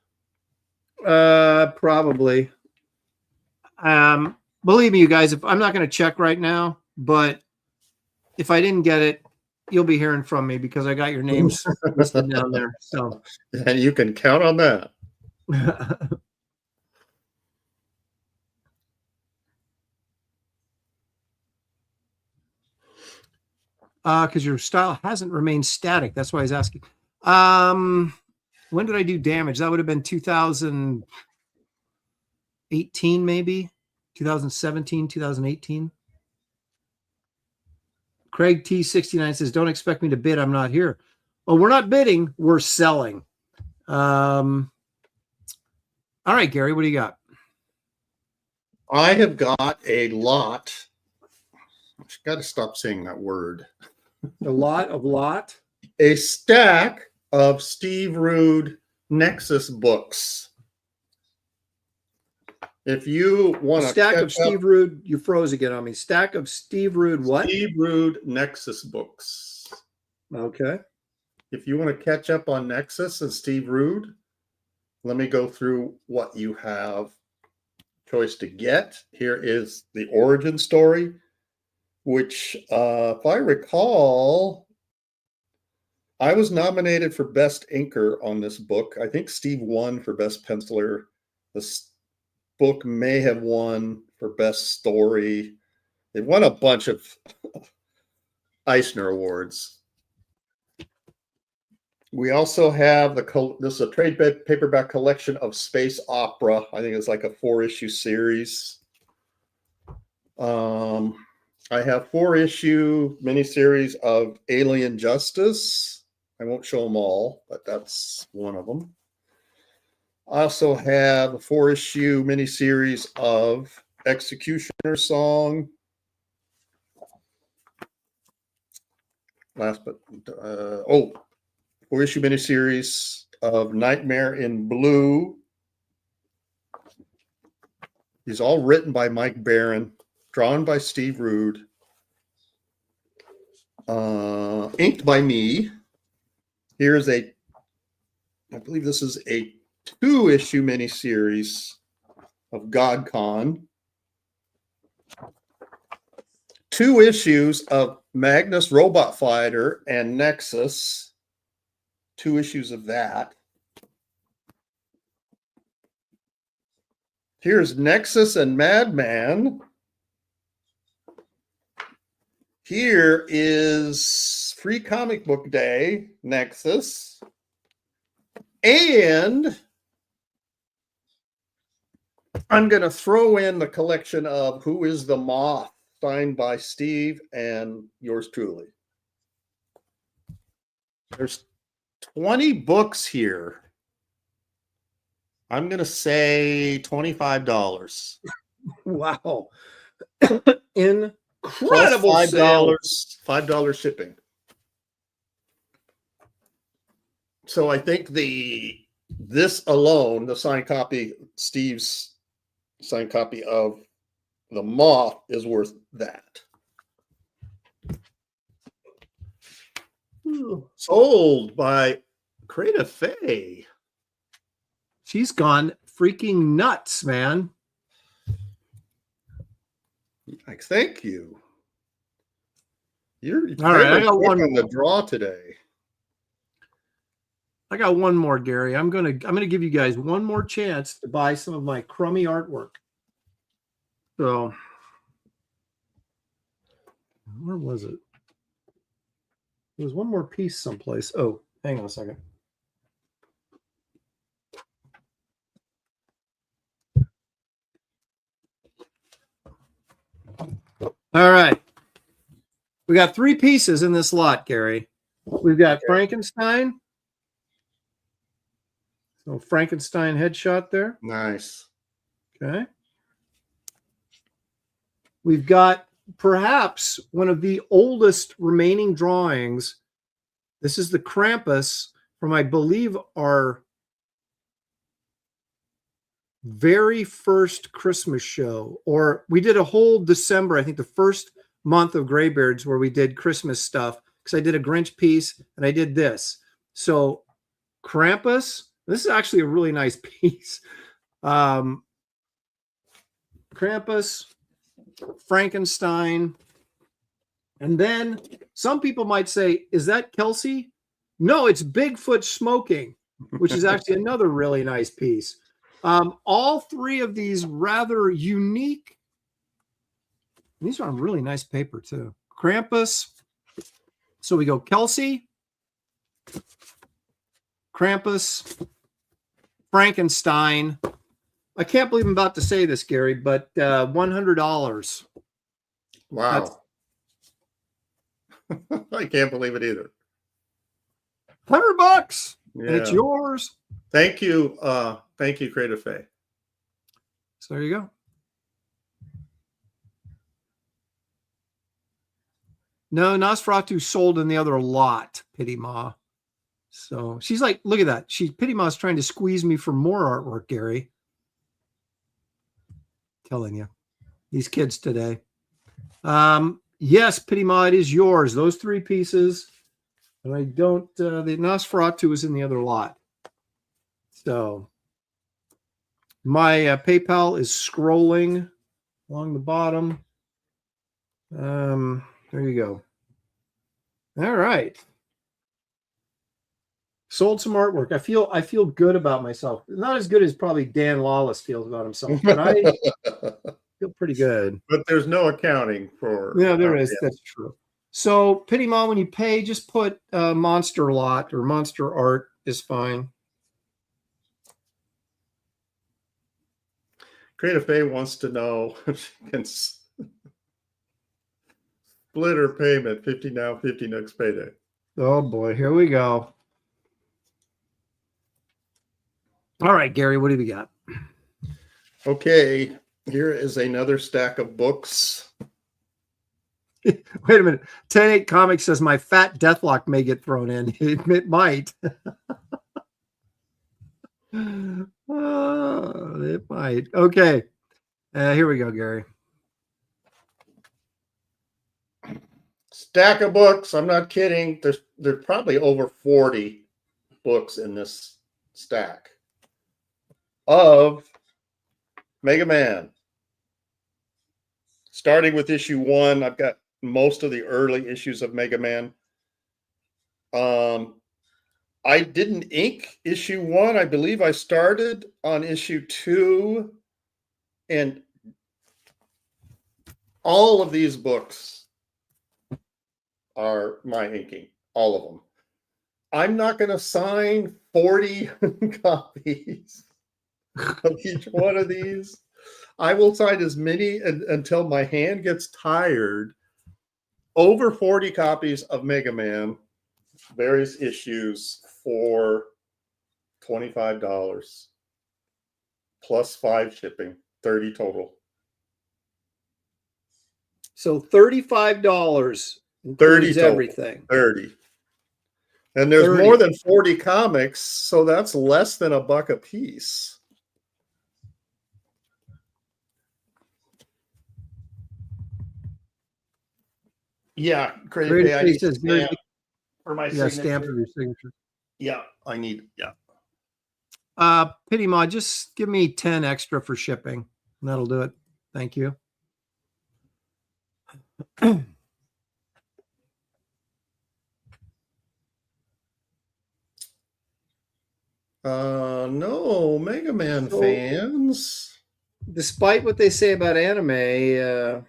Probably. Believe me, you guys, if I'm not going to check right now, but if I didn't get it, you'll be hearing from me because I got your names listed down there. So, and you can count on that. Because your style hasn't remained static. That's why he's asking. When did I do Damage? That would have been 2018, maybe 2017, 2018. Craig T69 says, "Don't expect me to bid. I'm not here." Oh, we're not bidding. We're selling. All right, Gary, what do you got? I have got a lot. I've got to stop saying that word. A lot? A stack of Steve Rude Nexus books. If you want a stack of Steve Rude, you froze again on me. Stack of Steve Rude what? Steve Rude Nexus books. Okay. If you want to catch up on Nexus and Steve Rude, let me go through what you have choice to get. Here is the origin story, which, if I recall, I was nominated for Best Inker on this book. I think Steve won for Best Penciler. This book may have won for Best Story. They won a bunch of Eisner Awards. We also have this is a trade paperback collection of space opera. I think it's like a 4-issue series. I have 4-issue miniseries of Alien Justice. I won't show them all, but that's one of them. I also have a 4-issue miniseries of Executioner Song. Last but 4-issue miniseries of Nightmare in Blue. These all written by Mike Barron. drawn by Steve Rude, inked by me. Here's I believe this is a 2-issue miniseries of GodCon. 2 issues of Magnus Robot Fighter and Nexus. 2 issues of that. Here's Nexus and Madman. Here is Free Comic Book Day, Nexus. And I'm going to throw in the collection of Who is the Moth, signed by Steve and yours truly. There's 20 books here. I'm going to say $25. Wow. Incredible $5, sale. $5 shipping. So I think this alone, the signed copy, Steve's signed copy of The Moth, is worth that. Sold by Creative Faye. She's gone freaking nuts, man. Thank you. You're all right. I got one on the draw today. I got one more, Gary. I'm gonna give you guys one more chance to buy some of my crummy artwork. So, where was it? There was one more piece someplace. Oh, hang on a second. All right. We got 3 pieces in this lot, Gary. We've got Frankenstein. So Frankenstein headshot there. Nice. Okay. We've got perhaps one of the oldest remaining drawings. This is the Krampus from, I believe, our very first Christmas show, or we did a whole December, I think the first month of Graybeards, where we did Christmas stuff, because I did a Grinch piece and I did this. So Krampus, this is actually a really nice piece. Krampus, Frankenstein, and then some people might say, is that Kelsey? No, it's Bigfoot smoking, which is actually another really nice piece. All 3 of these rather unique. These are on really nice paper too. Krampus. So we go Kelsey, Krampus, Frankenstein. I can't believe I'm about to say this, Gary, but $100. Wow. I can't believe it either. $100, yeah. And it's yours. Thank you. Thank you, Creative Faye. So there you go. No, Nosferatu sold in the other lot, Pity Ma. So she's like, look at that. Pity Ma's trying to squeeze me for more artwork, Gary. Telling you. These kids today. Yes, Pity Ma, it is yours. Those 3 pieces. And I don't, the Nosferatu is in the other lot. So my PayPal is scrolling along the bottom. There you go. All right. Sold some artwork. I feel good about myself. Not as good as probably Dan Lawless feels about himself, but I feel pretty good. But there's no accounting for. Yeah, there is. That's true. So, Pity Ma, when you pay, just put Monster Lot or Monster Art is fine. Creative Faye wants to know if she can split her payment, 50 now, 50 next payday. Oh boy, here we go. All right, Gary, what do we got? Okay, here is another stack of books. Wait a minute. 10-8 Comics says my fat Deathlock may get thrown in. It might. It might. Okay. Here we go, Gary. Stack of books. I'm not kidding. There's probably over 40 books in this stack of Mega Man. Starting with issue 1, I've got most of the early issues of Mega Man. I didn't ink issue 1. I believe I started on issue 2, and all of these books are my inking, all of them. I'm not going to sign 40 copies of each one of these. I will sign as many until my hand gets tired. Over 40 copies of Mega Man, various issues for $25 plus 5 shipping, 30 total. So $35 includes everything. 30. And there's 30. more than 40 comics, so that's less than $1 a piece. Yeah, Great I need says stamp for my signature. Stamp for your signature. Yeah, I need, yeah. Pity Mod, just give me 10 extra for shipping. And that'll do it. Thank you. No, Mega Man fans. Despite what they say about anime,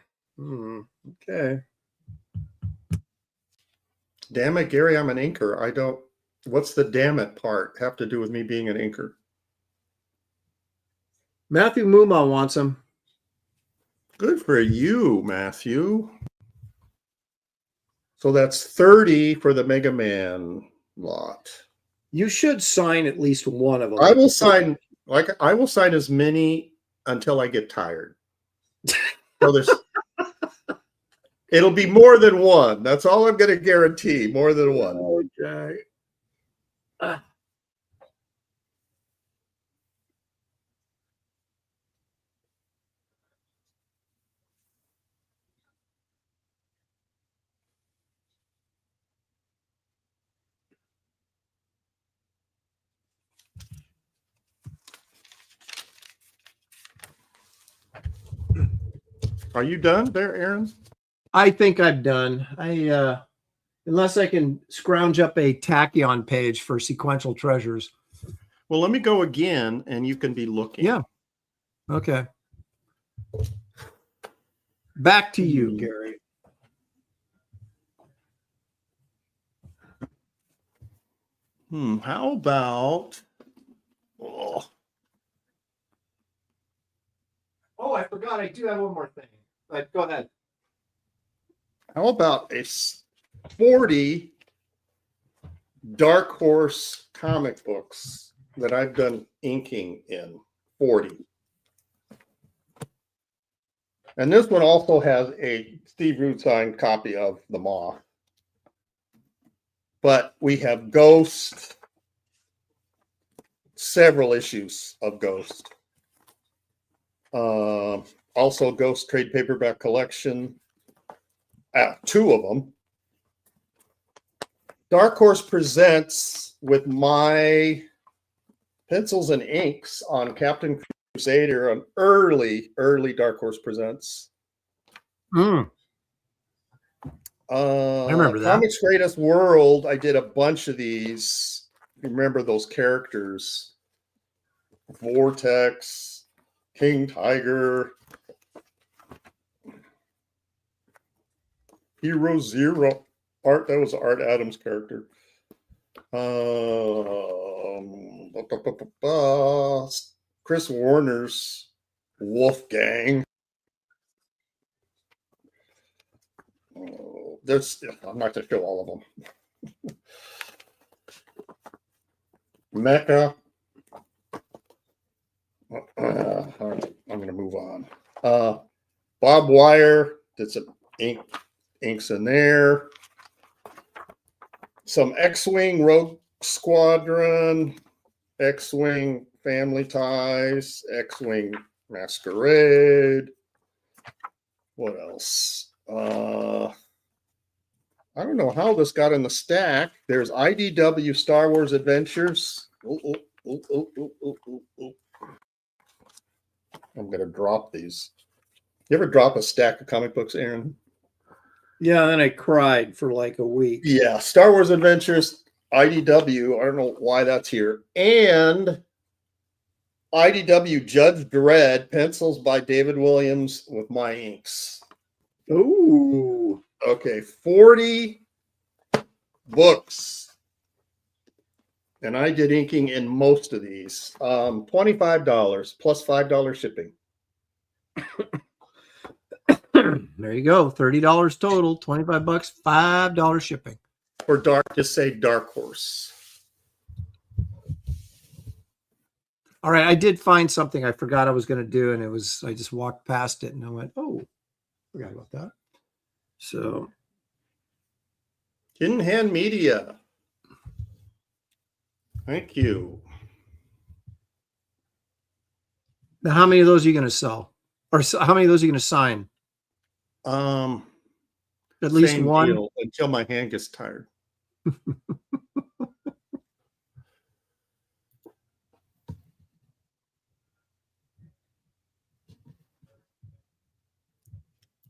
okay. Damn it, Gary, I'm an inker. I don't, what's the damn it part have to do with me being an inker? Matthew Muma wants them. Good for you, Matthew. So that's 30 for the Mega Man lot. You should sign at least one of them. I will sign as many until I get tired. So there's it'll be more than one. That's all I'm going to guarantee. More than one. Okay. Are you done there, Aaron? I think I'm done. Unless I can scrounge up a Tachyon page for sequential treasures. Well, let me go again, and you can be looking. Yeah. Okay. Back to you, Gary. How about? Oh, I forgot. I do have one more thing. But go ahead. How about a 40 Dark Horse comic books that I've done inking in? 40. And this one also has a Steve Root signed copy of The Moth. But we have Ghost, several issues of Ghost. Also Ghost trade paperback collection, 2 of them. Dark Horse presents with my pencils and inks on Captain Crusader, an early Dark Horse presents. I remember that. Comics Greatest World, I did a bunch of these. Remember those characters? Vortex, King Tiger, Hero Zero. That was Art Adams' character. Chris Warner's Wolfgang. I'm not going to show all of them. Mecha. All right, I'm going to move on. Bob Wire did some inks in there. Some X-Wing Rogue Squadron, X-Wing Family Ties, X-Wing Masquerade. What else? don't know how this got in the stack. There's IDW Star Wars Adventures. I'm going to drop these. You ever drop a stack of comic books, Aaron? Yeah, then I cried for like a week. Yeah, Star Wars Adventures, IDW. I don't know why that's here. And IDW Judge Dredd, pencils by David Williams with my inks. Ooh. Okay, 40 books. And I did inking in most of these. $25 plus $5 shipping. There you go. $30 total, 25 bucks, $5 shipping. For dark, just say Dark Horse. All right, I did find something I forgot I was going to do, and I just walked past it and I went, oh, forgot about that. So, Hidden Hand Media. Thank you. now how many of those are you going to sell? Or how many of those are you going to sign? At least Same one? deal, until my hand gets tired.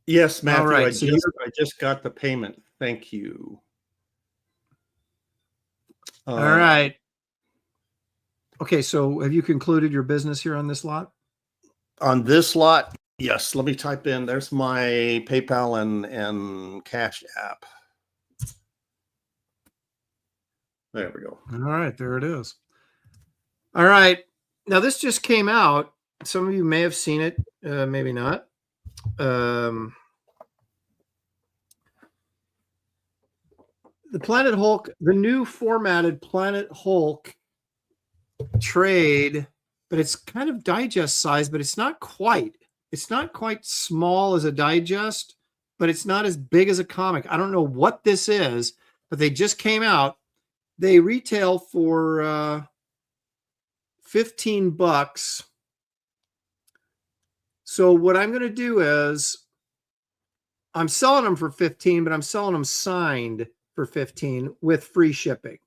Yes, Matthew, All right, I just got the payment. Thank you. All right. Okay, so have you concluded your business here on this lot? On this lot, yes. Let me type in. There's my PayPal and Cash app. There we go. All right, there it is. All right. Now, this just came out. Some of you may have seen it, maybe not. The Planet Hulk, the new formatted Planet Hulk trade, but it's kind of digest size, but it's not quite. It's not quite small as a digest, but it's not as big as a comic. I don't know what this is, but they just came out. They retail for 15 bucks. So what I'm going to do is I'm selling them for 15, but I'm selling them signed for 15 with free shipping.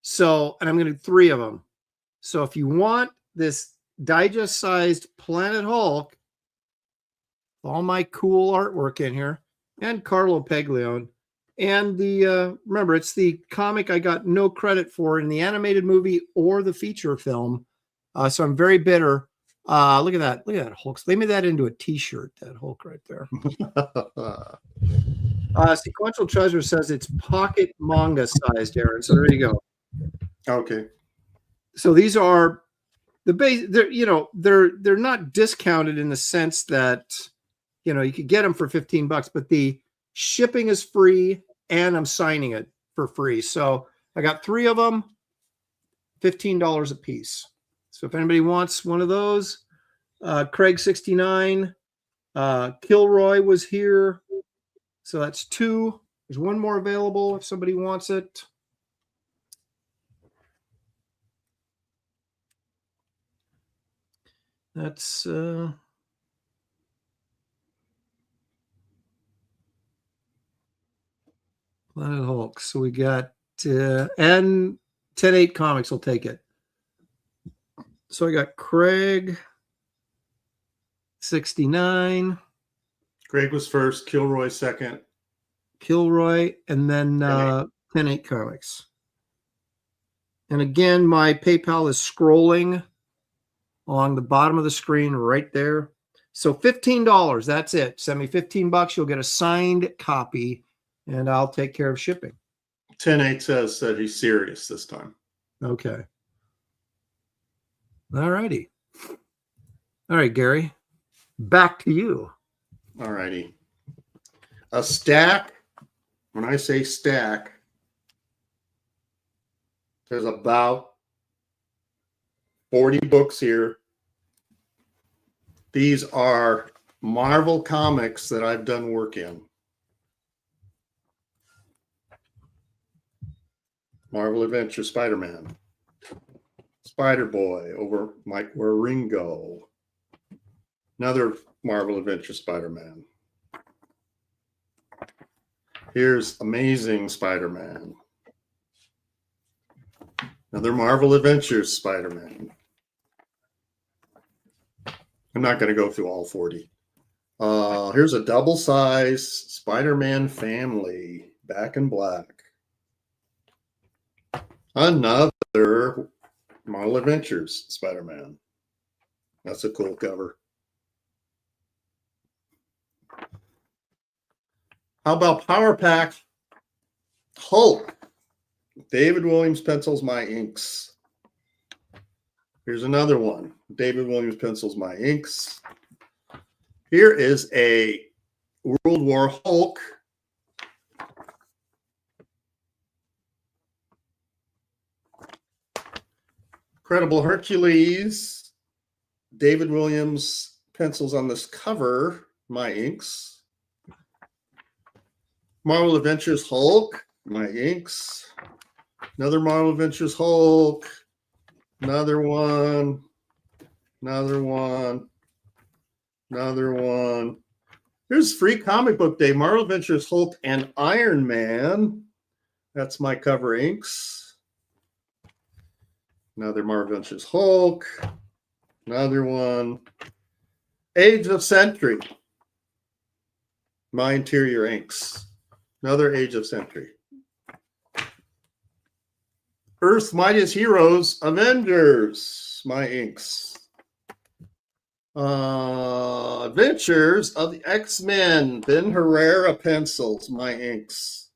So, and I'm going to do 3 of them. So if you want this digest sized Planet Hulk, all my cool artwork in here, and Carlo Peglione, and the remember, it's the comic I got no credit for in the animated movie or the feature film. So I'm very bitter. Look at that. Look at that Hulk. They made that into a t-shirt, that Hulk right there. Sequential Treasure says it's pocket manga sized, Aaron. So there you go. Okay. So these are the base. They're not discounted in the sense that you could get them for 15 bucks, but the shipping is free and I'm signing it for free. So I got 3 of them, $15 a piece. So if anybody wants one of those, Craig 69, Kilroy was here. So that's 2. There's 1 more available if somebody wants it. That's Planet Hulk. So we got and 10-8 Comics will take it. So I got Craig 69. Greg was first, Kilroy second. Kilroy, and then 10-8 Comics. And again, my PayPal is scrolling along the bottom of the screen right there. So $15, that's it. Send me 15 bucks, you'll get a signed copy, and I'll take care of shipping. 10-8 says that he's serious this time. Okay. All righty. All right, Gary, back to you. All righty. A stack, when I say stack, there's about 40 books here. These are Marvel comics that I've done work in. Marvel Adventure Spider-Man. Spider-Boy over Mike Waringo. Another Marvel Adventure Spider-Man. Here's Amazing Spider-Man. Another Marvel Adventures Spider-Man. I'm not going to go through all 40. Here's a double-size Spider-Man family, back in black. Another Marvel Adventures Spider-Man. That's a cool cover. How about Power Pack Hulk? David Williams pencils, my inks. Here's another one. David Williams pencils, my inks. Here is a World War Hulk. Incredible Hercules. David Williams pencils on this cover, my inks. Marvel Adventures Hulk, my inks. Another Marvel Adventures Hulk. Another one. Another one. Another one. Here's Free Comic Book Day. Marvel Adventures Hulk and Iron Man. That's my cover inks. Another Marvel Adventures Hulk. Another one. Age of Sentry. My interior inks. Another Age of Sentry. Earth's Mightiest Heroes, Avengers, my inks. Adventures of the X-Men, Ben Herrera pencils, my inks.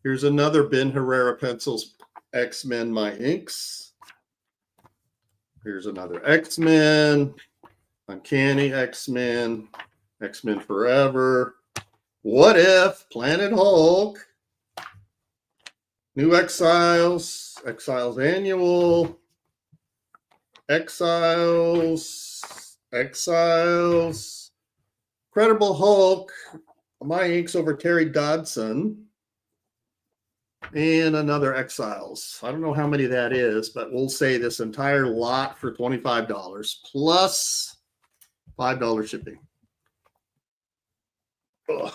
Here's another Ben Herrera pencils, X-Men, my inks. Here's another X-Men, Uncanny X-Men, X-Men Forever. What If, Planet Hulk. New Exiles, Exiles Annual, Exiles, Incredible Hulk, my inks over Terry Dodson, and another Exiles. I don't know how many that is, but we'll say this entire lot for $25 plus $5 shipping. Ugh.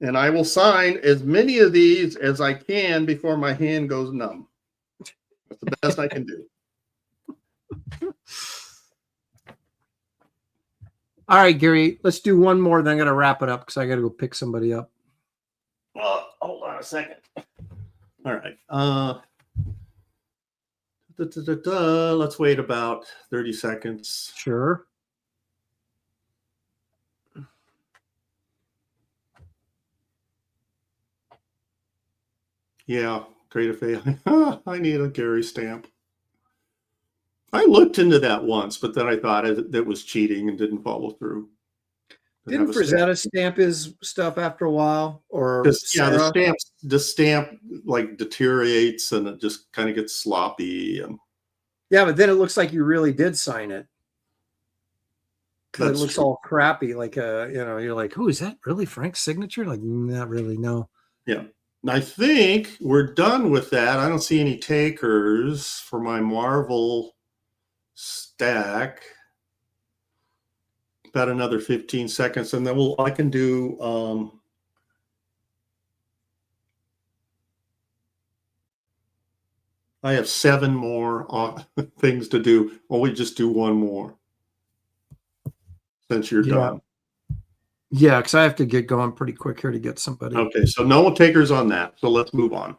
And I will sign as many of these as I can before my hand goes numb. That's the best I can do. All right, Gary, let's do one more. Then I'm going to wrap it up because I got to go pick somebody up. Hold on a second. All right. Let's wait about 30 seconds. Sure. Yeah, great if I need a Gary stamp. I looked into that once, but then I thought it was cheating and didn't follow through. Didn't Frazetta stamp his stuff after a while? Or yeah, the stamp like deteriorates and it just kind of gets sloppy. And yeah, but then it looks like you really did sign it. It looks true. all crappy, like you're like, "Oh, is that really Frank's signature?" Like, not really, no. Yeah. And I think we're done with that. I don't see any takers for my Marvel stack. About another 15 seconds, and then I can do I have 7 more things to do. Well, we just do one more since you're done. Yeah, because I have to get going pretty quick here to get somebody. Okay, so no takers on that. So let's move on.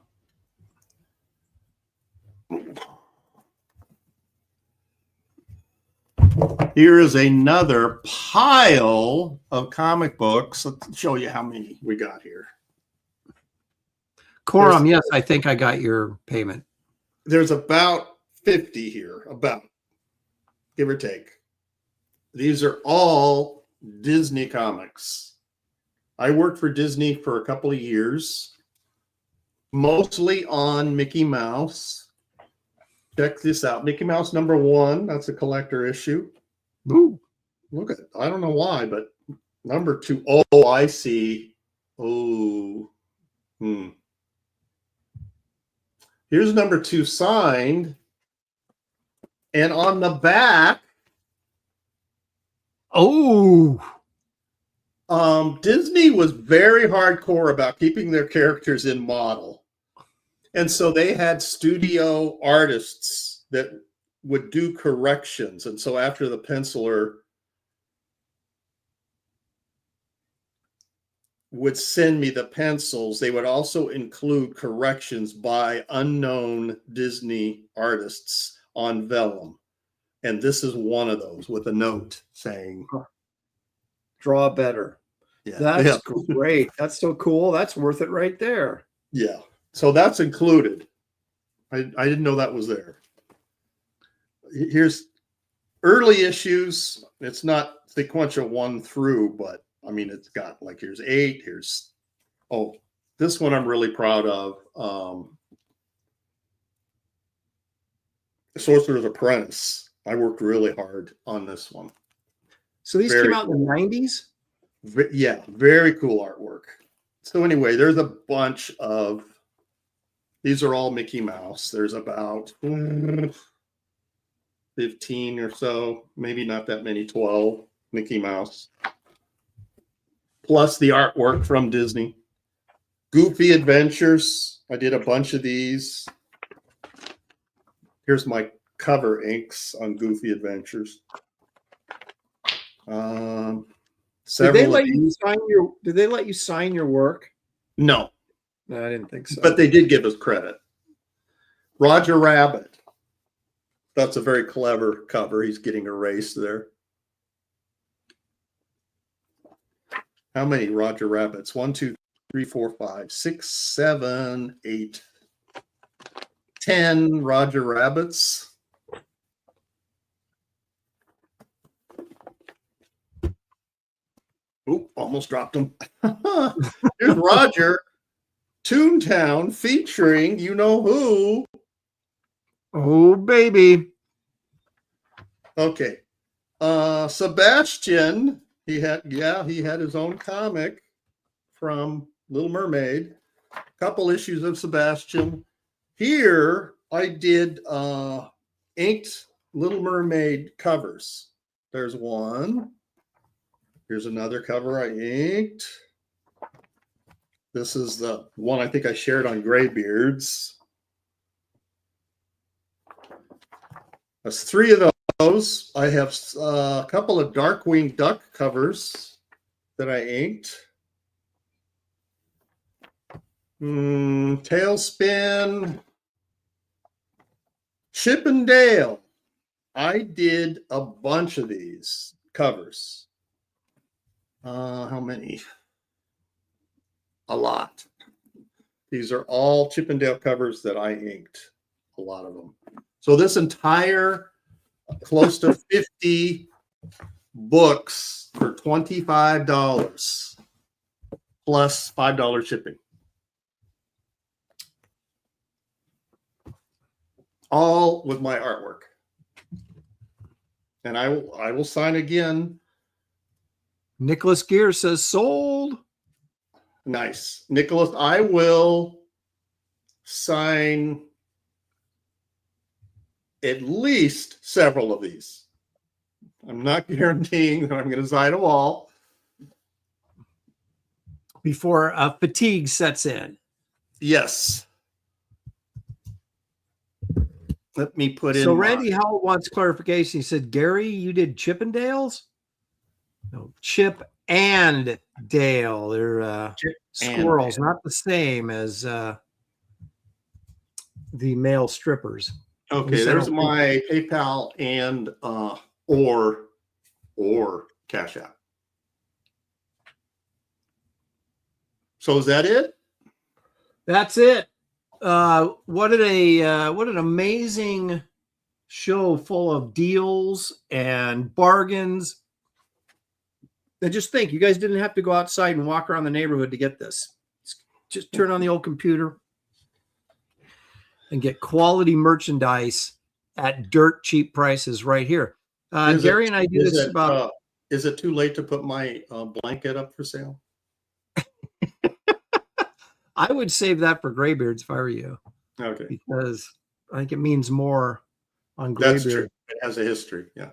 Here is another pile of comic books. Let's show you how many we got here. Coram, yes, I think I got your payment. There's about 50 here, about, give or take. These are all Disney comics. I worked for Disney for a couple of years, mostly on Mickey Mouse. Check this out. Mickey Mouse #1. That's a collector issue. Ooh. Look at it. I don't know why, but #2. Oh, I see. Oh. Here's #2 signed. And on the back. Oh. Disney was very hardcore about keeping their characters in model. And so they had studio artists that would do corrections. And so after the penciler would send me the pencils, they would also include corrections by unknown Disney artists on vellum. And this is one of those with a note saying, draw better. yeah, That's great. That's so cool. That's worth it right there. Yeah. So that's included. I didn't know that was there. Here's early issues. It's not sequential 1 through, but I mean, it's got like, here's 8. Here's, oh, this one I'm really proud of. Sorcerer's Apprentice. I worked really hard on this one. So these came out in the 90s? Yeah, very cool artwork. So anyway, there's a bunch of, these are all Mickey Mouse. There's about 15 or so, maybe not that many, 12 Mickey Mouse. Plus the artwork from Disney. Goofy Adventures. I did a bunch of these. Here's my cover inks on Goofy Adventures. Did they let you sign your work? No. No, I didn't think so. But they did give us credit. Roger Rabbit. That's a very clever cover. He's getting erased there. How many Roger Rabbits? 1, 2, 3, 4, 5, 6, 7, 8, 10 Roger Rabbits. Oop, almost dropped him. Here's Roger, Toontown, featuring you know who. Oh, baby. Okay. Sebastian, he had his own comic from Little Mermaid. A couple issues of Sebastian. Here I did inked Little Mermaid covers. There's one. Here's another cover I inked. This is the one I think I shared on Graybeards. That's 3 of those. I have a couple of Darkwing Duck covers that I inked. Tailspin. Chip and Dale. I did a bunch of these covers. How many? A lot. These are all Chip and Dale covers that I inked. A lot of them. So this entire close to 50 books for $25 plus $5 shipping. All with my artwork. And I will sign again. Nicholas Gear says sold. Nice. Nicholas, I will sign at least several of these. I'm not guaranteeing that I'm going to sign them all. Before fatigue sets in. Yes. Let me put in. So Randy Howell wants clarification. He said, Gary, you did Chippendales? No, Chip and Dale. They're squirrels, not the same as the male strippers. Okay, there's my PayPal and or Cash App. So is that it? That's it. What an amazing show full of deals and bargains. And just think, you guys didn't have to go outside and walk around the neighborhood to get this. Just turn on the old computer and get quality merchandise at dirt cheap prices right here. Gary and I do this about. Is it too late to put my blanket up for sale? I would save that for Graybeards if I were you. Okay. Because I think it means more on Graybeards. That's true. It has a history. Yeah.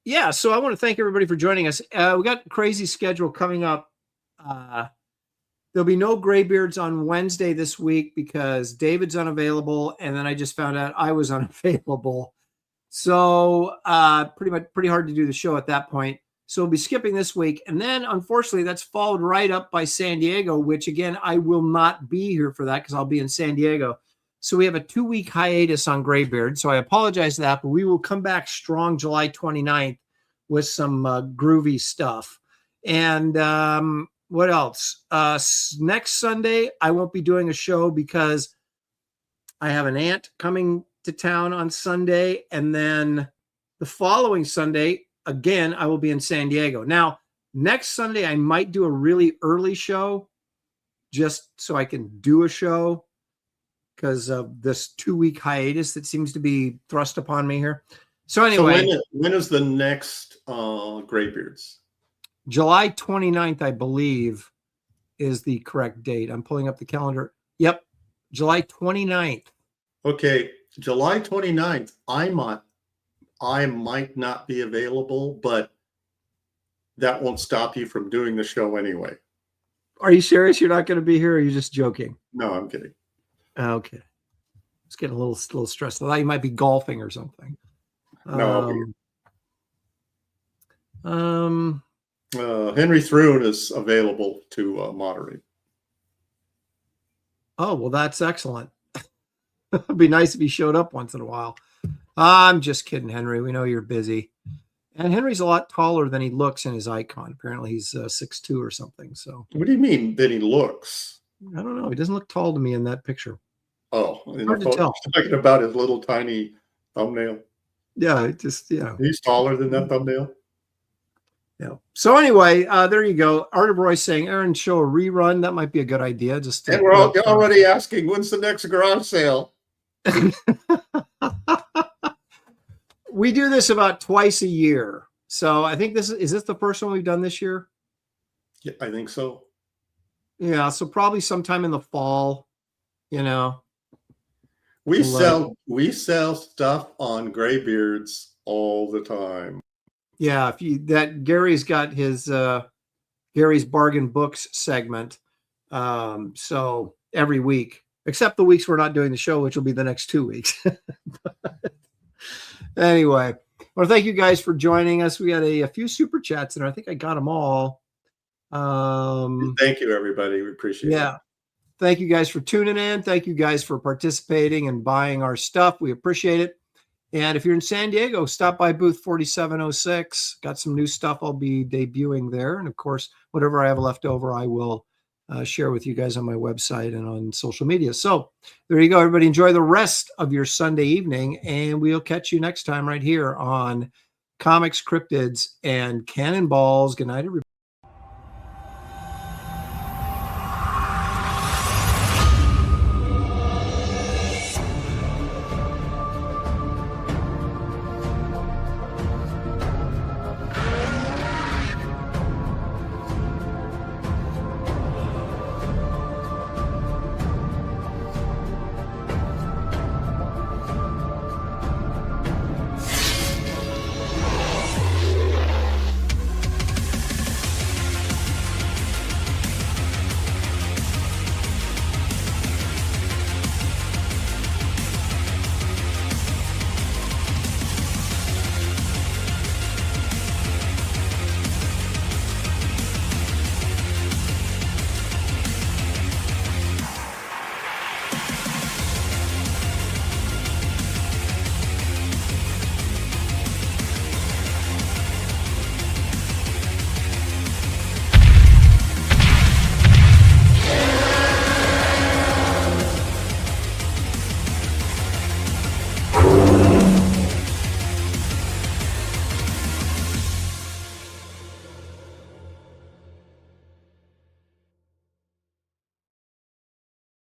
yeah, so I want to thank everybody for joining us. We got a crazy schedule coming up. There'll be no Graybeards on Wednesday this week because David's unavailable, and then I just found out I was unavailable. So pretty hard to do the show at that point. So we'll be skipping this week. And then, unfortunately, that's followed right up by San Diego, which, again, I will not be here for that because I'll be in San Diego. So we have a 2-week hiatus on Graybeard. So I apologize for that, but we will come back strong July 29th with some groovy stuff. And what else? Next Sunday, I won't be doing a show because I have an aunt coming to town on Sunday. And then the following Sunday, again, I will be in San Diego. Now, next Sunday, I might do a really early show just so I can do a show because of this 2-week hiatus that seems to be thrust upon me here. So anyway. So when is the next Graybeards? July 29th, I believe, is the correct date. I'm pulling up the calendar. Yep, July 29th. Okay, July 29th, I might not be available, but that won't stop you from doing the show anyway. Are you serious? You're not going to be here, or are you just joking? No, I'm kidding. Okay. It's getting a little stressed. I thought you might be golfing or something. No. Henry Thrun is available to moderate. Oh, well, that's excellent. It'd be nice if he showed up once in a while. I'm just kidding, Henry. We know you're busy. And Henry's a lot taller than he looks in his icon. Apparently he's 6'2" or something. So what do you mean that he looks? I don't know. He doesn't look tall to me in that picture. Oh, hard to tell. Talking about his little tiny thumbnail. Yeah, just He's taller than that thumbnail. Yeah. So anyway, there you go. Art of Roy saying, Aaron, show a rerun. That might be a good idea. Just and we're already asking, when's the next garage sale? We do this about twice a year. So I think is this the first one we've done this year? Yeah, I think so. Yeah. So probably sometime in the fall, We sell stuff on Graybeards all the time. Yeah, Gary's got his Gary's Bargain Books segment. So every week, except the weeks we're not doing the show, which will be the next 2 weeks. Anyway, well, thank you guys for joining us. We had a few super chats, and I think I got them all. Thank you, everybody. We appreciate it. Yeah. Thank you guys for tuning in. Thank you guys for participating and buying our stuff. We appreciate it. And if you're in San Diego, stop by booth 4706. Got some new stuff I'll be debuting there. And of course, whatever I have left over, I will share with you guys on my website and on social media. So there you go, everybody. Enjoy the rest of your Sunday evening, and we'll catch you next time right here on Comics, Cryptids, and Cannonballs. Good night, everybody.